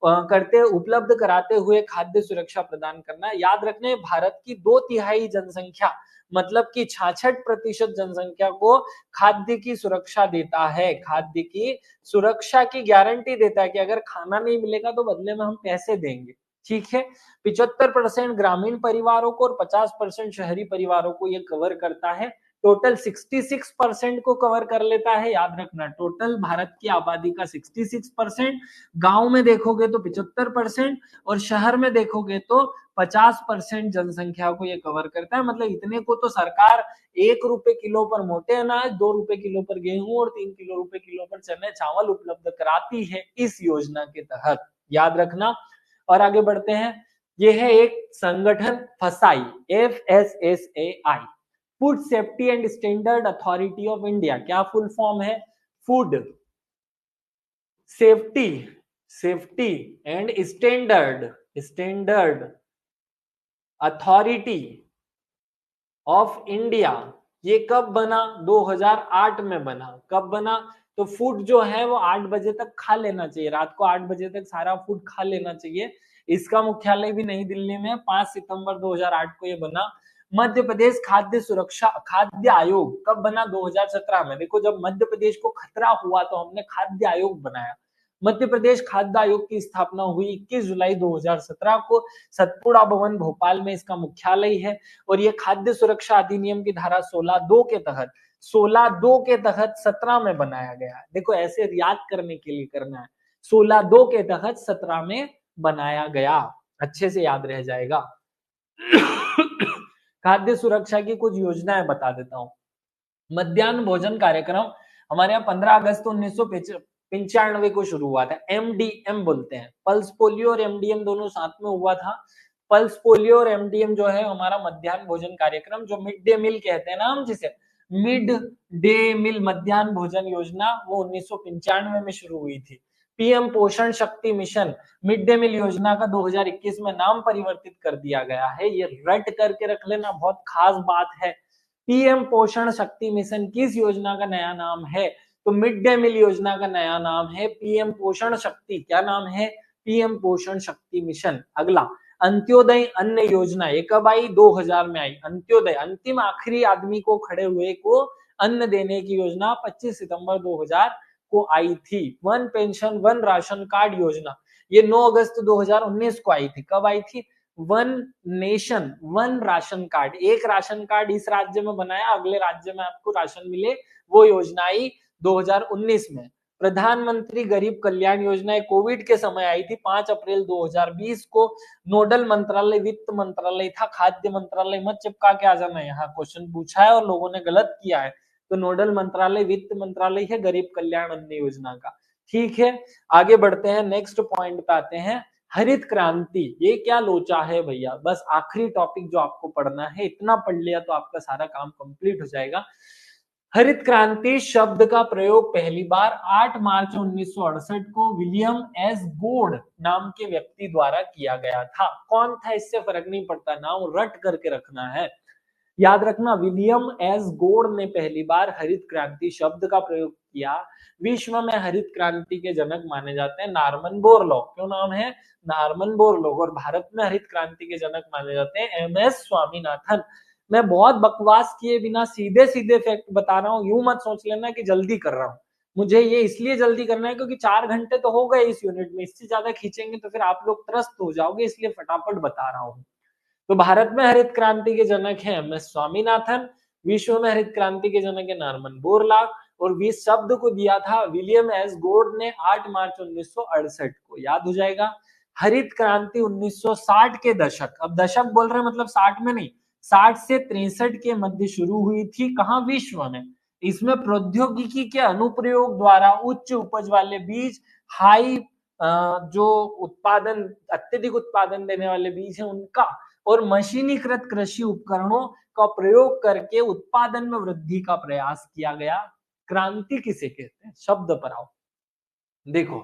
करते उपलब्ध कराते हुए खाद्य सुरक्षा प्रदान करना। याद रखने भारत की 2/3 जनसंख्या मतलब कि 66% जनसंख्या को खाद्य की सुरक्षा देता है, खाद्य की सुरक्षा की गारंटी देता है कि अगर खाना नहीं मिलेगा तो बदले में हम पैसे देंगे। ठीक है, 75% ग्रामीण परिवारों को और 50% शहरी परिवारों को ये कवर करता है। टोटल 66% को कवर कर लेता है, याद रखना, टोटल भारत की आबादी का 66%। गांव में देखोगे तो 75% और शहर में देखोगे तो 50% जनसंख्या को ये कवर करता है। मतलब इतने को तो सरकार 1 रुपए किलो पर मोटे अनाज, 2 रुपए किलो पर गेहूं और 3 किलो रुपए किलो पर चने चावल उपलब्ध कराती है इस योजना के तहत, याद रखना। और आगे बढ़ते हैं, ये है एक संगठन फसाई, FSSAI, food safety and standard authority of India. क्या फुल फॉर्म है? Food safety and standard authority of India. ये कब बना? 2008 में बना। कब बना? तो फूड जो है वो 8 बजे तक खा लेना चाहिए, रात को 8 बजे तक सारा फूड खा लेना चाहिए। इसका मुख्यालय भी नई दिल्ली में। 5 सितंबर 2008 को ये बना। मध्य प्रदेश खाद्य आयोग कब बना? 2017 में। देखो, जब मध्य प्रदेश को खतरा हुआ तो हमने खाद्य आयोग बनाया। मध्य प्रदेश खाद्य आयोग की स्थापना हुई 21 जुलाई 2017 को। सतपुड़ा भवन भोपाल में इसका मुख्यालय है। और ये खाद्य सुरक्षा अधिनियम की धारा 16(2) के तहत 17 में बनाया गया है। देखो, ऐसे याद करने के लिए करना है, 16(2) के तहत 17 में बनाया गया, अच्छे से याद रह जाएगा। खाद्य सुरक्षा की कुछ योजनाएं बता देता हूं। मध्याह्न भोजन कार्यक्रम हमारे यहाँ 15 अगस्त 1995 को शुरू हुआ था। MDM बोलते हैं, पल्स पोलियो और MDM दोनों साथ में हुआ था। पल्स पोलियो और MDM जो है हमारा मध्याह्न भोजन कार्यक्रम, जो मिड डे मील कहते हैं ना हम जिसे, मिड डे मील मध्याह्न भोजन योजना, वो 1995 में शुरू हुई थी। PM पोषण शक्ति मिशन, मिड डे मील योजना का 2021 में नाम परिवर्तित कर दिया गया है। ये रट करके रख लेना, बहुत खास बात है। PM पोषण शक्ति मिशन किस योजना का नया नाम है? तो मिड डे मील योजना का नया नाम है PM पोषण शक्ति। क्या नाम है? PM पोषण शक्ति मिशन। अगला, अंत्योदय अन्न योजना, ये कब आई? 2000 में आई। अंत्योदय, अंतिम आखिरी आदमी को खड़े हुए को अन्न देने की योजना 25 सितंबर 2000 को आई थी। One pension one ration card योजना, ये 9 अगस्त 2019 को आई थी। कब आई थी? One nation one ration card, एक राशन कार्ड इस राज्य में बनाया, अगले राज्य में आपको राशन मिले, वो योजना आई 2019 में। प्रधानमंत्री गरीब कल्याण योजना कोविड के समय आई थी 5 अप्रैल 2020 को। नोडल मंत्रालय वित्त मंत्रालय था, खाद्य मंत्रालय मत चिपका के आ जाना, यहाँ क्वेश्चन पूछा है और लोगों ने गलत किया है। तो नोडल मंत्रालय वित्त मंत्रालय है गरीब कल्याण अन्न योजना का। ठीक है, आगे बढ़ते हैं, नेक्स्ट पॉइंट पे आते हैं, हरित क्रांति। ये क्या लोचा है भैया, बस आखिरी टॉपिक जो आपको पढ़ना है, इतना पढ़ लिया तो आपका सारा काम कंप्लीट हो जाएगा। हरित क्रांति शब्द का प्रयोग पहली बार 8 मार्च 1968 को विलियम एस गोड नाम के व्यक्ति द्वारा किया गया था। कौन था इससे फर्क नहीं पड़ता, नाम रट करके रखना है, याद रखना। विलियम एस गोड ने पहली बार हरित क्रांति शब्द का प्रयोग किया। विश्व में हरित क्रांति के जनक माने जाते हैं नॉर्मन बोरलॉग। क्यों नाम है? Norman Borlaug. और भारत में हरित क्रांति के जनक माने जाते हैं MS स्वामीनाथन। मैं बहुत बकवास किए बिना सीधे सीधे फैक्ट बता रहा हूँ, यूं मत सोच लेना कि जल्दी कर रहा हूँ। मुझे ये इसलिए जल्दी करना है क्योंकि 4 घंटे तो हो गए इस यूनिट में, इससे ज्यादा खींचेंगे तो फिर आप लोग त्रस्त हो जाओगे, इसलिए फटाफट बता रहा हूँ। तो भारत में हरित क्रांति के जनक हैं MS स्वामीनाथन, विश्व में हरित क्रांति के जनक है नॉर्मन बोरलॉग, और इस शब्द को दिया था विलियम एस गोड ने 8 मार्च 1968 को, याद हो जाएगा। हरित क्रांति 1960 के दशक, अब दशक बोल रहे हैं मतलब 60 में नहीं, 60 से 63 के मध्य शुरू हुई थी। कहां? विश्व में। इसमें प्रौद्योगिकी के अनुप्रयोग द्वारा उच्च उपज वाले बीज, हाई जो उत्पादन, अत्यधिक उत्पादन देने वाले बीज है उनका, और मशीनीकृत कृषि उपकरणों का प्रयोग करके उत्पादन में वृद्धि का प्रयास किया गया। क्रांति किसे कहते हैं? शब्द पर आओ। देखो,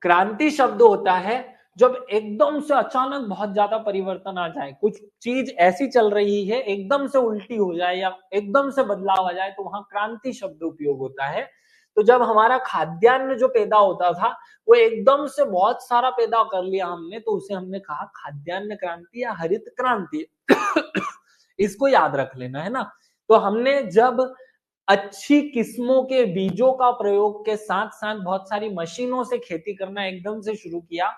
क्रांति शब्द होता है जब एकदम से अचानक बहुत ज्यादा परिवर्तन आ जाए, कुछ चीज ऐसी चल रही है एकदम से उल्टी हो जाए या एकदम से बदलाव आ जाए, तो वहां क्रांति शब्द उपयोग होता है। तो जब हमारा खाद्यान्न जो पैदा होता था वो एकदम से बहुत सारा पैदा कर लिया हमने, तो उसे हमने कहा खाद्यान्न क्रांति या हरित क्रांति। इसको याद रख लेना है ना। तो हमने जब अच्छी किस्मों के बीजों का प्रयोग के साथ साथ बहुत सारी मशीनों से खेती करना एकदम से शुरू किया,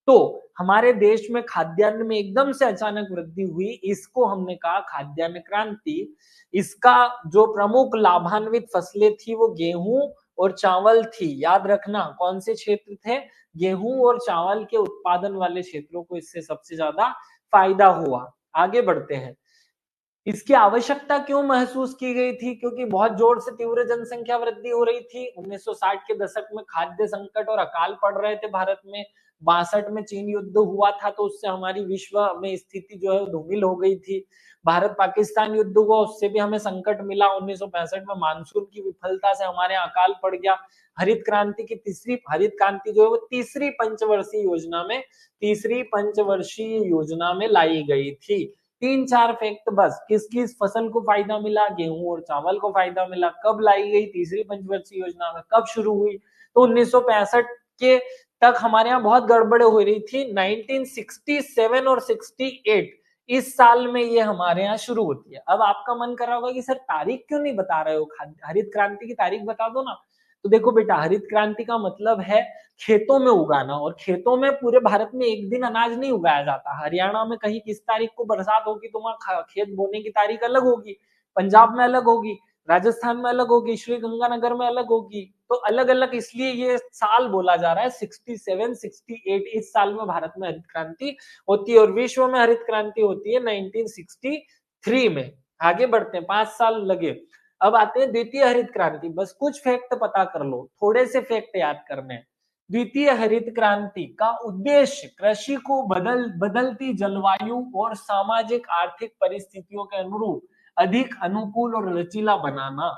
तो हमारे देश में खाद्यान्न में एकदम से अचानक वृद्धि हुई। इसको हमने कहा खाद्यान्न क्रांति। इसका जो प्रमुख लाभान्वित फसलें थी वो गेहूं और चावल थी। याद रखना कौन से क्षेत्र थे, गेहूं और चावल के उत्पादन वाले क्षेत्रों को इससे सबसे ज्यादा फायदा हुआ। आगे बढ़ते हैं। इसकी आवश्यकता क्यों महसूस की गई थी, क्योंकि बहुत जोर से तीव्र जनसंख्या वृद्धि हो रही थी। 1960 के दशक में खाद्य संकट और अकाल पड़ रहे थे भारत में। 62 में चीन युद्ध हुआ था, तो उससे हमारी विश्व में स्थिति जो है धूमिल हो गई थी। भारत पाकिस्तान युद्ध हुआ, उससे भी हमें संकट मिला। 1965 में मानसून की विफलता से हमारे यहाँ अकाल पड़ गया। हरित क्रांति की हरित क्रांति जो है वो तीसरी पंचवर्षीय योजना में लाई गई थी। 3-4 फैक्ट बस। किस किस फसल को फायदा मिला, गेहूं और चावल को फायदा मिला। कब लाई गई तीसरी पंचवर्षीय योजना में, कब शुरू हुई, तो 1965 के तक हमारे यहाँ बहुत गड़बड़ हो रही थी। 1967 और 68 इस साल में ये हमारे यहाँ शुरू होती है। अब आपका मन कर रहा होगा कि सर तारीख क्यों नहीं बता रहे हो, हरित क्रांति की तारीख बता दो ना। तो देखो बेटा, हरित क्रांति का मतलब है खेतों में उगाना, और खेतों में पूरे भारत में एक दिन अनाज नहीं उगाया जाता। हरियाणा में कहीं किस तारीख को बरसात होगी तो वहां खेत बोने की तारीख अलग होगी, पंजाब में अलग होगी, राजस्थान में अलग होगी, श्री गंगानगर में अलग होगी। तो अलग अलग इसलिए ये साल बोला जा रहा है 67 68 इस साल में भारत में हरित क्रांति होती है, और विश्व में हरित क्रांति होती है 1963 में। आगे बढ़ते हैं, 5 साल लगे। अब आते हैं द्वितीय हरित क्रांति। बस कुछ फैक्ट पता कर लो, थोड़े से फैक्ट याद करने हैं। द्वितीय हरित क्रांति का उद्देश्य कृषि को बदलती जलवायु और सामाजिक आर्थिक परिस्थितियों के अनुरूप अधिक अनुकूल और लचीला बनाना।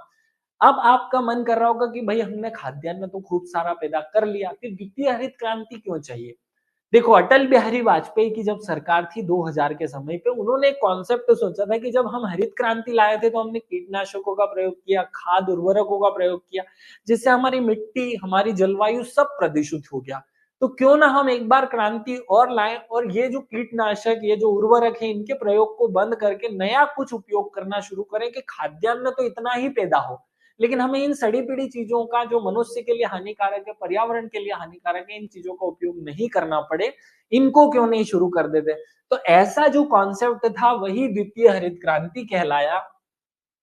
अब आपका मन कर रहा होगा कि भाई हमने खाद्यान्न तो खूब सारा पैदा कर लिया, फिर द्वितीय हरित क्रांति क्यों चाहिए। देखो, अटल बिहारी वाजपेयी की जब सरकार थी 2000 के समय पे, उन्होंने एक कॉन्सेप्ट सोचा था कि जब हम हरित क्रांति लाए थे तो हमने कीटनाशकों का प्रयोग किया, खाद उर्वरकों का प्रयोग किया, जिससे हमारी मिट्टी, हमारी जलवायु सब प्रदूषित हो गया। तो क्यों ना हम एक बार क्रांति और लाएं, और ये जो कीटनाशक, ये जो उर्वरक है, इनके प्रयोग को बंद करके नया कुछ उपयोग करना शुरू करें कि खाद्यान्न तो इतना ही पैदा हो, लेकिन हमें इन सड़ी पीढ़ी चीजों का, जो मनुष्य के लिए हानिकारक है, पर्यावरण के लिए हानिकारक है, इन चीजों का उपयोग नहीं करना पड़े। इनको क्यों नहीं शुरू कर देते। तो ऐसा जो कॉन्सेप्ट था वही द्वितीय हरित क्रांति कहलाया।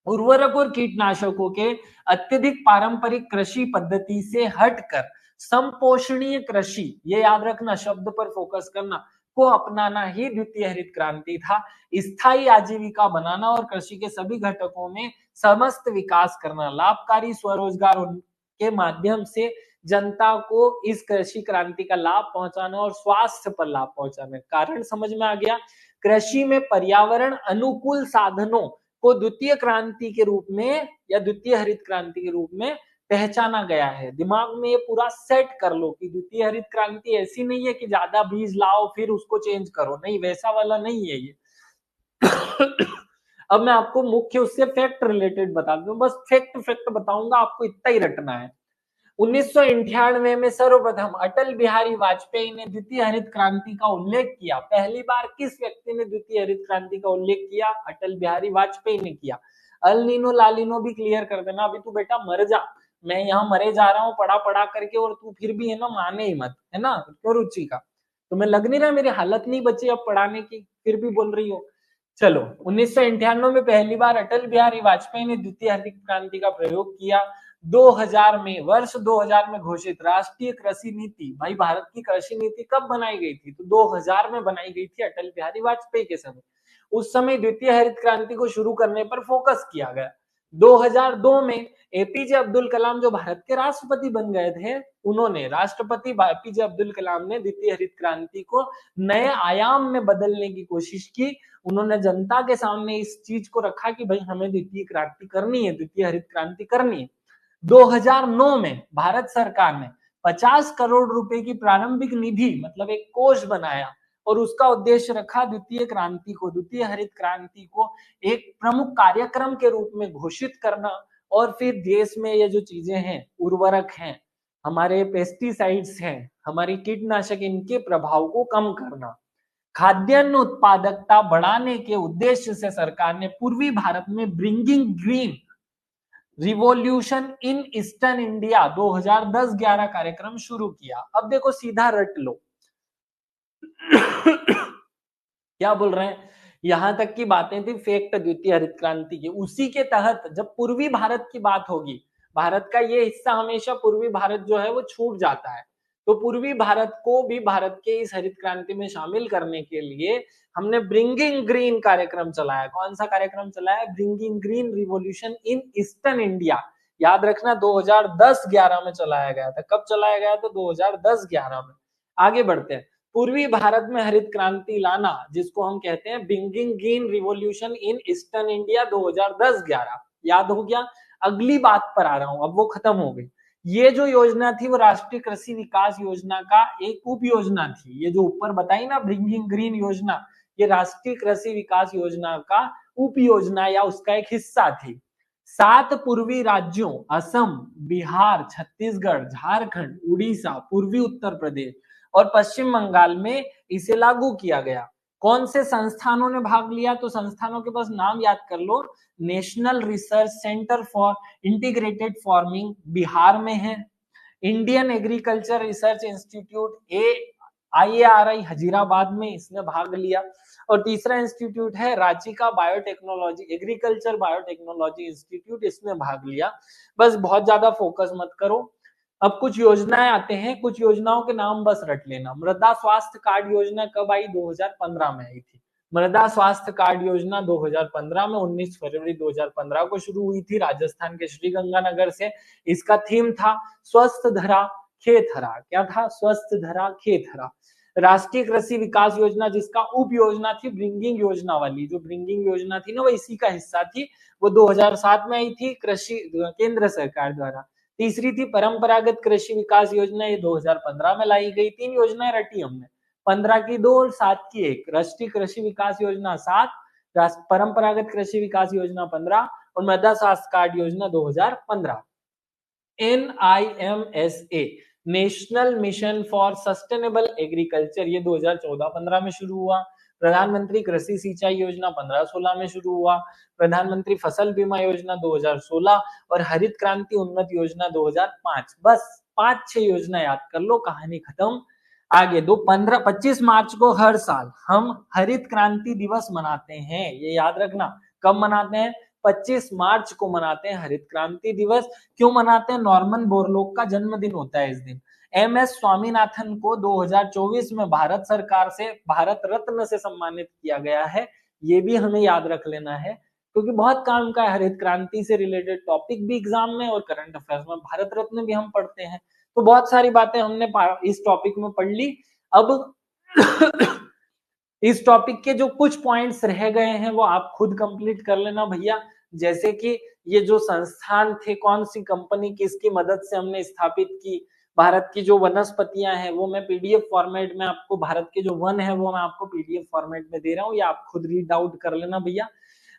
उर्वरक और कीटनाशकों के अत्यधिक पारंपरिक कृषि पद्धति से हटकर संपोषणीय कृषि, ये याद रखना, शब्द पर फोकस करना, को अपनाना ही द्वितीय हरित क्रांति था। स्थायी आजीविका बनाना और कृषि के सभी घटकों में समस्त विकास करना, लाभकारी स्वरोजगार के माध्यम से जनता को इस कृषि क्रांति का लाभ पहुंचाना और स्वास्थ्य पर लाभ पहुंचाना। कारण समझ में आ गया। कृषि में पर्यावरण अनुकूल साधनों को द्वितीय क्रांति के रूप में या द्वितीय हरित क्रांति के रूप में पहचाना गया है। दिमाग में ये पूरा सेट कर लो कि द्वितीय हरित क्रांति ऐसी नहीं है कि ज्यादा बीज लाओ फिर उसको चेंज करो, नहीं, वैसा वाला नहीं है ये। अब मैं आपको मुख्य उससे फैक्ट रिलेटेड बता दूं, बस फैक्ट बताऊंगा, आपको इतना ही रटना है। 1998 में सर्वप्रथम अटल बिहारी वाजपेयी ने द्वितीय हरित क्रांति का उल्लेख किया। पहली बार किस व्यक्ति ने द्वितीय हरित क्रांति का उल्लेख किया? अटल बिहारी वाजपेयी ने किया। अल नीनो लालिनो भी क्लियर कर देना। अभी तू बेटा मर जा, मैं यहाँ मरे जा रहा हूँ पढ़ा पढ़ा करके, और तू फिर भी है ना माने ही मत, है ना, क्यों रुचि का। तुम्हें लग नहीं रहा मेरी हालत नहीं बची अब पढ़ाने की, फिर भी बोल रही हो। चलो, 1998 में पहली बार अटल बिहारी वाजपेयी ने द्वितीय हरित क्रांति का प्रयोग किया। 2000 में, वर्ष 2000 में घोषित राष्ट्रीय कृषि नीति, भाई भारत की कृषि नीति कब बनाई गई थी? तो 2000 में बनाई गई थी अटल बिहारी वाजपेयी के समय। उस समय द्वितीय हरित क्रांति को शुरू करने पर फोकस किया गया। 2002 में एपीजे अब्दुल कलाम जो भारत के राष्ट्रपति बन गए थे, उन्होंने, राष्ट्रपति एपीजे अब्दुल कलाम ने द्वितीय हरित क्रांति को नए आयाम में बदलने की कोशिश की। उन्होंने जनता के सामने इस चीज को रखा कि भाई हमें द्वितीय क्रांति करनी है, द्वितीय हरित क्रांति करनी है। 2009 में भारत सरकार ने 50 करोड़ रुपए की प्रारंभिक निधि, मतलब एक कोष बनाया, और उसका उद्देश्य रखा द्वितीय क्रांति को, द्वितीय हरित क्रांति को एक प्रमुख कार्यक्रम के रूप में घोषित करना, और फिर देश में ये जो चीजें हैं, उर्वरक हैं, हमारे पेस्टिसाइड्स हैं, हमारी कीटनाशक, इनके प्रभाव को कम करना। खाद्यान्न उत्पादकता बढ़ाने के उद्देश्य से सरकार ने पूर्वी भारत में bringing green revolution in eastern India 2010-11 कार्यक्रम शुरू किया। अब देखो सीधा रट लो क्या बोल रहे हैं, यहां तक की बातें थी फैक्ट द्वितीय हरित क्रांति की, उसी के तहत जब पूर्वी भारत की बात होगी, भारत का ये हिस्सा हमेशा पूर्वी भारत जो है वो छूट जाता है, तो पूर्वी भारत को भी भारत के इस हरित क्रांति में शामिल करने के लिए हमने ब्रिंगिंग ग्रीन कार्यक्रम चलाया। कौन सा कार्यक्रम चलाया? Bringing green revolution in eastern India. याद रखना 2010-11 में चलाया गया था। कब चलाया गया था? 2010-11 में। आगे बढ़ते हैं। पूर्वी भारत में हरित क्रांति लाना, जिसको हम कहते हैं bringing green revolution in eastern India 2010-11। याद हो गया? अगली बात पर आ रहा हूं, अब वो खत्म हो गई। ये जो योजना थी वो राष्ट्रीय कृषि विकास योजना का एक उप योजना थी। ये जो ऊपर बताई ना ब्रिंगिंग ग्रीन योजना, ये राष्ट्रीय कृषि विकास योजना का उप योजना या उसका एक हिस्सा थी। 7 पूर्वी राज्यों असम, बिहार, छत्तीसगढ़, झारखंड, उड़ीसा, पूर्वी उत्तर प्रदेश और पश्चिम बंगाल में इसे लागू किया गया। कौन से संस्थानों ने भाग लिया? तो संस्थानों के पास नाम याद कर लो। National Research Centre for Integrated Farming Bihar में है, Indian Agriculture Research Institute IARI Hazirabad में इसने भाग लिया, और तीसरा इंस्टीट्यूट है रांची का बायोटेक्नोलॉजी एग्रीकल्चर बायोटेक्नोलॉजी इंस्टीट्यूट, इसने भाग लिया। बस बहुत ज्यादा फोकस मत करो। अब कुछ योजनाएं आते हैं, कुछ योजनाओं के नाम बस रट लेना। मृदा स्वास्थ्य कार्ड योजना कब आई? 2015 में आई थी। मृदा स्वास्थ्य कार्ड योजना 2015 में 19 फरवरी 2015 को शुरू हुई थी राजस्थान के श्रीगंगानगर से। इसका थीम था स्वस्थ धरा खेत हरा। क्या था? स्वस्थ धरा खेत हरा। राष्ट्रीय कृषि विकास योजना, जिसका उप योजना थी ब्रिंगिंग योजना वाली, जो ब्रिंगिंग योजना थी ना वो इसी का हिस्सा थी, वो 2007 में आई थी कृषि केंद्र सरकार द्वारा। तीसरी थी परंपरागत कृषि विकास योजना, ये 2015 में लाई गई। 3 योजनाएं रटी हमने, 15 की 2 और 7 की 1। राष्ट्रीय कृषि विकास योजना 7, परंपरागत कृषि विकास योजना 15 और मृदा स्वास्थ्य कार्ड योजना 2015। NIMSA national mission for sustainable agriculture, ये 2014-15 में शुरू हुआ। प्रधानमंत्री कृषि सिंचाई योजना 15-16 में शुरू हुआ। प्रधानमंत्री फसल बीमा योजना 2016 और हरित क्रांति उन्नत योजना 2005। बस 5-6 योजना याद कर लो, कहानी खत्म। आगे 25 मार्च को हर साल हम हरित क्रांति दिवस मनाते हैं, ये याद रखना। कब मनाते हैं? 25 मार्च को मनाते हैं हरित क्रांति दिवस। क्यों मनाते हैं? नॉर्मन बोरलॉग का जन्मदिन होता है इस दिन। MS स्वामीनाथन को 2024 में भारत सरकार से भारत रत्न से सम्मानित किया गया है, ये भी हमें याद रख लेना है, क्योंकि बहुत काम का है। हरित क्रांति से रिलेटेड टॉपिक भी एग्जाम में और करंट अफेयर्स में भारत रत्न भी हम पढ़ते हैं, तो बहुत सारी बातें हमने इस टॉपिक में पढ़ ली। अब इस टॉपिक के जो कुछ पॉइंट्स रह गए हैं वो आप खुद कंप्लीट कर लेना भैया। जैसे कि ये जो संस्थान थे, कौन सी कंपनी किसकी मदद से हमने स्थापित की, भारत की जो वनस्पतियां हैं वो मैं पीडीएफ फॉर्मेट में आपको, भारत के जो वन है वो मैं आपको पीडीएफ फॉर्मेट में दे रहा हूँ, या आप खुद रीड आउट कर लेना भैया।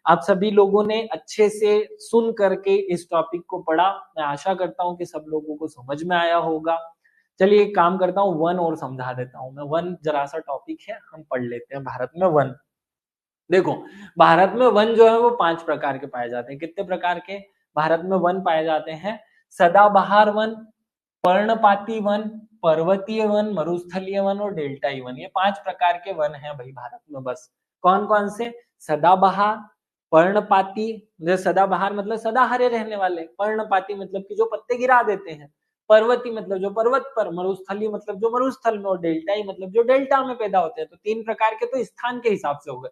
आप सभी लोगों ने अच्छे से सुन करके इस टॉपिक को पढ़ा, मैं आशा करता हूँ कि सब लोगों को समझ में आया होगा। चलिए एक काम करता हूँ, वन और समझा देता हूँ मैं। वन जरा सा टॉपिक है, हम पढ़ लेते हैं। भारत में वन, देखो भारत में वन जो है वो 5 प्रकार के पाए जाते हैं। कितने प्रकार के भारत में वन पाए जाते हैं? सदाबहार वन, पर्णपाती वन, पर्वतीय वन, मरुस्थलीय वन और डेल्टाई वन। ये 5 प्रकार के वन हैं भाई भारत में। बस कौन कौन से? सदाबहार, पर्णपाती, जैसे सदाबहार मतलब सदा हरे रहने वाले, पर्णपाती मतलब कि जो पत्ते गिरा देते हैं, पर्वती मतलब जो पर्वत पर, मरुस्थली मतलब जो मरुस्थल में, और डेल्टाई मतलब जो डेल्टा में पैदा होते हैं। तो 3 प्रकार के तो स्थान के हिसाब से हो गए।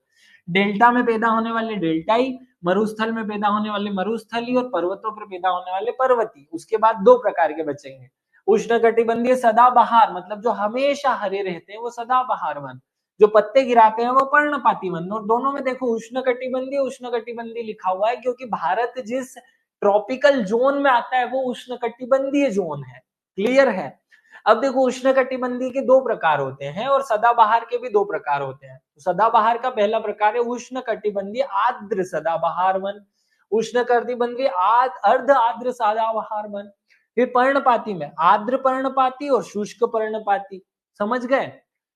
डेल्टा में पैदा होने वाले डेल्टाई, मरुस्थल में पैदा होने वाले मरुस्थली और पर्वतों पर पैदा होने वाले पर्वती। उसके बाद 2 प्रकार के बचेंगे। उष्णकटिबंधीय सदाबहार मतलब जो हमेशा हरे रहते हैं वो सदाबहार वन, जो पत्ते गिराते हैं वो पर्णपाती वन। और दोनों में देखो उष्णकटिबंधीय लिखा हुआ है, क्योंकि भारत जिस ट्रॉपिकल जोन में आता है वो उष्णकटिबंधीय जोन है। क्लियर है? अब देखो उष्णकटिबंधीय के 2 प्रकार होते हैं और सदाबहार के भी 2 प्रकार होते हैं। तो सदाबहार का पहला प्रकार है उष्णकटिबंधीय आर्द्र सदाबहार वन, उष्णकटिबंधीय अर्ध आर्द्र सदाबहार वन। फिर पर्णपाती में आर्द्र पर्णपाती और शुष्क पर्णपाती। समझ गए?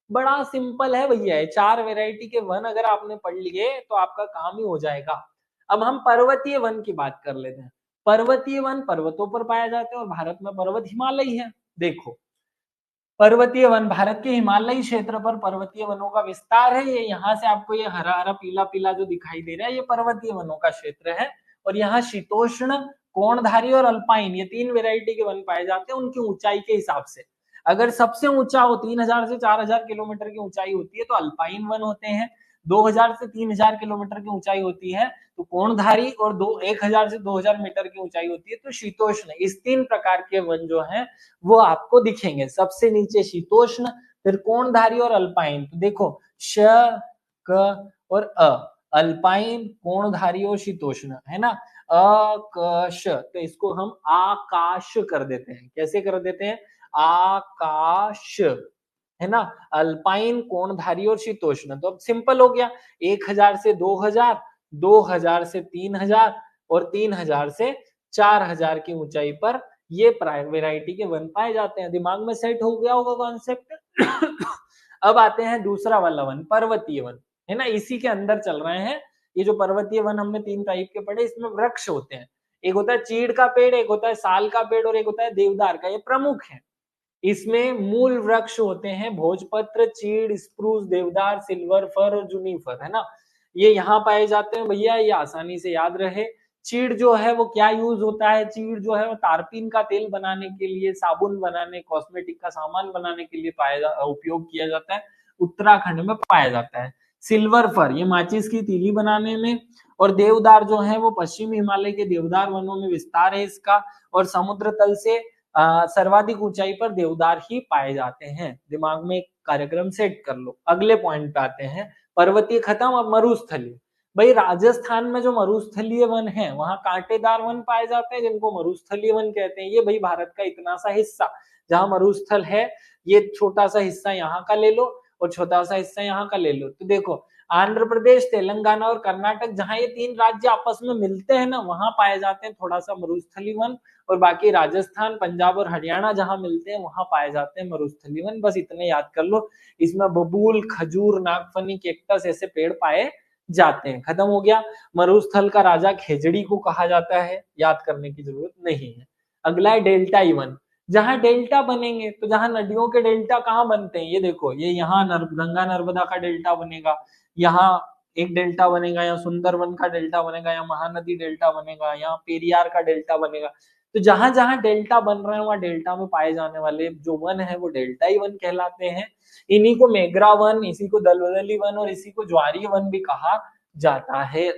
बड़ा सिंपल है भैया, ये 4 वैरायटी के वन अगर आपने पढ़ लिए तो आपका काम ही हो जाएगा। अब हम पर्वतीय वन की बात कर लेते हैं। पर्वतीय वन पर्वतों पर पाए जाते हैं और भारत में पर्वत हिमालय है। देखो, पर्वतीय वन, भारत के हिमालयी क्षेत्र पर पर्वतीय वनों का विस्तार है। ये यहाँ से आपको ये हरा हरा पीला पीला जो दिखाई दे रहा है, ये पर्वतीय वनों का क्षेत्र है। और यहाँ शीतोष्ण, कोणधारी और अल्पाइन, ये 3 वेराइटी के वन पाए जाते हैं उनकी ऊंचाई के हिसाब से। अगर सबसे ऊंचा हो 3000 से 4000 किलोमीटर की ऊंचाई होती है तो अल्पाइन वन होते हैं। 2000 से 3000 किलोमीटर की ऊंचाई होती है तो कोणधारी, और 1000 से 2000 मीटर की ऊंचाई होती है तो शीतोष्ण। इस 3 प्रकार के वन जो हैं वो आपको दिखेंगे। सबसे नीचे शीतोष्ण, फिर कोणधारी और अल्पाइन। तो देखो, श, क और अ, अल्पाइन, कोणधारी और शीतोष्ण, है ना। अ क श, तो इसको हम आकाश कर देते हैं। कैसे कर देते हैं? आकाश, है ना। अल्पाइन, कोणधारी और शीतोष्ण। तो अब सिंपल हो गया, 1000 से 2000, 2000 से 3000 और 3000 से 4000 की ऊंचाई पर ये वैरायटी के वन पाए जाते हैं। दिमाग में सेट हो गया होगा कॉन्सेप्ट। अब आते हैं दूसरा वाला वन, पर्वतीय वन, है ना। इसी के अंदर चल रहे हैं। ये जो पर्वतीय वन हमने 3 टाइप के पढ़े, इसमें वृक्ष होते हैं। एक होता है चीड़ का पेड़, एक होता है साल का पेड़ और एक होता है देवदार का। ये प्रमुख है। इसमें मूल वृक्ष होते हैं भोजपत्र, चीड़, स्प्रूस, देवदार, सिल्वर फर और जूनिपर, है ना। ये यहाँ पाए जाते हैं भैया, ये आसानी से याद रहे। चीड़ जो है वो क्या यूज होता है? चीड़ जो है वो तारपीन का तेल बनाने के लिए, साबुन बनाने, कॉस्मेटिक का सामान बनाने के लिए उपयोग किया जाता है। उत्तराखंड में पाया जाता है। सिल्वर फर, ये माचिस की तीली बनाने में। और देवदार जो है वो पश्चिमी हिमालय के देवदार वनों में विस्तार है इसका। और समुद्र तल से सर्वाधिक ऊंचाई पर देवदार ही पाए जाते हैं। दिमाग में एक कार्यक्रम सेट कर लो। अगले पॉइंट पे आते हैं। पर्वतीय खत्म, अब मरुस्थलीय। भाई राजस्थान में जो मरुस्थलीय वन है वहां कांटेदार वन पाए जाते हैं जिनको मरुस्थलीय वन कहते हैं। ये भाई भारत का इतना सा हिस्सा जहां मरुस्थल है, ये छोटा सा हिस्सा यहाँ का ले लो और छोटा सा हिस्सा यहाँ का ले लो। तो देखो, आंध्र प्रदेश, तेलंगाना और कर्नाटक, जहां ये 3 राज्य आपस में मिलते हैं ना, वहां पाए जाते हैं थोड़ा सा मरुस्थलीय वन। और बाकी राजस्थान, पंजाब और हरियाणा जहां मिलते हैं वहां पाए जाते हैं मरुस्थलीय वन। बस इतने याद कर लो। इसमें बबूल, खजूर, नागफनी, कैक्टस ऐसे पेड़ पाए जाते हैं। खत्म हो गया। मरुस्थल का राजा खेजड़ी को कहा जाता है, याद करने की जरूरत नहीं है। अगला है डेल्टाई वन, जहां डेल्टा बनेंगे। तो जहां नदियों के डेल्टा कहाँ बनते हैं? ये देखो, ये यहाँ गंगा नर्मदा का डेल्टा बनेगा, यहाँ एक डेल्टा बनेगा, यहाँ सुंदरवन का डेल्टा बनेगा, यहाँ महानदी डेल्टा बनेगा, यहाँ पेरियार का डेल्टा बनेगा। तो जहां जहां डेल्टा बन रहे हैं वहां डेल्टा में पाए जाने वाले जो वन है वो डेल्टाई वन कहलाते हैं। इन्हीं को मेघरा वन, इसी को दलदली वन और इसी को ज्वारीय वन भी कहा जाता है।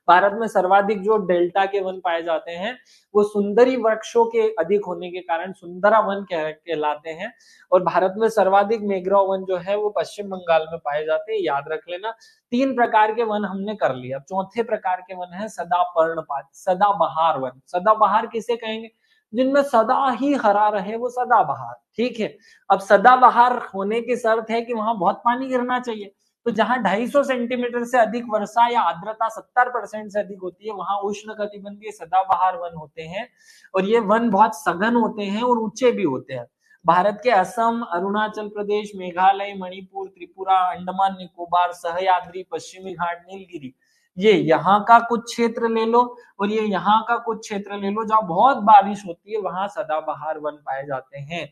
भारत में सर्वाधिक जो डेल्टा के वन पाए जाते हैं वो सुंदरी वृक्षों के अधिक होने के कारण सुंदरा वन कहलाते हैं। और भारत में सर्वाधिक मेघराव वन जो है वो पश्चिम बंगाल में पाए जाते हैं, याद रख लेना। 3 प्रकार के वन हमने कर लिया। अब चौथे प्रकार के वन है सदापर्णपात, सदाबहार वन। सदाबहार किसे कहेंगे? जिनमें सदा ही हरा रहे, वो सदाबहार। ठीक है। अब सदाबहार होने की शर्त है कि वहां बहुत पानी गिरना चाहिए। तो जहां 250 सेंटीमीटर से अधिक वर्षा या आर्द्रता 70% से अधिक होती है वहां उष्ण कटिबंधीय सदाबहार वन होते हैं। और ये वन बहुत सघन होते हैं और ऊंचे भी होते हैं। भारत के असम, अरुणाचल प्रदेश, मेघालय, मणिपुर, त्रिपुरा, अंडमान निकोबार, सहयाद्री, पश्चिमी घाट, नीलगिरी, ये यहाँ का कुछ क्षेत्र ले लो और ये यहाँ का कुछ क्षेत्र ले लो जहाँ बहुत बारिश होती है, वहां सदाबहार वन पाए जाते हैं।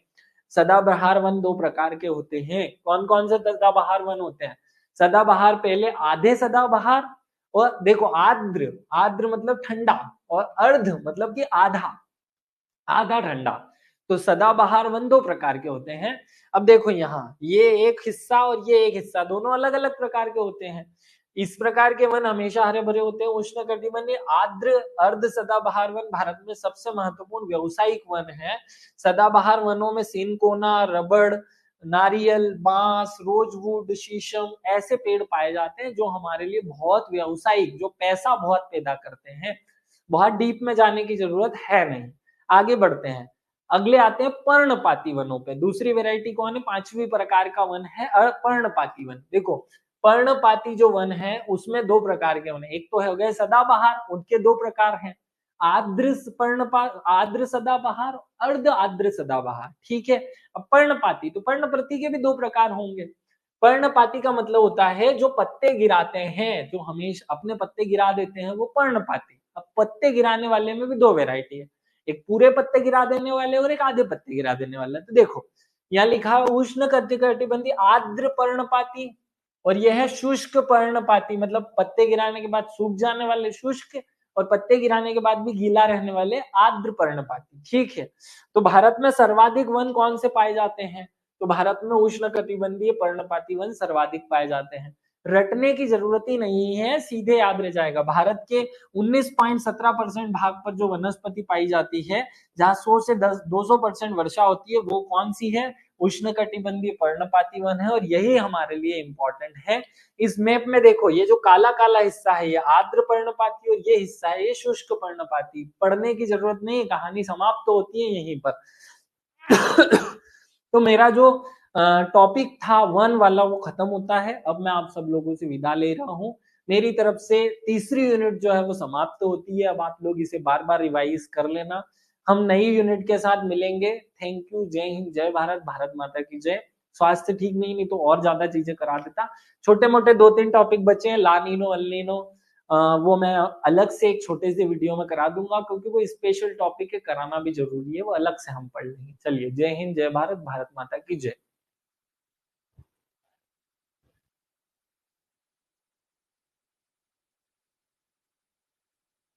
सदाबहार वन 2 प्रकार के होते हैं। कौन कौन से सदाबहार वन होते हैं? सदाबहार पहले आधे सदाबहार, और देखो आर्द्र, आर्द्र मतलब ठंडा, और अर्ध मतलब कि आधा, आधा ठंडा। तो सदाबहार वन 2 प्रकार के होते हैं। अब देखो यहाँ, ये एक हिस्सा और ये एक हिस्सा, दोनों अलग अलग प्रकार के होते हैं। इस प्रकार के वन हमेशा हरे भरे होते हैं। उष्णकटिबंधीय आर्द्र अर्ध सदाबहार वन भारत में सबसे महत्वपूर्ण व्यावसायिक वन है। सदाबहार वनों में सिनकोना, रबड़, नारियल, बांस, रोजवुड, शीशम ऐसे पेड़ पाए जाते हैं जो हमारे लिए बहुत व्यावसायिक, जो पैसा बहुत पैदा करते हैं। बहुत डीप में जाने की जरूरत है नहीं। आगे बढ़ते हैं। अगले आते हैं पर्णपाती वनों पे। दूसरी वैरायटी कौन है? 5वीं प्रकार का वन है पर्णपाती वन। देखो, पर्णपाती जो वन है उसमें 2 प्रकार के वन है। एक तो हो गए सदाबहार, उनके 2 प्रकार हैं। आर्द्र आर्द्र सदाबहार, अर्ध आर्द्र सदाबहार, ठीक है। अब पर्णपाती, तो पर्णप्रति के भी दो प्रकार होंगे। पर्णपाती का मतलब होता है जो पत्ते गिराते हैं, जो हमेशा अपने पत्ते गिरा देते हैं, वो पर्णपाती। अब पत्ते गिराने वाले में भी दो वेराइटी है, एक पूरे पत्ते गिरा देने वाले और एक आधे पत्ते गिरा देने वाला। तो देखो यहाँ लिखा है उष्ण कटिबंधीय आर्द्र पर्णपाती, और यह है शुष्क पर्णपाती, मतलब पत्ते गिराने के बाद सूख जाने वाले शुष्क, और पत्ते गिराने के बाद भी गीला रहने वाले आर्द्र पर्णपाती, ठीक है। तो भारत में सर्वाधिक वन कौन से पाए जाते हैं? तो भारत में उष्ण कटिबंधीय पर्णपाती वन सर्वाधिक पाए जाते हैं। रटने की जरूरत ही नहीं है, सीधे याद रह जाएगा। भारत के 19.17% भाग पर जो वनस्पति पाई जाती है, जहां 100 से 200% वर्षा होती है, वो कौन सी है? उष्ण कटिबंधीय पर्णपाती वन है, और यही हमारे लिए इंपॉर्टेंट है। इस मैप में देखो ये जो काला काला हिस्सा है ये आर्द्र पर्णपाती, और ये हिस्सा है ये शुष्क पर्णपाती। पढ़ने की जरूरत नहीं, कहानी समाप्त तो होती है यहीं पर। तो मेरा जो टॉपिक था वन वाला वो खत्म होता है। अब मैं आप सब लोगों से विदा ले रहा हूँ। मेरी तरफ से तीसरी यूनिट जो है वो समाप्त होती है। अब आप लोग इसे बार बार रिवाइज कर लेना। हम नई यूनिट के साथ मिलेंगे। Thank you. जय हिंद, जय भारत, भारत माता की जय। स्वास्थ्य ठीक नहीं तो और ज्यादा चीजें करा देता। छोटे मोटे 2-3 टॉपिक बचे हैं, ला नीनो अल नीनो, वो मैं अलग से एक छोटे से वीडियो में करा दूंगा, क्योंकि वो स्पेशल टॉपिक है, कराना भी जरूरी है, वो अलग से हम पढ़ लेंगे। चलिए, जय हिंद, जय भारत, भारत माता की जय।